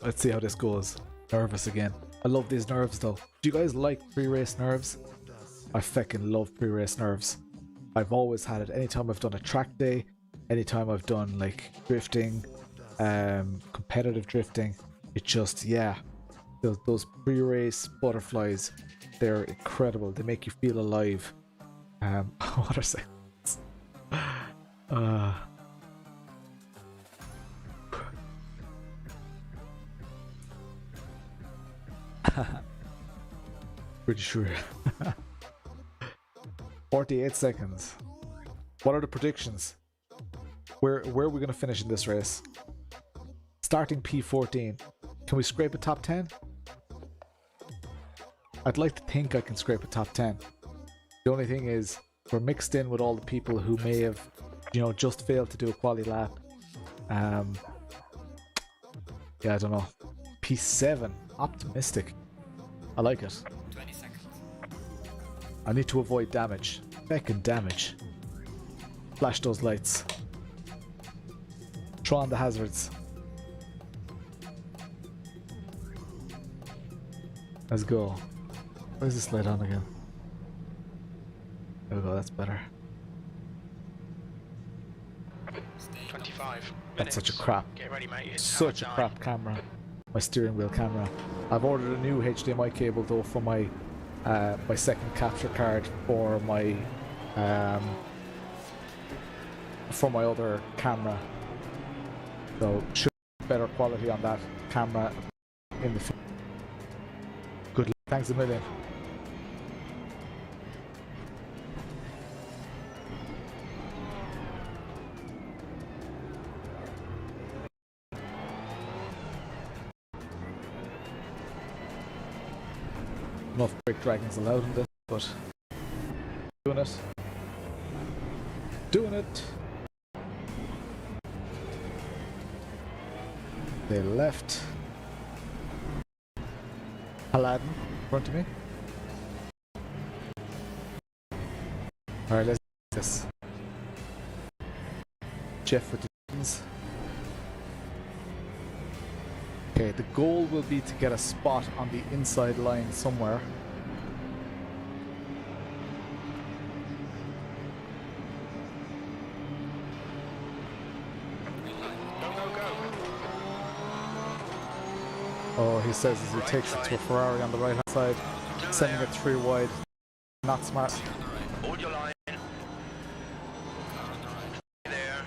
Let's see how this goes. Nervous again. I love these nerves though. Do you guys like pre-race nerves? I fucking love pre-race nerves. I've always had it. Anytime I've done a track day, anytime I've done like drifting, competitive drifting, it just, yeah. Those pre-race butterflies, they're incredible. They make you feel alive. What are sounds? Pretty sure. 48 seconds. What are the predictions? Where are we going to finish in this race? Starting P14. Can we scrape a top 10? I'd like to think I can scrape a top 10. The only thing is, we're mixed in with all the people who may have, you know, just failed to do a quali lap. Yeah, I don't know. P7. Optimistic. I like it. 20 seconds. I need to avoid damage. Feckin' damage. Flash those lights. Throw on the hazards. Let's go. Where's this light on again? There we go, that's better. 25 That's such a crap. Get ready, mate. It's Such a hammer crap time. camera. My steering wheel camera. I've ordered a new HDMI cable though for my my second capture card for my other camera. So should be better quality on that camera in the future. Good luck. Thanks a million. Enough brake dragons allowed in this, but doing it. Doing it. They left. Aladdin, in front of me. Alright, let's do this. Jeff with the buttons. Okay, the goal will be to get a spot on the inside line somewhere. Oh, he says as he takes it to a Ferrari on the right hand side, sending it 3 wide. Not smart. Hold your line. There.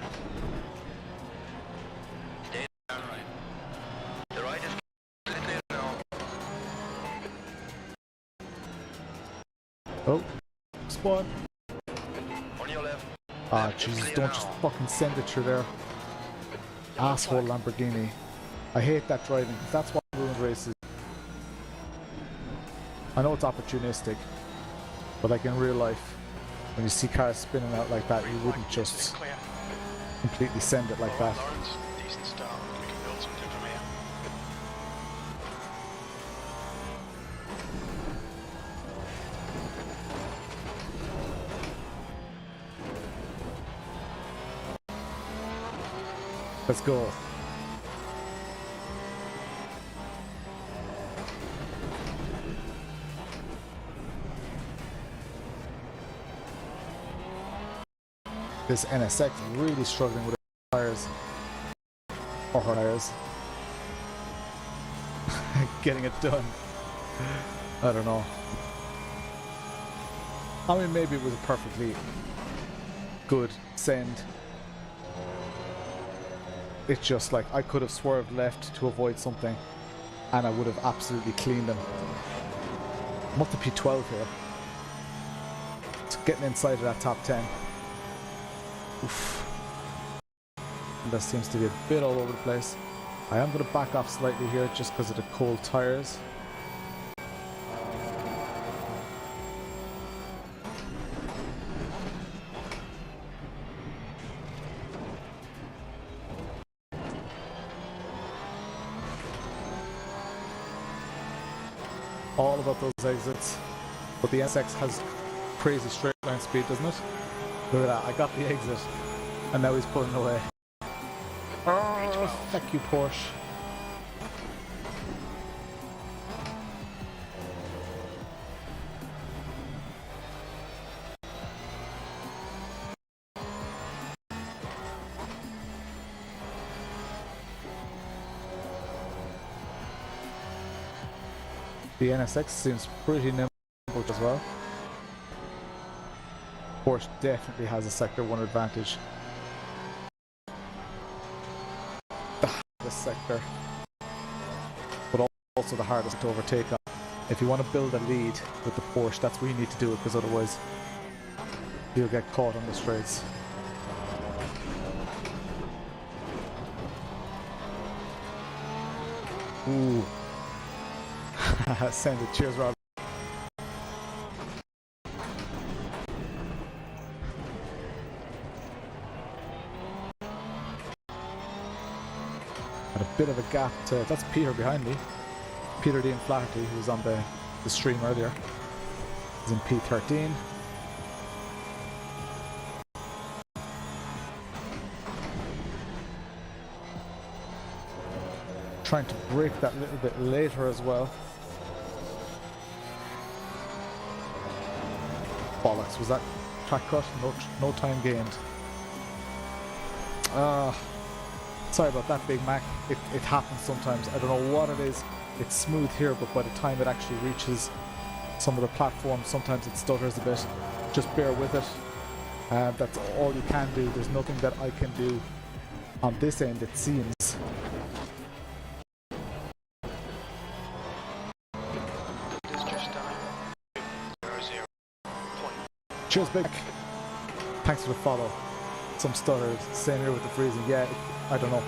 Stay there. The right is clear now. Oh, spawn. On your left. Ah, Jesus, don't just fucking send it through there. Asshole Lamborghini. I hate that driving, because that's what ruins races. I know it's opportunistic, but like in real life, when you see cars spinning out like that, you wouldn't just Clear. completely send it like that. Lawrence, decent start. We can build something from here. Let's go. This NSX really struggling with her tires. Or her tires. Getting it done. I don't know. I mean, maybe it was a perfectly good send. It's just like I could have swerved left to avoid something and I would have absolutely cleaned them. I'm up to P12 here. It's getting inside of that top 10. Oof. And that seems to be a bit all over the place. I am going to back off slightly here just because of the cold tires. All about those exits, but the NSX has crazy straight line speed, doesn't it? Look at that, I got the exit and now he's pulling away. Oh, thank you, Porsche. The NSX seems pretty nimble as well. Porsche definitely has a Sector 1 advantage. The hardest sector, but also the hardest to overtake on. If you want to build a lead with the Porsche, that's where you need to do it, because otherwise you'll get caught on the straights. Ooh. Send it. Cheers, Rob. Had a bit of a gap to... That's Peter behind me. Peter Dean Flaherty, who was on the stream earlier. He's in P13. Trying to break that a little bit later as well. Bollocks, was that track cut? No time gained. Sorry about that, Big Mac. It happens sometimes. I don't know what it is. It's smooth here, but by the time it actually reaches some of the platforms, sometimes it stutters a bit. Just bear with it. That's all you can do. There's nothing that I can do on this end, it seems. Cheers, Big. Thanks for the follow. Some stutters. Same here with the freezing. Yeah, I don't know.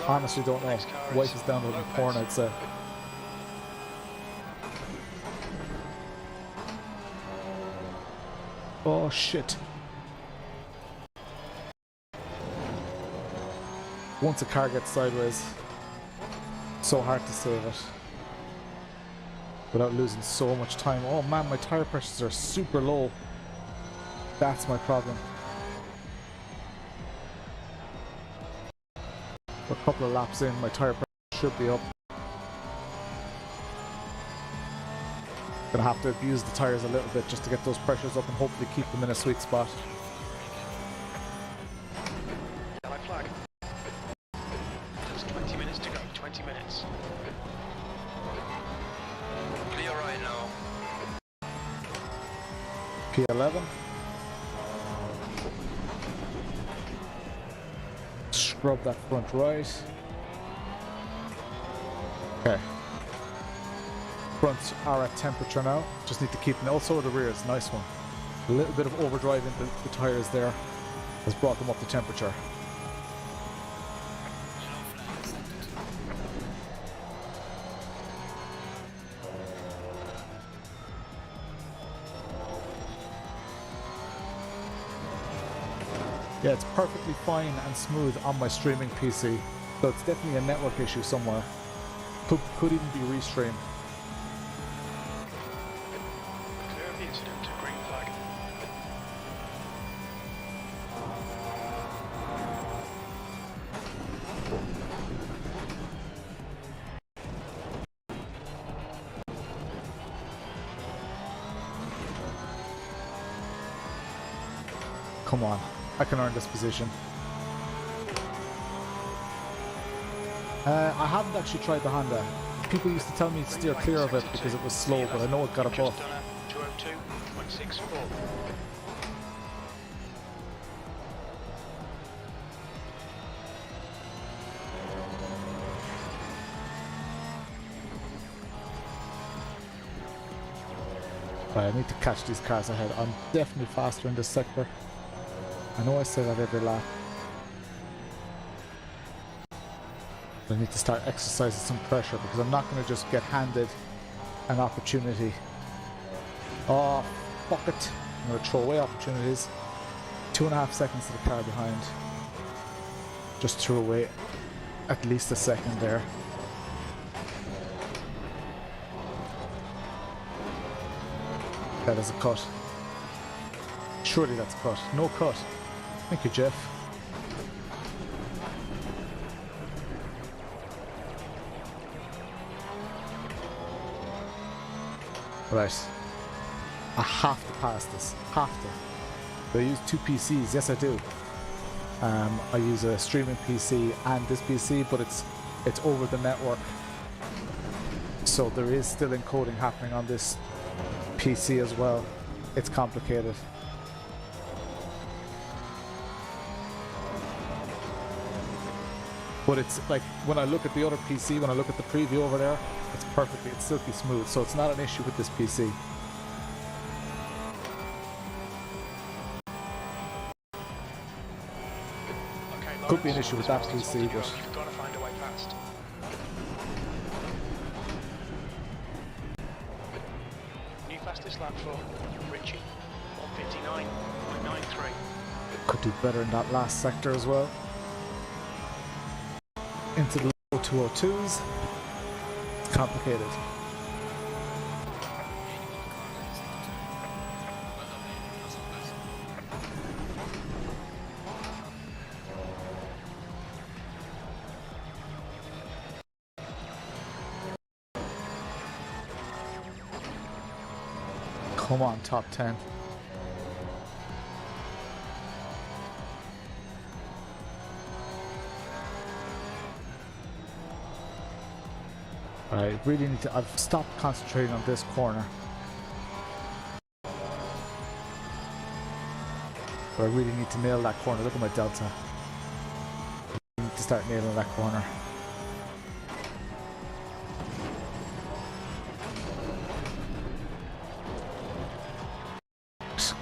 Honestly, don't know. Wife is down with porn, I'd say. Oh shit. Once a car gets sideways, so hard to save it without losing so much time. Oh man, my tire pressures are super low. That's my problem. A couple of laps in, my tire pressure should be up. Gonna have to abuse the tires a little bit just to get those pressures up and hopefully keep them in a sweet spot. Yellow flag. There's 20 minutes to go. 20 minutes. Clear right now. P11. Scrub that front right. Okay. Fronts are at temperature now. Just need to keep them. Also the rears, nice one. A little bit of overdrive in the tires there has brought them up to temperature. Yeah, it's perfectly fine and smooth on my streaming PC, so it's definitely a network issue somewhere. Could even be restream. Clear of the incident to green flag. Come on. I can earn this position. I haven't actually tried the Honda. People used to tell me to steer clear of it because it was slow, but I know it got a buff. 202.64. Right, I need to catch these cars ahead. I'm definitely faster in this sector. I know I say that every lap. I need to start exercising some pressure because I'm not going to just get handed an opportunity. Oh, fuck it. I'm going to throw away opportunities. 2.5 seconds to the car behind. Just threw away at least a second there. That is a cut. Surely that's a cut. No cut. Thank you, Jeff. Right. I have to pass this. Have to. Do I use 2 PCs? Yes, I do. I use a streaming PC and this PC, but it's over the network. So there is still encoding happening on this PC as well. It's complicated. But it's like when I look at the other PC, when I look at the preview over there, it's perfectly, it's silky smooth, so it's not an issue with this PC. Okay, Could be an issue with that PC, but you've got to find a way past. New fastest lap for Richie, 159.93. could do better in that last sector as well. Into the low 202s. It's complicated. Come on, top 10. I really need to, I've stopped concentrating on this corner. But I really need to nail that corner. Look at my delta. I need to start nailing that corner.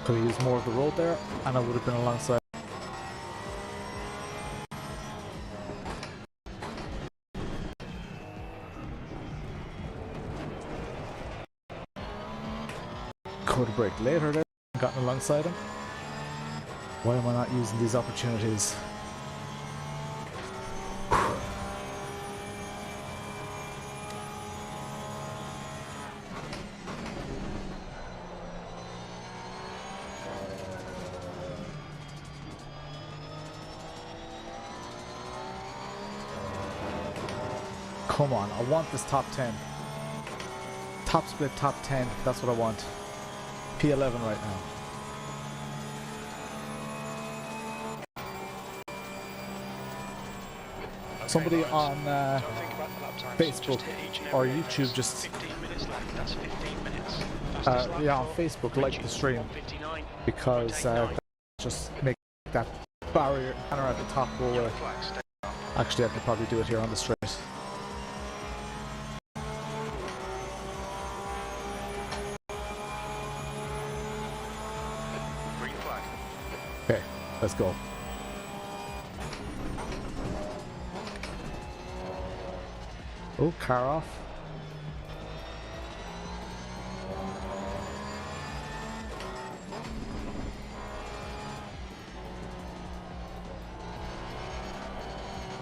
Could have used more of the road there, and I would have been alongside. Could have braked later there, gotten alongside him. Why am I not using these opportunities? Come on, I want this top 10. Top split, top 10, that's what I want. P11 right now. Okay, Somebody Lawrence, on don't think about the lap times, Facebook just hit each and or every YouTube apex. just 15 minutes left, that's 15 minutes. Fastest lap yeah, on for Facebook, like Richie, the stream 159.89. because just make that barrier banner at the top go away. Yellow flag, stay up. Actually, I could probably do it here on the straight. Green flag. Okay, let's go. Oh, car off.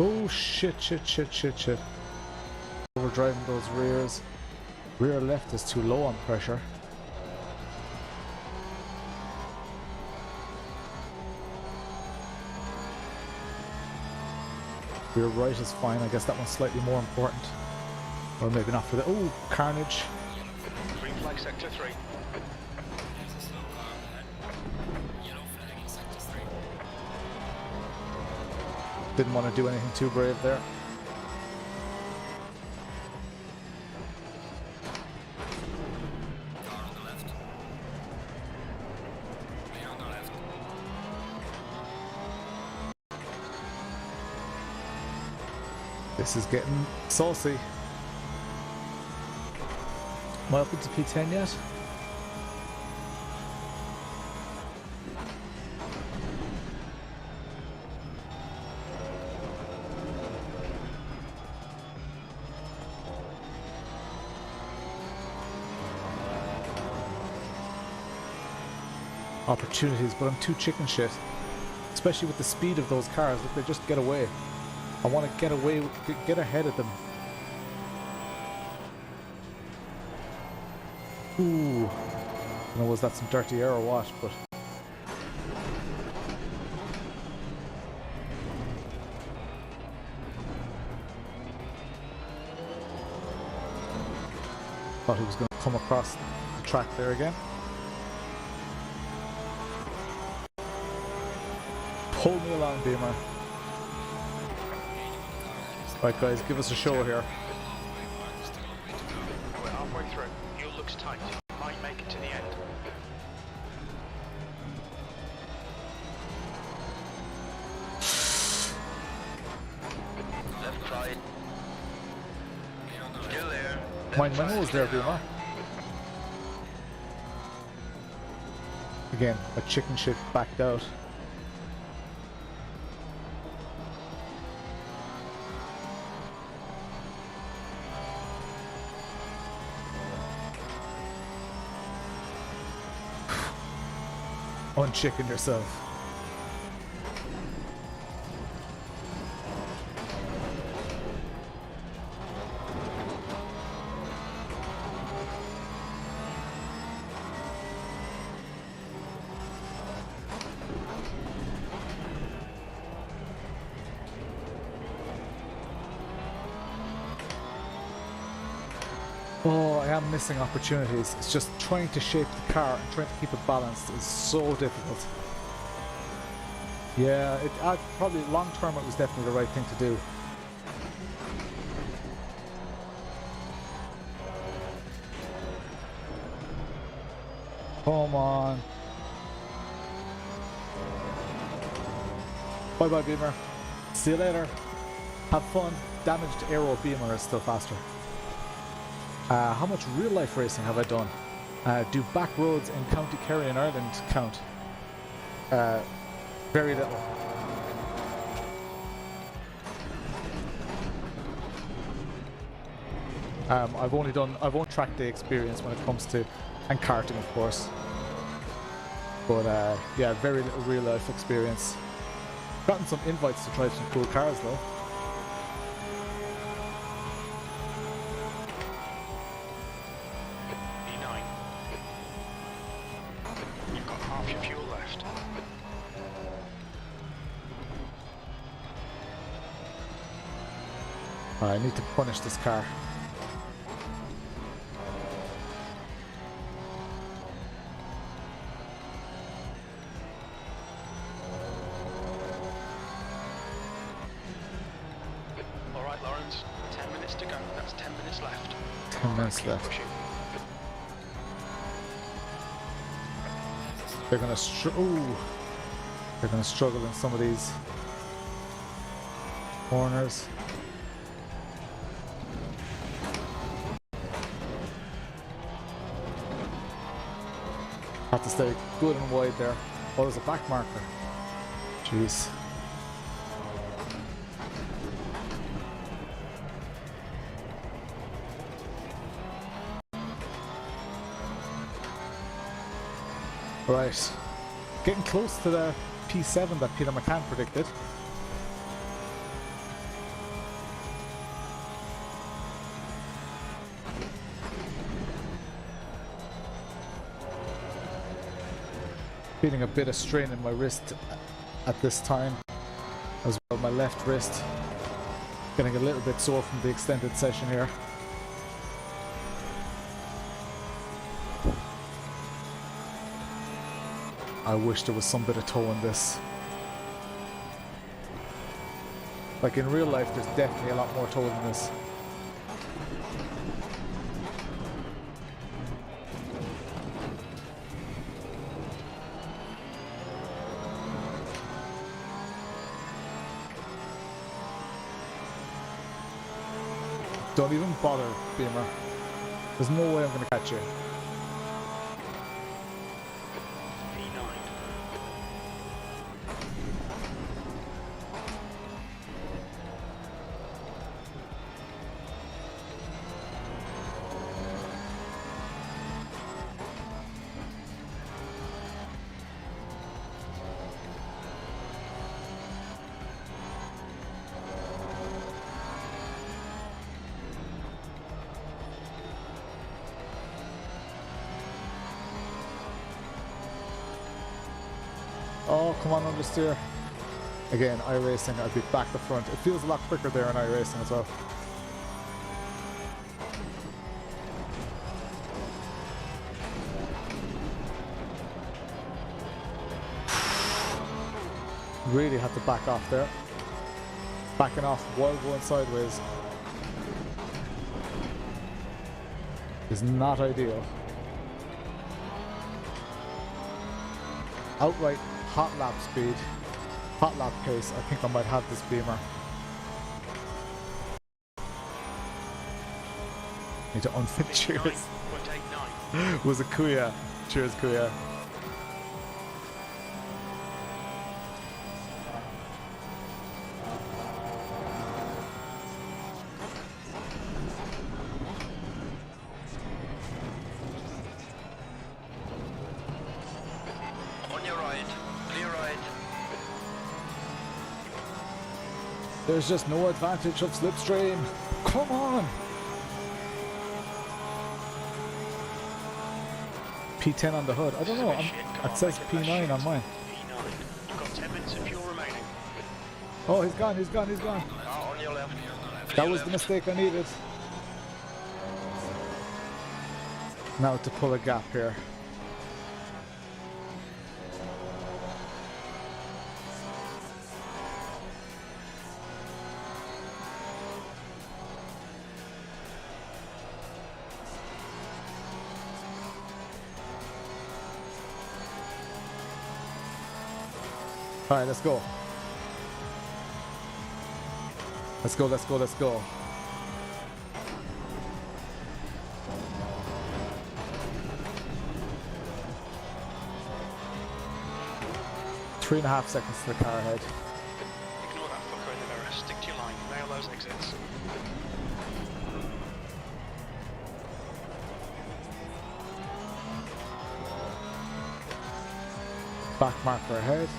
Oh shit. Overdriving those rears. Rear left is too low on pressure. Rear right is fine. I guess that one's slightly more important. Or maybe not for the... Oh, carnage. Green flag, sector 3. Didn't want to do anything too brave there. Car on the left. Clear on the left. This is getting saucy. Am I up into P10 yet? Opportunities, but I'm too chicken shit. Especially with the speed of those cars, look, they just get away. I want to get away, get ahead of them. Ooh. I don't know, was that some dirty air or what, but... Thought he was going to come across the track there again. Pull me along, Beamer. Right, guys, give us a show here. We're halfway through. Fuel looks tight. Might make it to the end. Left side. Clear on the left. Still there. My nose there, Beamer. Again, a chicken shit backed out. Unchicken yourself. Oh, I am missing opportunities. It's just trying to shape the car and trying to keep it balanced is so difficult. Yeah, probably long term it was definitely the right thing to do. Come on. Bye bye, Beamer. See you later. Have fun. Damaged aero Beamer is still faster. How much real life racing have I done? Do back roads in County Kerry in Ireland count? Very little. I've only track day experience when it comes to, and karting of course. But yeah, very little real life experience. Gotten some invites to drive some cool cars though. I need to punish this car. Alright, Lawrence, 10 minutes to go. That's 10 minutes left. 10 minutes left. They're gonna struggle in some of these corners. Have to stay good and wide there. Oh, there's a back marker. Jeez. Right. Getting close to the P7 that Peter McCann predicted. Feeling a bit of strain in my wrist at this time, as well my left wrist. Getting a little bit sore from the extended session here. I wish there was some bit of toe in this. Like in real life, there's definitely a lot more told in this. Don't even bother, Beamer. There's no way I'm going to catch you. P9. Oh, come on, understeer. Again, iRacing, I'd be back the front. It feels a lot quicker there in iRacing as well. Really had to back off there. Backing off while going sideways is not ideal. Outright hot lap speed, hot lap pace. I think I might have this Beamer. Need to unfit. Cheers. 9.89. Was a Cuyar. Cheers, Cuyar. There's just no advantage of slipstream. Come on! P10 on the hood. I don't know. It says P9 on mine. P9. You've got 10 minutes of fuel remaining. Oh, he's gone, he's gone, he's gone. On your left. That was the mistake I needed. Now to pull a gap here. All right, let's go. Let's go, let's go, let's go. Three and a half seconds to the car ahead. Ignore that fucker in the mirror. Stick to your line. Nail those exits. Back marker ahead.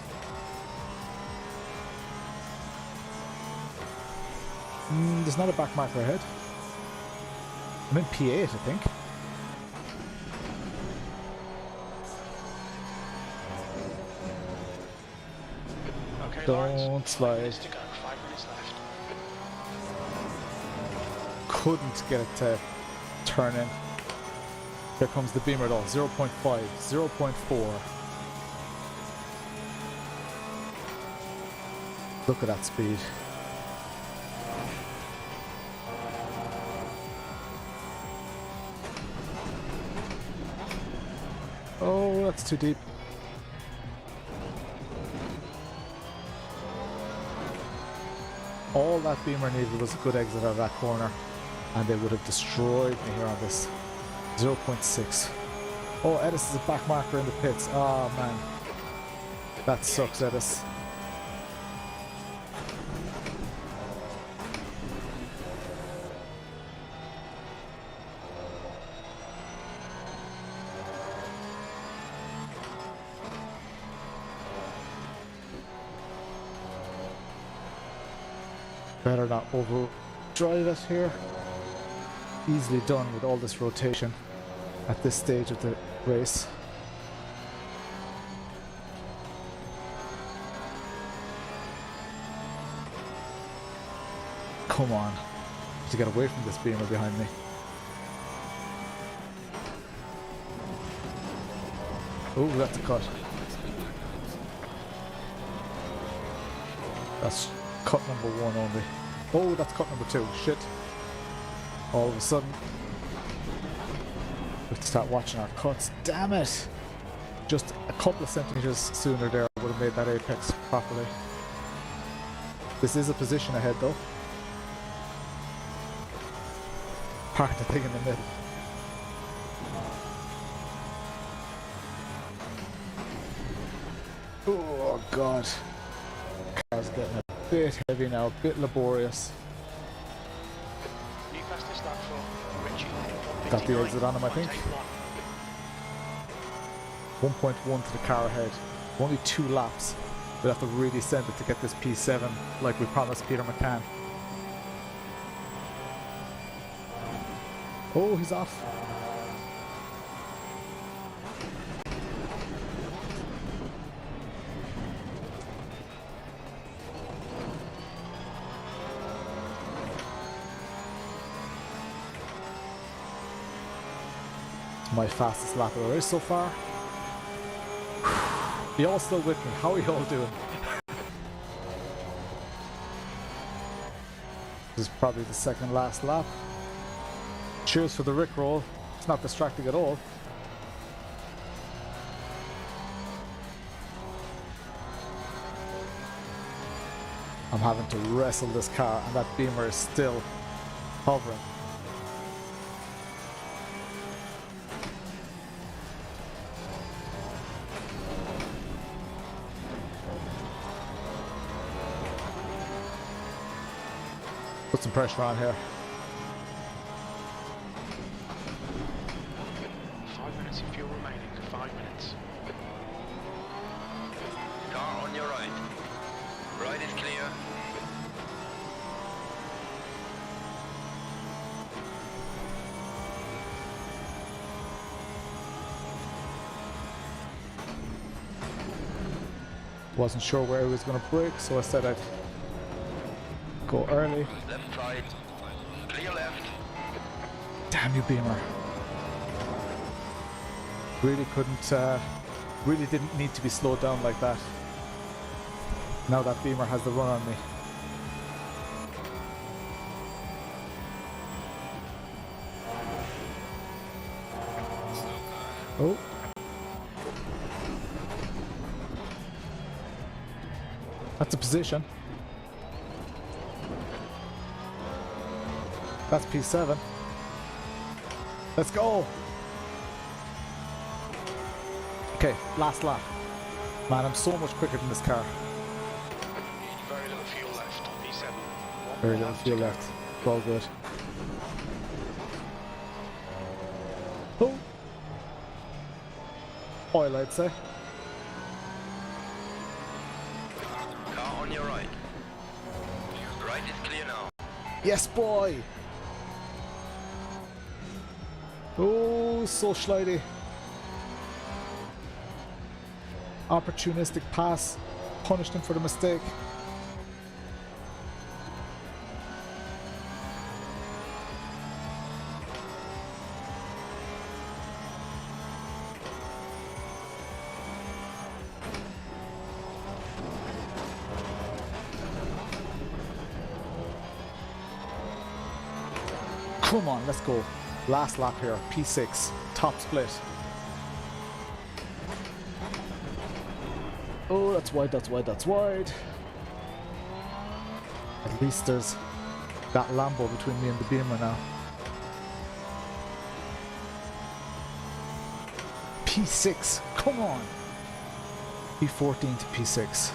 There's not a back marker ahead. I'm in P8, I think. Okay, Don't Lawrence. slide. 5 minutes to go. 5 minutes left. Couldn't get it to turn in. Here comes the Beamer though. 0.5, 0.4. Look at that speed. Oh, that's too deep. All that Beamer needed was a good exit out of that corner, and they would have destroyed me here on this. 0.6. Oh, Edis is a back marker in the pits. Oh man. That sucks, Edis. Better not overdrive it here. Easily done with all this rotation at this stage of the race. Come on. To get away from this Beamer behind me. Oh, that's a cut. That's cut number 1 only. Oh, that's cut number 2. Shit. All of a sudden, we have to start watching our cuts. Damn it! Just a couple of centimeters sooner there would have made that apex properly. This is a position ahead though. Park the thing in the middle. Oh god. Car's getting a bit heavy now, a bit laborious. New fastest lap for Richie. Got the exit on him, I think. 1.1 to the car ahead. Only 2 laps. We'll have to really send it to get this P7 like we promised Peter McCann. Oh, he's off. It's my fastest lap of the race so far. You all still with me? How are you all doing? This is probably the second last lap. Cheers for the Rickroll. It's not distracting at all. I'm having to wrestle this car and that Beamer is still hovering. Put some pressure on here. 5 minutes of fuel remaining. 5 minutes. Car on your right. Right is clear. Wasn't sure where he was going to brake, so I said I'd go early. Left side. Clear left. Damn you, Beamer. Really couldn't, really didn't need to be slowed down like that. Now that Beamer has the run on me. Oh. That's a position. That's P7. Let's go. Okay, last lap. Man, I'm so much quicker than this car. Very little fuel left. P7. Very little fuel left. It's all good. Oh. Oil, I'd say. Car on your right. Right is clear now. Yes, boy. Oh, so slidey. Opportunistic pass. Punished him for the mistake. Come on, let's go. Last lap here, P6, top split. Oh, that's wide, that's wide, that's wide. At least there's that Lambo between me and the Beamer now. P6, come on. P14 to P6.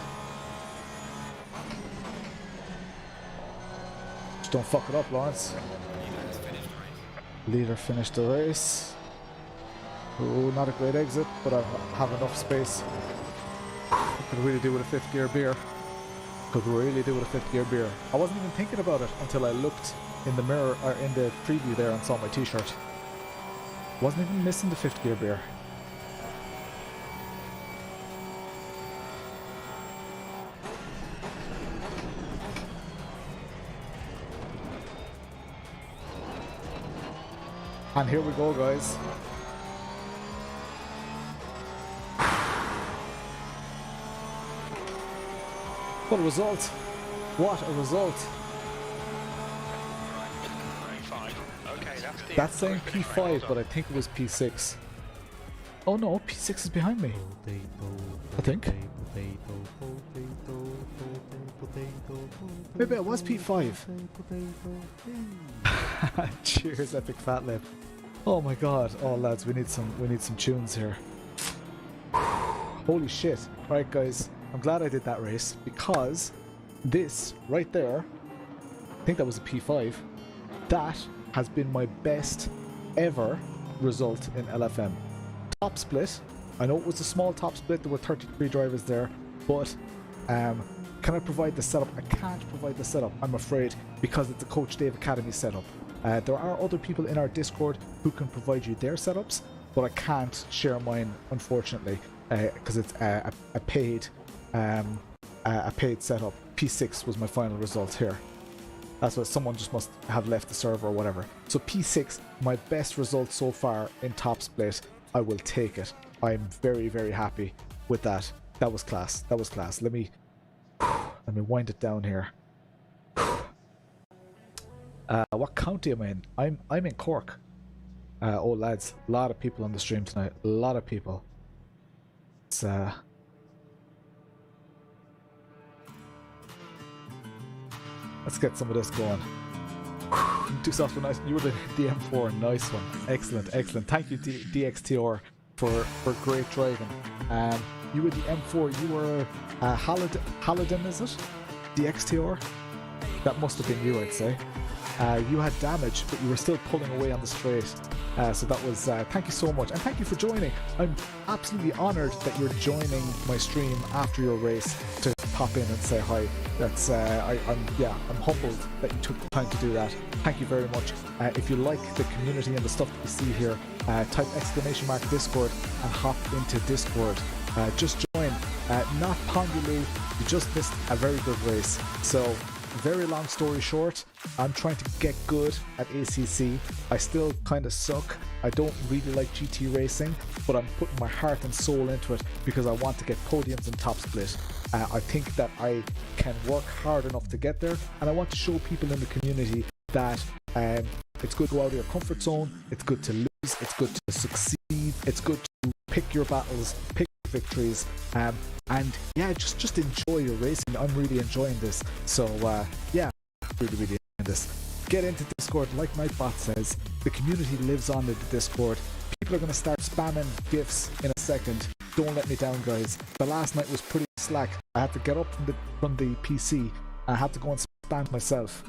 Just don't fuck it up, Lawrence. Leader finished the race. Oh, not a great exit, but I have enough space. Could really do with a 5th gear beer. Could really do with a 5th gear beer. I wasn't even thinking about it until I looked in the mirror, or in the preview there, and saw my t-shirt. Wasn't even missing the 5th gear beer. And here we go, guys. What a result. What a result. P5. Okay, that's the That's saying P5, but I think it was P6. Oh no, P6 is behind me. I think. Maybe it was P5. Cheers, epic fat lip. Oh my god. Oh lads, we need some tunes here. Holy shit. Alright guys, I'm glad I did that race because this right there, I think that was a P5. That has been my best ever result in LFM. Top split. I know it was a small top split, there were 33 drivers there, but can I provide the setup? I can't provide the setup, I'm afraid, because it's a Coach Dave Academy setup. There are other people in our Discord who can provide you their setups, but I can't share mine, unfortunately, because it's a paid setup. P6 was my final result here. That's what someone just must have left the server or whatever. So P6, my best result so far in top split. I will take it. I'm very, very happy with that. That was class. That was class. Let me wind it down here. What county am I in? I'm in Cork. Oh lads, a lot of people on the stream tonight. A lot of people. It's let's get some of this going. Do something nice. You were the M4, nice one. Excellent, excellent. Thank you, DXTR, for great driving. You were the M4. You were Haladin, is it? DXTR. That must have been you, I'd say. You had damage, but you were still pulling away on the straight. So that was, thank you so much. And thank you for joining. I'm absolutely honoured that you're joining my stream after your race to pop in and say hi. That's, I'm humbled that you took the time to do that. Thank you very much. If you like the community and the stuff that you see here, type !Discord and hop into Discord. Just join. Not Pongulu, you just missed a very good race. So, very long story short, I'm trying to get good at ACC. I still kind of suck. I don't really like GT racing, but I'm putting my heart and soul into it because I want to get podiums and top split. I think that I can work hard enough to get there, and I want to show people in the community that it's good to go out of your comfort zone, it's good to lose, it's good to succeed, it's good to pick your battles, pick your victories, and yeah, just enjoy your racing. I'm really enjoying this. So yeah, really enjoying this. Get into Discord, like Nightbot says. The community lives on in the Discord. People are going to start spamming GIFs in a second. Don't let me down, guys. The last night was pretty slack. I had to get up from the PC. I had to go and spam myself.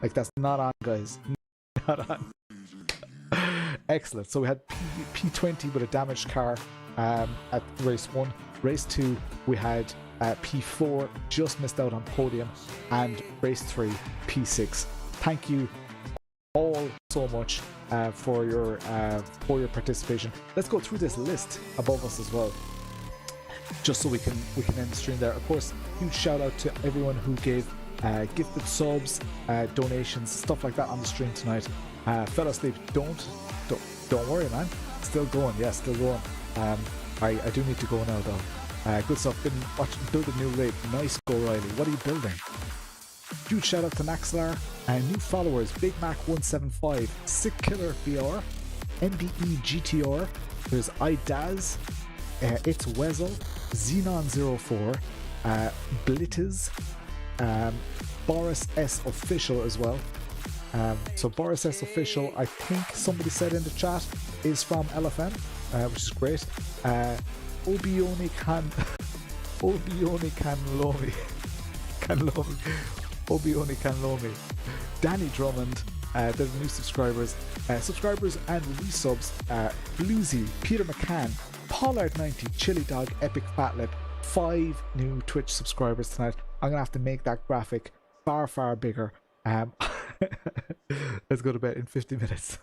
Like, that's not on, guys. Not on. Excellent. So we had P20 with a damaged car at race 1. Race 2, we had P4, just missed out on podium, and race 3, P6. Thank you all so much for your participation. Let's go through this list above us as well, just so we can end the stream there. Of course, huge shout out to everyone who gave gifted subs, donations, stuff like that on the stream tonight. Fell asleep. Don't worry, man. Still going. Yeah, still going. I do need to go now though. Good stuff. Been watching, build a new rig. Nice go, Riley. What are you building? Huge shout out to Naxalar and new followers: Big Mac 175, Sick Killer BR, MBE GTR. There's iDaz, It's Wezel, Xenon04, Blitters, Boris S Official as well. So Boris S Official, I think somebody said in the chat, is from LFM, which is great. Obioni Canlomi, Danny Drummond, there's new subscribers and resubs, Bluesy, Peter McCann, Pollard90, Chiledog, Epic Fatlip, 5 new Twitch subscribers tonight. I'm gonna have to make that graphic far bigger. Let's go to bed in 50 minutes.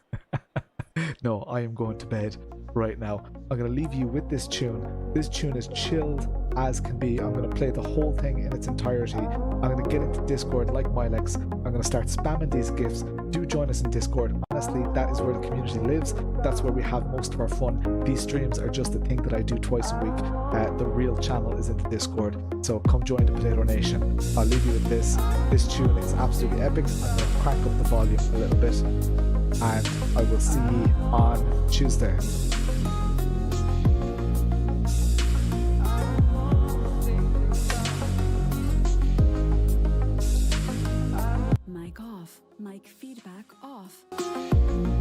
No, I am going to bed right now. I'm going to leave you with this tune. This tune is chilled as can be. I'm going to play the whole thing in its entirety. I'm going to get into Discord like Milex. I'm going to start spamming these GIFs. Do join us in Discord. honestly, that is where the community lives. That's where we have most of our fun. These streams are just a thing that I do twice a week. The real channel is in the Discord, so come join the Potato Nation. I'll leave you with this. This tune is absolutely epic. I'm going to crank up the volume a little bit, and I will see you on Tuesday. Mic off. Mic feedback off.